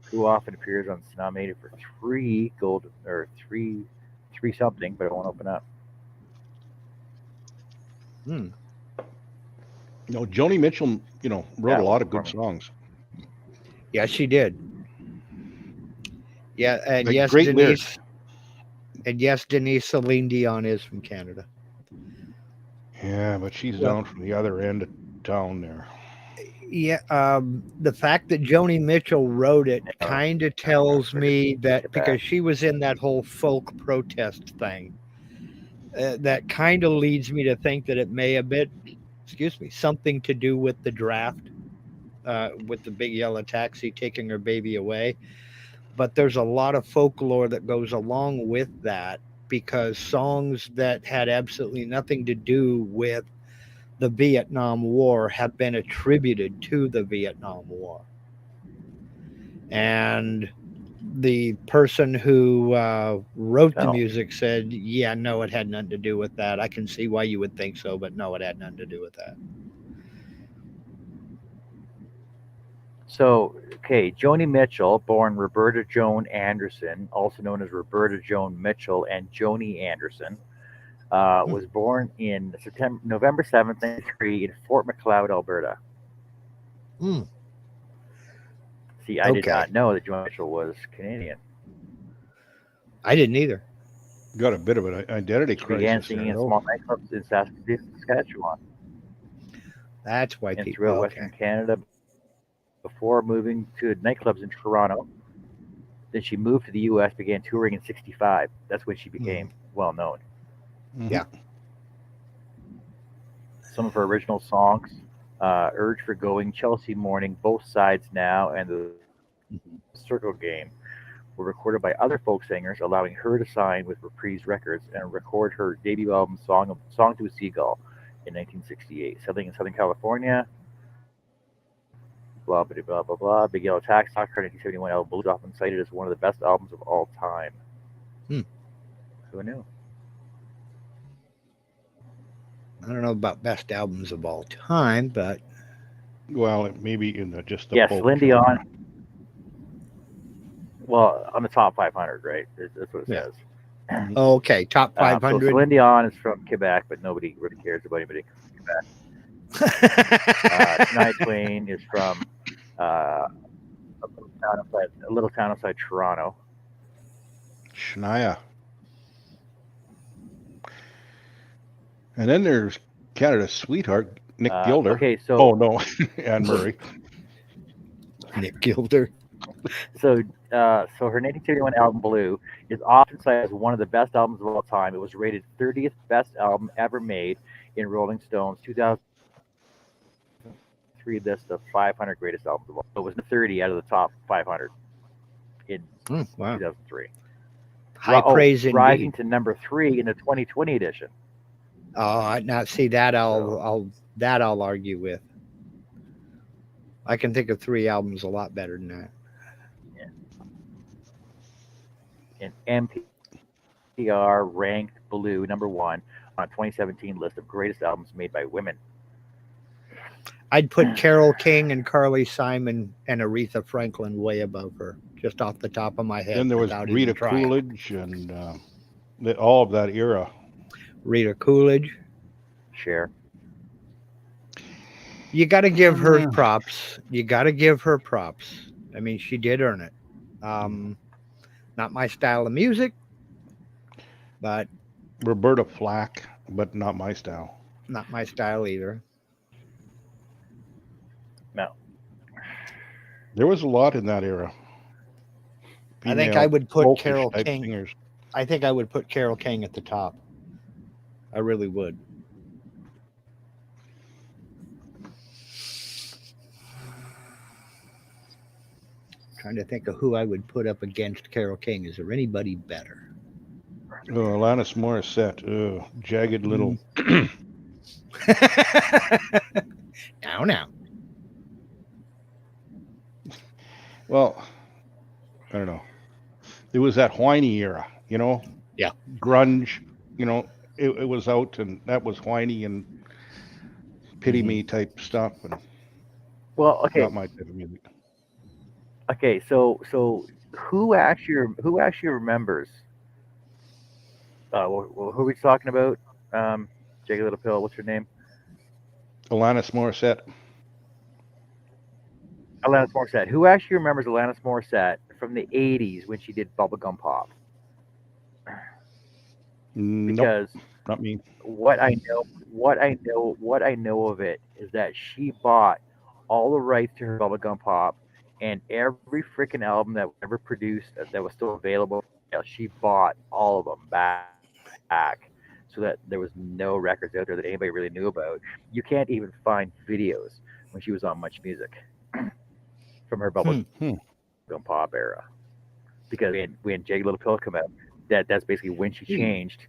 who often appears on nominated for three something, but it won't open up. No, Joni Mitchell, wrote a lot of good songs. Yeah, she did. Yeah, and Like, yes, great Denise. lyrics. And yes, Denise Celine Dion is from Canada. Yeah, but she's down from the other end of town there. Yeah, the fact that Joni Mitchell wrote it kind of tells me that because she was in that whole folk protest thing, that kind of leads me to think that it may have been, something to do with the draft, with the big yellow taxi taking her baby away. But there's a lot of folklore that goes along with that because songs that had absolutely nothing to do with the Vietnam War have been attributed to the Vietnam War. And the person who wrote the music said, yeah, no, it had nothing to do with that. I can see why you would think so, but no, it had nothing to do with that. So, okay, Joni Mitchell, born Roberta Joan Anderson, also known as Roberta Joan Mitchell and Joni Anderson, was born in November 7th, 1993 in Fort Macleod, Alberta. Hmm. See, I did Okay. not know that Joan Mitchell was Canadian. I didn't either. Got a bit of an identity She began crisis singing there, in though. small nightclubs in Saskatchewan That's why and people. throughout Okay. Western Canada before moving to nightclubs in Toronto. Then she moved to the U.S., began touring in '65. That's when she became well known. Mhm. Yeah. Some of her original songs, Urge for Going, Chelsea Morning, Both Sides Now, and The Circle Game, were recorded by other folk singers, allowing her to sign with Reprise Records and record her debut album, Song to a Seagull, in 1968. Selling in Southern California, blah, blah, blah, blah, blah. Big Yellow Taxi, her 1971 album, Blues, often cited as one of the best albums of all time. Hmm. Who knew? I don't know about best albums of all time, but Well, it may be in just the Yes, folk Celine genre. Dion. Well, on the top 500, right? That's what it Yeah. says. okay, top So 500. Celine Dion is from Quebec, but nobody really cares about anybody from Quebec. Shania Twain is from a little town outside Toronto. Shania. And then there's Canada's sweetheart, Nick Gilder. Okay, so Oh, no, Anne Murray. Nick Gilder. so her 1971 album Blue is often cited as one of the best albums of all time. It was rated 30th best album ever made in Rolling Stone's 2003 list of 500 greatest albums of all time. It was 30 out of the top 500 in Wow. 2003. High praise rising indeed. to number 3 in the 2020 edition. Oh, now see that I'll argue with. I can think of 3 albums a lot better than that. And NPR ranked Blue number 1 on a 2017 list of greatest albums made by women. I'd put Carole King and Carly Simon and Aretha Franklin way above her, just off the top of my head. Then there was without Rita even trying. Coolidge and all of that era. Rita Coolidge. Cher. You got to give her props. You got to give her props. I mean, she did earn it. Not my style of music, but Roberta Flack, but not my style. not my style either. No. There was a lot in that era. I think I would put folkish Carole type King. singers. I think I would put Carole King at the top. I really would. Trying to think of who I would put up against Carole King. Is there anybody better? Oh, Alanis Morissette. Jagged Little. Now. Well, I don't know. It was that whiny era, you know? Yeah. Grunge, you know, it was out, and that was whiny and pity me type stuff, and Well, okay. not my type of music. Okay, so who actually remembers? Who are we talking about? Jagged Little Pill. What's her name? Alanis Morissette. Alanis Morissette. Who actually remembers Alanis Morissette from the '80s when she did Bubblegum Pop? Nope, Because not me. what I know of it is that she bought all the rights to her Bubblegum Pop and every freaking album that was ever produced that was still available. She bought all of them back, so that there was no records out there that anybody really knew about. You can't even find videos when she was on Much Music from her Bubblegum Pop era, because when Jagged Little Pill came out, that's basically when she changed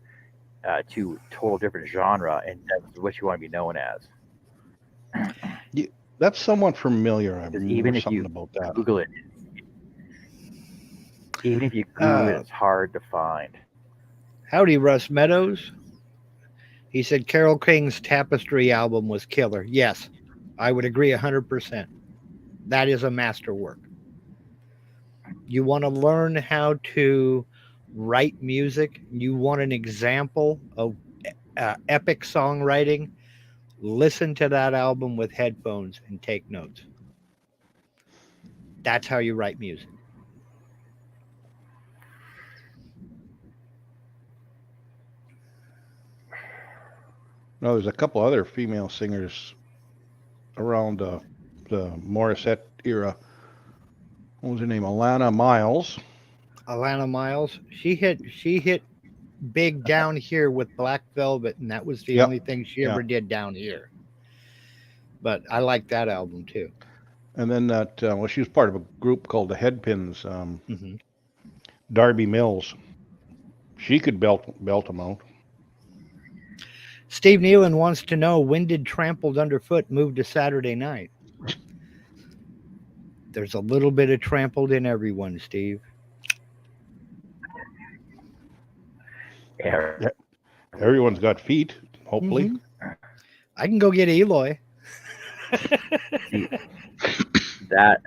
to total different genre, and that's what you want to be known as. That's somewhat familiar. I remember Even if something you about that. Google it, it's hard to find. Howdy, Russ Meadows. He said Carole King's Tapestry album was killer. Yes, I would agree 100%. That is a masterwork. You want to learn how to write music. You want an example of epic songwriting. Listen to that album with headphones and take notes. That's how you write music. No, there's a couple other female singers around the Morissette era. What was her name? Alana Miles. Alana Miles, she hit big down here with Black Velvet, and that was the Yep. only thing she Yeah. ever did down here. But I like that album too. And then that, well, she was part of a group called the Headpins. Mm-hmm. Darby Mills. She could belt them out. Steve Nealon wants to know, when did Trampled Underfoot move to Saturday night? There's a little bit of Trampled in everyone, Steve. Yeah. Everyone's got feet, hopefully. Mm-hmm. I can go get Eloy. See, that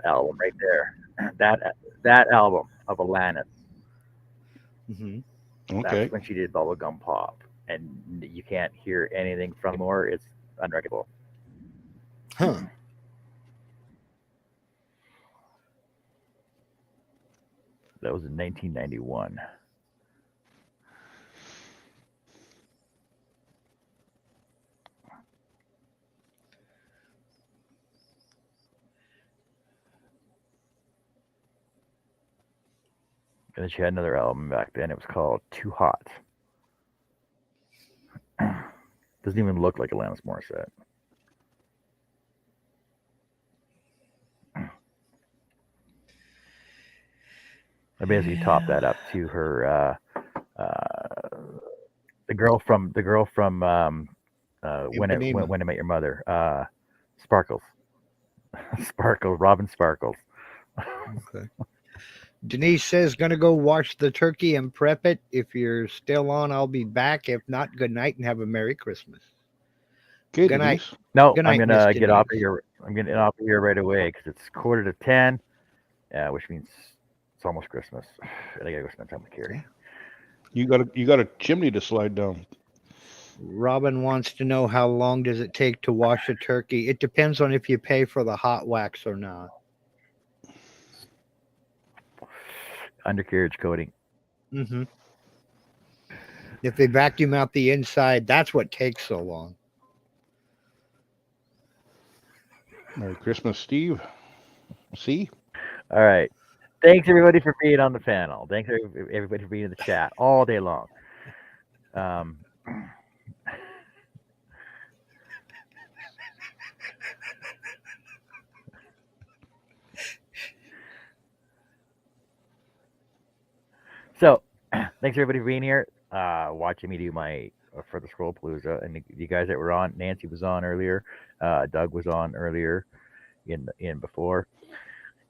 album right there, that album of Alanis. Mm-hmm. Okay. That's when she did Bubblegum Pop, and you can't hear anything from her. It's unrecognizable. Huh. That was in 1991. And then she had another album back then. It was called Too Hot. Doesn't even look like Alanis Morissette. I basically topped that up to her, the girl from when I Met Your Mother, Sparkles, Robin Sparkles. Okay. Denise says, gonna go wash the turkey and prep it. If you're still on, I'll be back. If not, good night and have a Merry Christmas. Okay, Good night. Denise. No, Good I'm night, gonna Miss get off of Denise. here. I'm getting off of here right away because it's 9:45, which means it's almost Christmas, and I gotta go spend time with Carrie. You got a chimney to slide down. Robin wants to know, how long does it take to wash a turkey? It depends on if you pay for the hot wax or not. Undercarriage coating. Mm-hmm. If they vacuum out the inside, that's what takes so long. Merry Christmas, Steve. See? All right. Thanks everybody for being on the panel. Thanks everybody for being in the chat all day long. So, thanks everybody for being here, watching me do my for the Scroll-a-Palooza, and the guys that were on. Nancy was on earlier, Doug was on earlier, in before,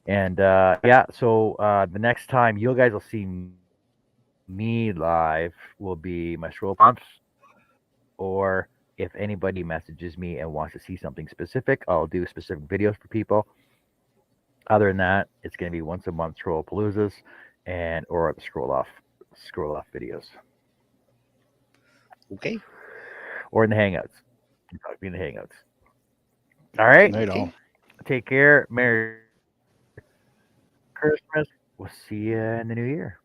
and yeah. So the next time you guys will see me live will be my Scroll-a-Palooza, or if anybody messages me and wants to see something specific, I'll do specific videos for people. Other than that, it's going to be once a month Scroll-a-Paloozas and or the scroll off videos. Okay. Or in the Hangouts. Be in the Hangouts. All right. Night all. Take care. Merry Christmas. We'll see you in the new year.